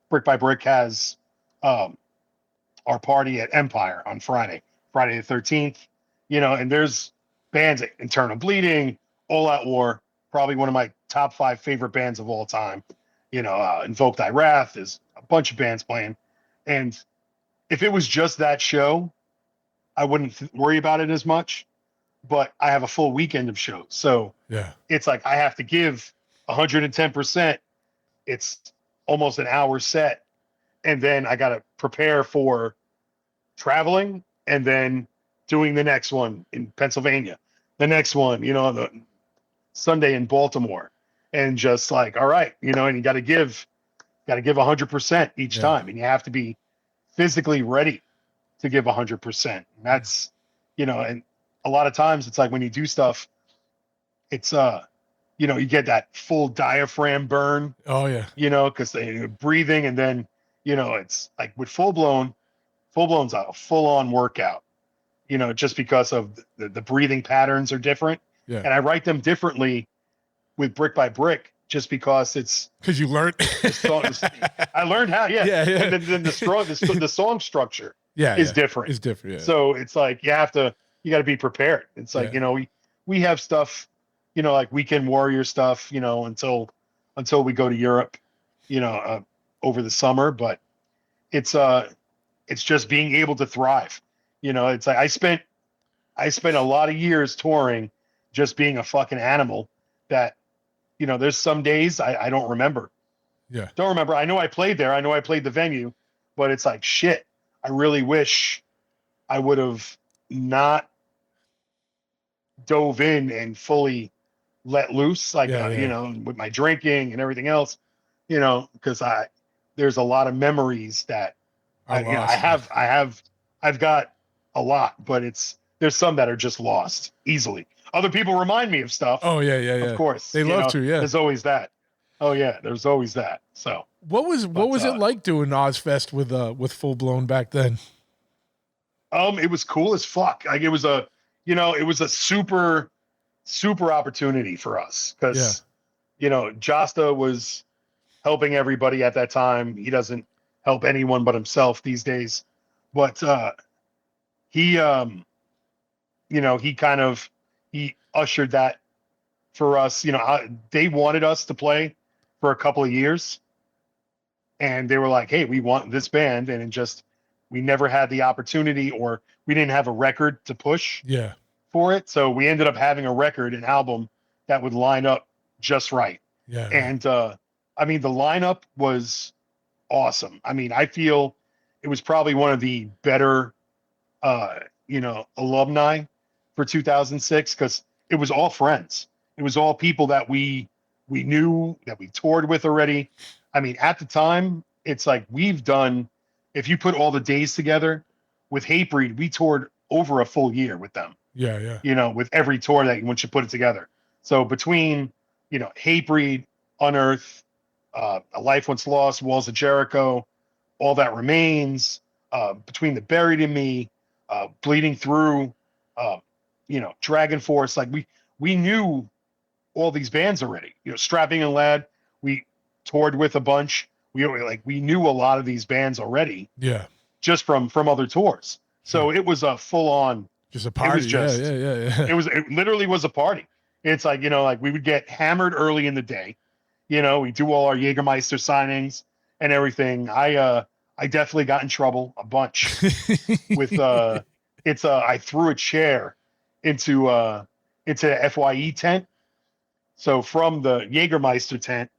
Brick by Brick has our party at Empire on Friday the 13th, and there's bands like Internal Bleeding, All Out War, probably one of my top 5 favorite bands of all time. Invoke Thy Wrath, there's a bunch of bands playing. And if it was just that show, I wouldn't worry about it as much, but I have a full weekend of shows. So it's like, I have to give 110%. It's almost an hour set. And then I got to prepare for traveling and then doing the next one in Pennsylvania, the next one, the Sunday in Baltimore, and just like, all right, and you got to give 100% each time. And you have to be physically ready to give 100%. And that's, and a lot of times it's like when you do stuff, it's, you get that full diaphragm burn. Oh yeah. Cause you're breathing, and then, it's like with full blown's a full on workout, just because of the breathing patterns are different. Yeah. And I write them differently with Brick by Brick, just because because you learned. I learned how, Yeah. And then the song structure is different. It's different. Yeah. So it's like, you got to be prepared. It's like, we have stuff, like Weekend Warrior stuff, until we go to Europe, over the summer. But it's just being able to thrive. It's like, I spent a lot of years touring, just being a fucking animal that, there's some days I don't remember. Yeah. Don't remember. I know I played there. I know I played the venue, but it's like, shit, I really wish I would have not dove in and fully let loose, like, with my drinking and everything else, because there's a lot of memories that I've got a lot, but there's some that are just lost easily. Other people remind me of stuff. Oh yeah. Of course. They love to, yeah. There's always that. Oh yeah, there's always that. So what was it like doing Ozfest with Full Blown back then? It was cool as fuck. Like, it was a super opportunity for us, because Josta was helping everybody at that time. He doesn't help anyone but himself these days. But he ushered that for us. They wanted us to play for a couple of years, and they were like, hey, we want this band. And we never had the opportunity, or we didn't have a record to push for it. So we ended up having a record, an album that would line up just right. Yeah. And the lineup was awesome. I feel it was probably one of the better alumni for 2006, because it was all friends. It was all people that we knew, that we toured with already. At the time, it's like, if you put all the days together with Hatebreed, we toured over a full year with them. Yeah. With every tour that once you put it together. So between, Hatebreed, Unearth, A Life Once Lost, Walls of Jericho, All That Remains, between the Buried in Me, Bleeding Through, Dragon Force, like we knew all these bands already. Strapping and Lad, we toured with a bunch. We knew a lot of these bands already. Yeah. Just from other tours. So it was a full on, just a party. It was just, yeah. It literally was a party. It's like, we would get hammered early in the day. We do all our Jägermeister signings and everything. I definitely got in trouble a bunch with It's I threw a chair into the FYE tent. So from the Jägermeister tent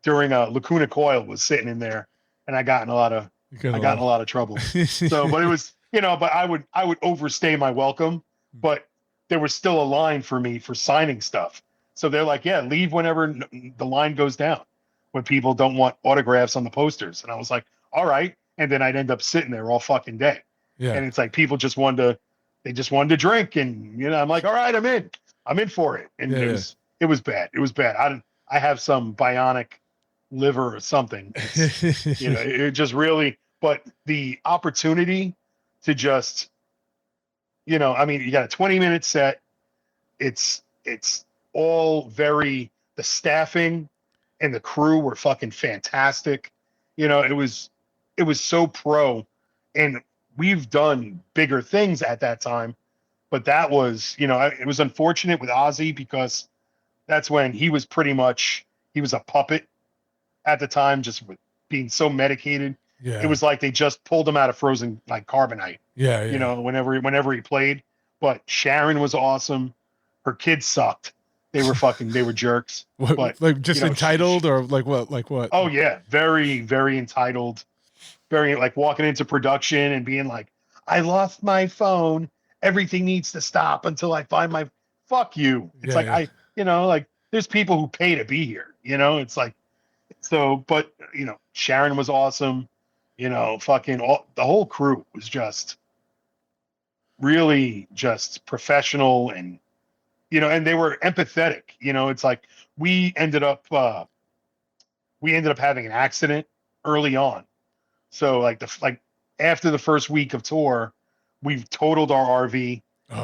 during Lacuna Coil was sitting in there, and I got in a lot of trouble. So, but it was, but I would overstay my welcome, but there was still a line for me for signing stuff. So they're like, yeah, leave whenever the line goes down when people don't want autographs on the posters. And I was like, all right. And then I'd end up sitting there all fucking day. Yeah. And it's like people just wanted to drink, and I'm like, all right, I'm in for it. And it was bad. It was bad. I have some bionic liver or something. It just really, but the opportunity to just, you got a 20-minute set. It's all the staffing and the crew were fucking fantastic. It was so pro, and we've done bigger things at that time, but that was, it was unfortunate with Ozzy because that's when he was a puppet at the time, just with being so medicated. Yeah. It was like they just pulled him out of frozen like carbonite. Yeah. Whenever he played. But Sharon was awesome. Her kids sucked. They were jerks. What, but like just entitled or like what? Like what? Oh yeah, very, very entitled. Very like walking into production and being like, I lost my phone. Everything needs to stop until I find my. Fuck you. It's like there's people who pay to be here. It's like, so, but Sharon was awesome. Fucking the whole crew was just really just professional, and and they were empathetic. It's like we ended up having an accident early on. So like after the first week of tour, we've totaled our RV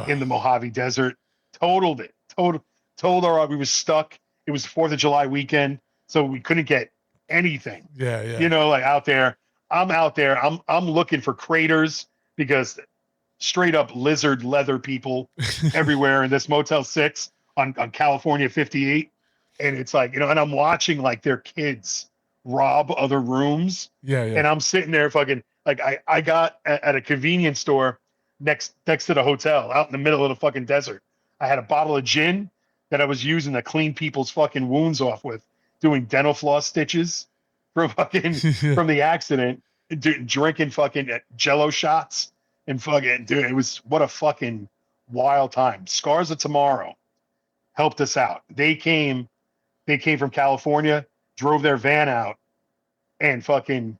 in the Mojave Desert. Totaled it. Told our RV. We was stuck. It was 4th of July weekend, so we couldn't get anything. Yeah. Like out there. I'm out there. I'm looking for craters because straight up lizard leather people everywhere in this Motel 6 on California 58. And it's like, and I'm watching like their kids rob other rooms. Yeah. And I'm sitting there fucking like I got at a convenience store next to the hotel out in the middle of the fucking desert. I had a bottle of gin that I was using to clean people's fucking wounds off with, doing dental floss stitches from the accident, drinking fucking Jello shots and fucking, dude, it was what a fucking wild time. Scars of Tomorrow helped us out. They came from California, drove their van out, and fucking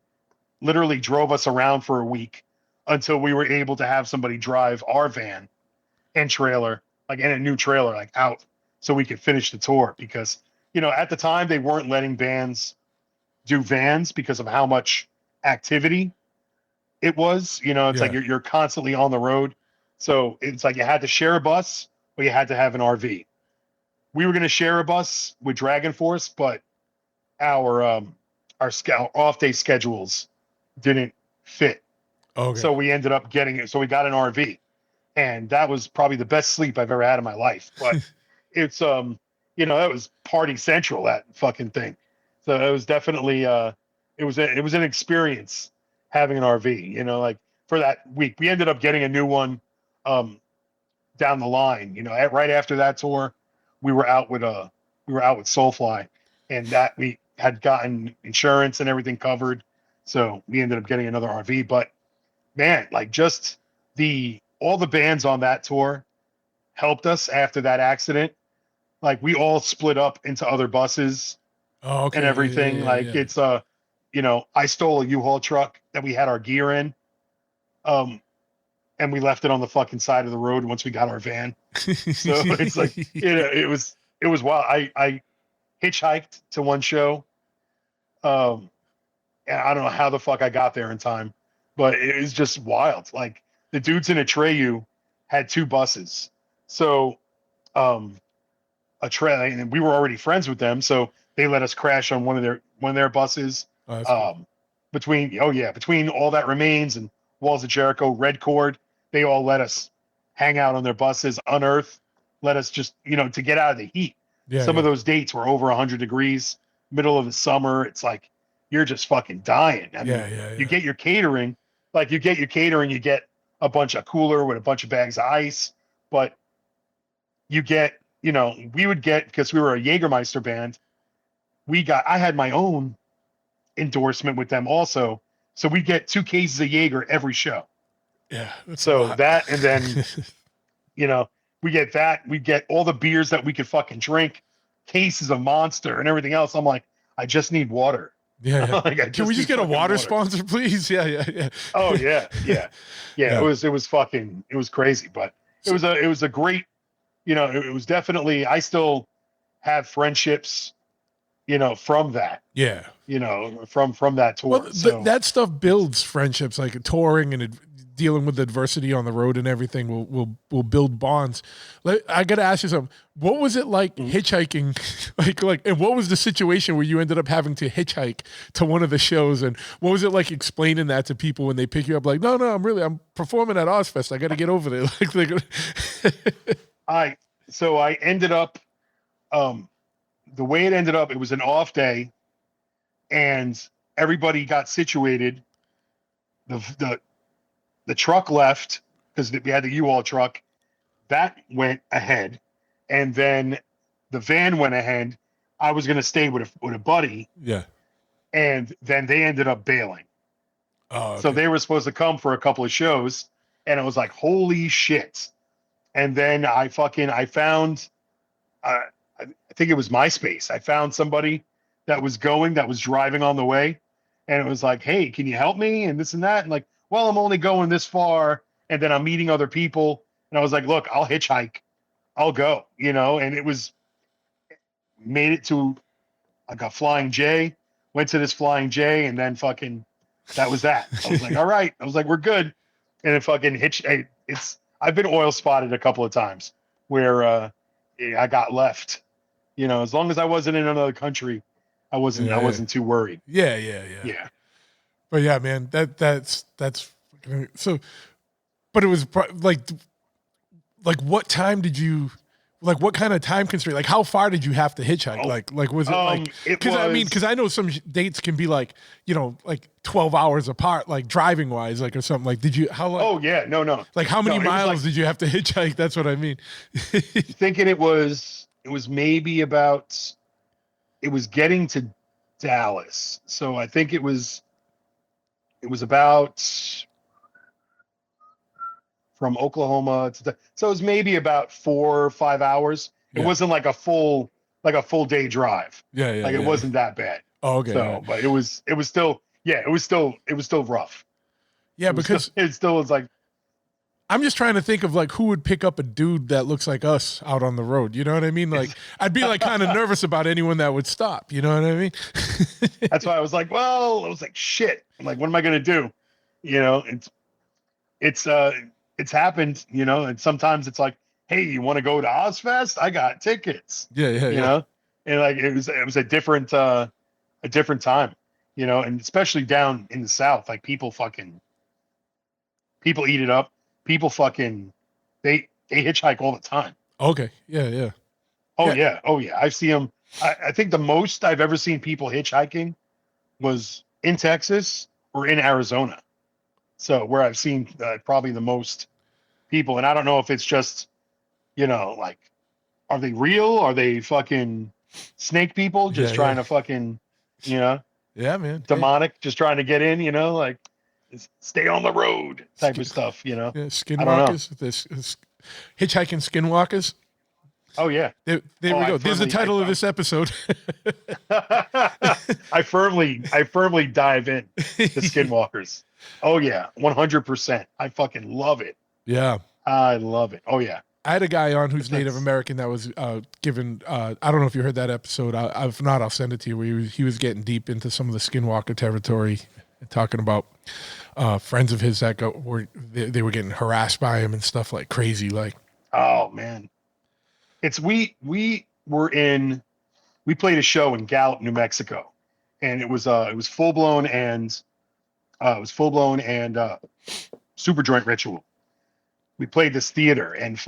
literally drove us around for a week until we were able to have somebody drive our van and trailer, like, and a new trailer, like, out so we could finish the tour. Because, at the time they weren't letting bands do vans because of how much activity it was. It's like you're constantly on the road. So it's like you had to share a bus or you had to have an RV. We were going to share a bus with Dragon Force, but our off day schedules didn't fit. Okay. So we ended up getting it. So we got an RV, and that was probably the best sleep I've ever had in my life. But it's that was party central, that fucking thing. So it was definitely it was an experience having an RV. Like for that week, we ended up getting a new one down the line. Right after that tour, we were out with Soulfly, and that we had gotten insurance and everything covered. So we ended up getting another RV. But man, like just all the bands on that tour helped us after that accident. Like we all split up into other buses and everything. It's I stole a U-Haul truck that we had our gear in. And we left it on the fucking side of the road once we got our van. So it's like, it was wild. I hitchhiked to one show. And I don't know how the fuck I got there in time, but it was just wild. Like the dudes in Atreyu had 2 buses. So, and we were already friends with them. So they let us crash on one of their buses. Cool. Between All That Remains and Walls of Jericho, Red Chord, they all let us hang out on their buses. Unearth let us just, to get out of the heat. Some of those dates were over 100 degrees, middle of the summer. It's like, you're just fucking dying. I mean, you get your catering, you get a bunch of cooler with a bunch of bags of ice, but you get, we would get, because we were a Jägermeister band, I had my own endorsement with them also. So we'd get 2 cases of Jaeger every show. Yeah. So that, and then, we get that, we get all the beers that we could fucking drink, cases of Monster and everything else. I'm like, I just need water. Yeah. Like, Can we just get a water sponsor, please? Yeah. Oh yeah. It was crazy, but it was a great, it was definitely, I still have friendships, from that. Yeah. From that tour. Well, that stuff builds friendships, like touring and dealing with adversity on the road and everything will build bonds. I got to ask you something. What was it like hitchhiking? like, and what was the situation where you ended up having to hitchhike to one of the shows? And what was it like explaining that to people when they pick you up? Like, no, I'm performing at Ozfest. I got to get over there. So I ended up, the way it ended up, it was an off day, and everybody got situated. The truck left because we had the U-Haul truck. That went ahead, and then the van went ahead. I was going to stay with a buddy. Yeah. And then they ended up bailing. Oh, okay. So they were supposed to come for a couple of shows, and it was like, holy shit. And then I found, I think it was MySpace. I found somebody that was driving on the way, and it was like, hey, can you help me? And this and that. And like, well, I'm only going this far, and then I'm meeting other people. And I was like, look, I'll hitchhike. I'll go, and made it to like a Flying J, went to this Flying J, and then that was that. I was like, all right. I was like, we're good. And it fucking I've been oil spotted a couple of times where I got left, as long as I wasn't in another country, I wasn't too worried. Yeah. But yeah, man, that's so. But it was like what time did you, like what kind of time constraint? Like how far did you have to hitchhike? Like was it because I know some dates can be like like 12 hours apart, like driving wise, like or something. Like how long? Oh yeah, no. Like how many miles did you have to hitchhike? That's what I mean. Thinking it was maybe about. It was getting to Dallas, so I think it was about from Oklahoma so it was maybe about 4 or 5 hours. It wasn't like a full day drive. Yeah. It wasn't that bad. Oh, okay. So, but it was still rough. Yeah, because it still was like. I'm just trying to think of like who would pick up a dude that looks like us out on the road. You know what I mean? Like I'd be like kind of nervous about anyone that would stop. You know what I mean? That's why I was like, shit. I'm like, what am I going to do? It's happened, and sometimes it's like, hey, you want to go to Ozfest? I got tickets. Yeah. And like, it was a different time, and especially down in the South, like people eat it up. People they hitchhike all the time. Okay. Yeah. Oh yeah. I see them. I think the most I've ever seen people hitchhiking was in Texas or in Arizona. So where I've seen probably the most people, and I don't know if it's just, like, are they real? Are they fucking snake people just trying to fucking, yeah, man, demonic, just trying to get in, like stay on the road type of stuff, Yeah, skinwalkers, this hitchhiking skinwalkers. Oh yeah, there we go. There's the title of this episode. I firmly dive in to skinwalkers. Oh yeah, 100%. I fucking love it. Yeah, I love it. Oh yeah. I had a guy on who's Native American that was given. I don't know if you heard that episode. If not, I'll send it to you. Where he was getting deep into some of the skinwalker territory, talking about friends of his that they were getting harassed by him and stuff like crazy. Like, oh man, we played a show in Gallup, New Mexico, and it was full blown and super joint ritual. We played this theater, and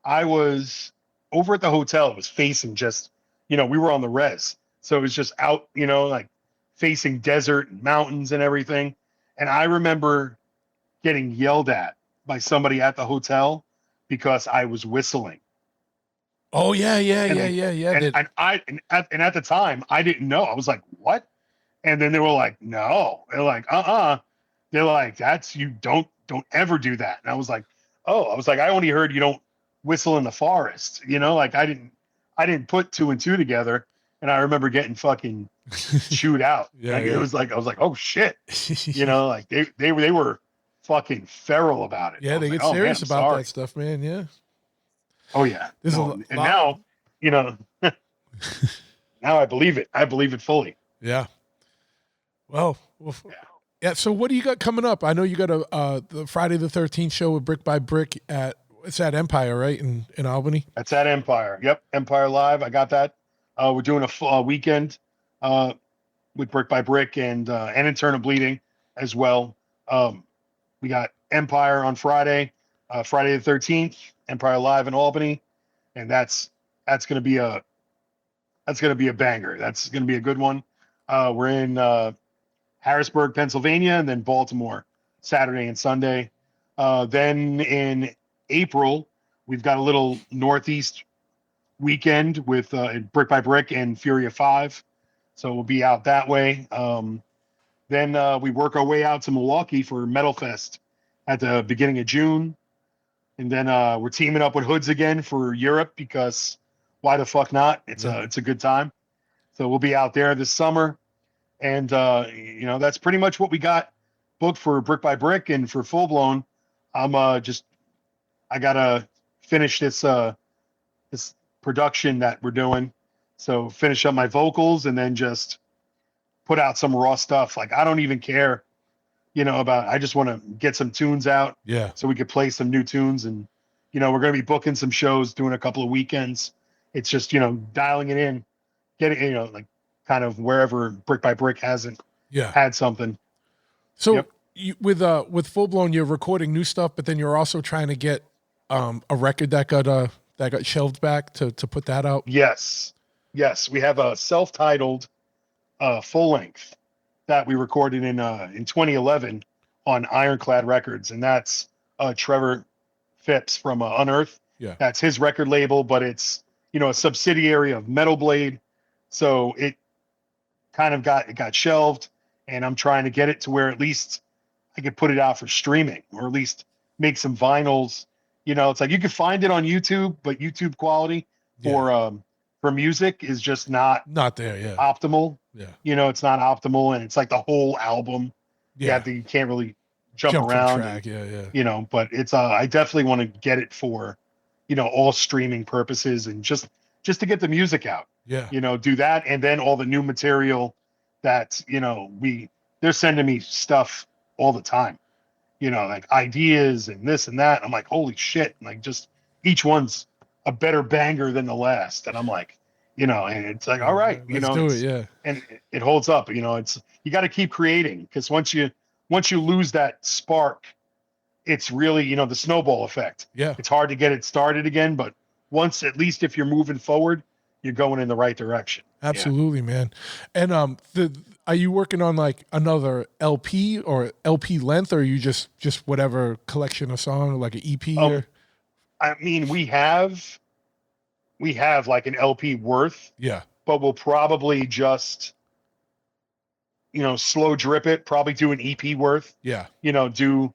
I was over at the hotel. It was facing just, we were on the res, so it was just out, like facing desert and mountains and everything. And I remember getting yelled at by somebody at the hotel because I was whistling. Oh yeah, yeah, And yeah, they, yeah, yeah. and at the time I didn't know. I was like, what? And then they were like, no. They're like, They're like, don't ever do that. And I was like, oh, I only heard you don't whistle in the forest. Like I didn't put two and two together. And I remember getting fucking chewed out. Yeah, Like yeah. it was like, I was like, oh shit. Like they were fucking feral about it. Yeah, I was they like, get oh, man, serious I'm about sorry. that stuff, man. Yeah. Oh yeah. There's No, a and lot. now, now I believe it. I believe it fully. Yeah. Well, Yeah. yeah. So what do you got coming up? I know you got the Friday the 13th show with Brick by Brick it's at Empire, right? In Albany. That's at Empire. Yep. Empire Live. I got that. We're doing a full weekend with Brick by Brick and Internal Bleeding as well. We got Empire on Friday, Friday the 13th, Empire Live in Albany. And that's going to be a banger. That's going to be a good one. We're in Harrisburg, Pennsylvania, and then Baltimore Saturday and Sunday. Then in April, we've got a little Northeast weekend with Brick by Brick and Furia 5. So we'll be out that way. Then we work our way out to Milwaukee for Metal Fest at the beginning of June. And then we're teaming up with Hoods again for Europe because why the fuck not? It's a good time. So we'll be out there this summer. And, that's pretty much what we got booked for Brick by Brick. And for Full Blown, I got to finish this production that we're doing. So finish up my vocals and then just put out some raw stuff. Like, I don't even care, I just want to get some tunes out. Yeah. So we could play some new tunes. And, we're going to be booking some shows, doing a couple of weekends. It's just, dialing it in, getting, like kind of wherever Brick by Brick hasn't had something. So with Full Blown, you're recording new stuff, but then you're also trying to get a record that got shelved back to put that out. Yes. We have a self-titled full length that we recorded in 2011 on Ironclad Records, and that's Trevor Phipps from Unearth. Yeah, that's his record label, but it's a subsidiary of Metal Blade, so it kind of got shelved, and I'm trying to get it to where at least I could put it out for streaming, or at least make some vinyls. It's like you can find it on YouTube, but YouTube quality for music is just not there. Yeah, optimal. Yeah, it's not optimal, and it's like the whole album. Yeah, you can't really jump around. Track. Yeah. But it's I definitely want to get it for all streaming purposes and just to get the music out. Yeah. Do that, and then all the new material that they're sending me stuff all the time. Like ideas and this and that. I'm like, holy shit! Like, just each one's a better banger than the last, and I'm like, and it's like, all right, let's do it, yeah. And it holds up. It's you got to keep creating, because once you lose that spark, it's really the snowball effect. Yeah, it's hard to get it started again, but once, at least if you're moving forward, you're going in the right direction. Absolutely, man. And are you working on like another LP or LP length, or are you just whatever collection of song, like an EP? Or? I mean, we have like an LP worth. Yeah. But we'll probably just slow drip it. Probably do an EP worth. Yeah. Do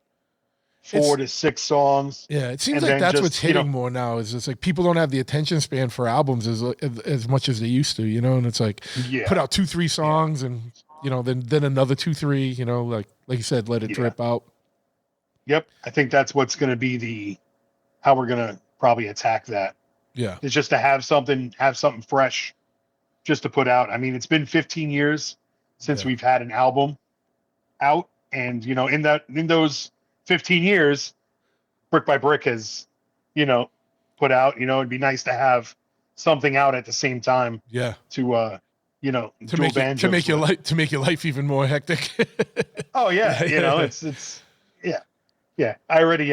4 to 6 songs. Yeah, it seems like that's what's hitting more now. Is it's like people don't have the attention span for albums as much as they used to, and it's like put out 2-3 songs and then another 2-3, like you said, let it drip out. Yep, I think that's what's going to be how we're going to probably attack that. Yeah, it's just to have something fresh, just to put out. I mean, it's been 15 years since we've had an album out, and in those 15 years, Brick by Brick has, put out, it'd be nice to have something out at the same time. Yeah. To make your life even more hectic. Oh yeah. It's yeah. I already,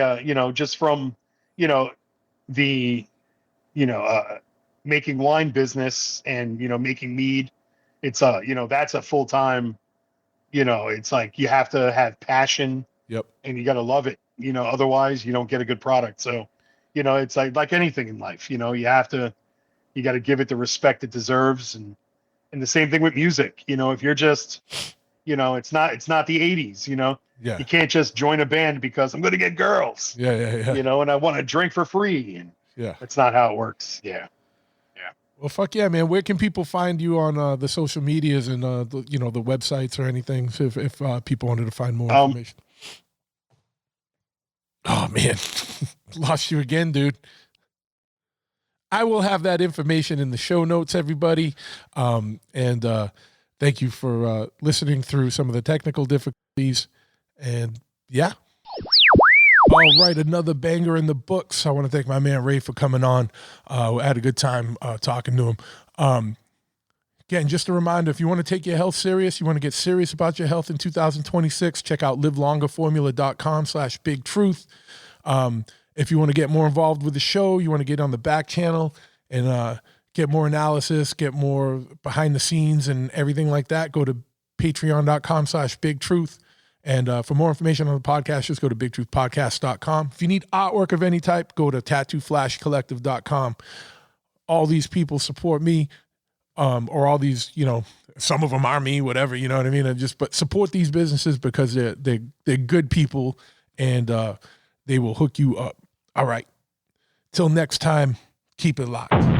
just from, the, making wine business and, making mead, it's that's a full-time, it's like you have to have passion Yep. And you got to love it, otherwise you don't get a good product. So, it's like anything in life, you got to give it the respect it deserves. And the same thing with music, if you're just, it's not the 80s, Yeah. you can't just join a band because I'm going to get girls, Yeah. and I want to drink for free. And Yeah. that's not how it works. Yeah. Well, fuck yeah, man. Where can people find you on the social medias and the websites or anything if people wanted to find more information? Oh man, lost you again, dude. I will have that information in the show notes, everybody. And thank you for listening through some of the technical difficulties. And yeah. All right, another banger in the books. I want to thank my man Ray for coming on. I had a good time talking to him. Again, just a reminder, if you want to take your health serious, you want to get serious about your health in 2026, check out livelongerformula.com/bigtruth. If you want to get more involved with the show, you want to get on the back channel and get more analysis, get more behind the scenes and everything like that, go to patreon.com/bigtruth. And for more information on the podcast, just go to bigtruthpodcast.com. If you need artwork of any type, go to tattooflashcollective.com. All these people support me, or all these, some of them are me, whatever, you know what I mean? But support they's businesses because they're good people and they will hook you up. All right. Till next time, keep it locked.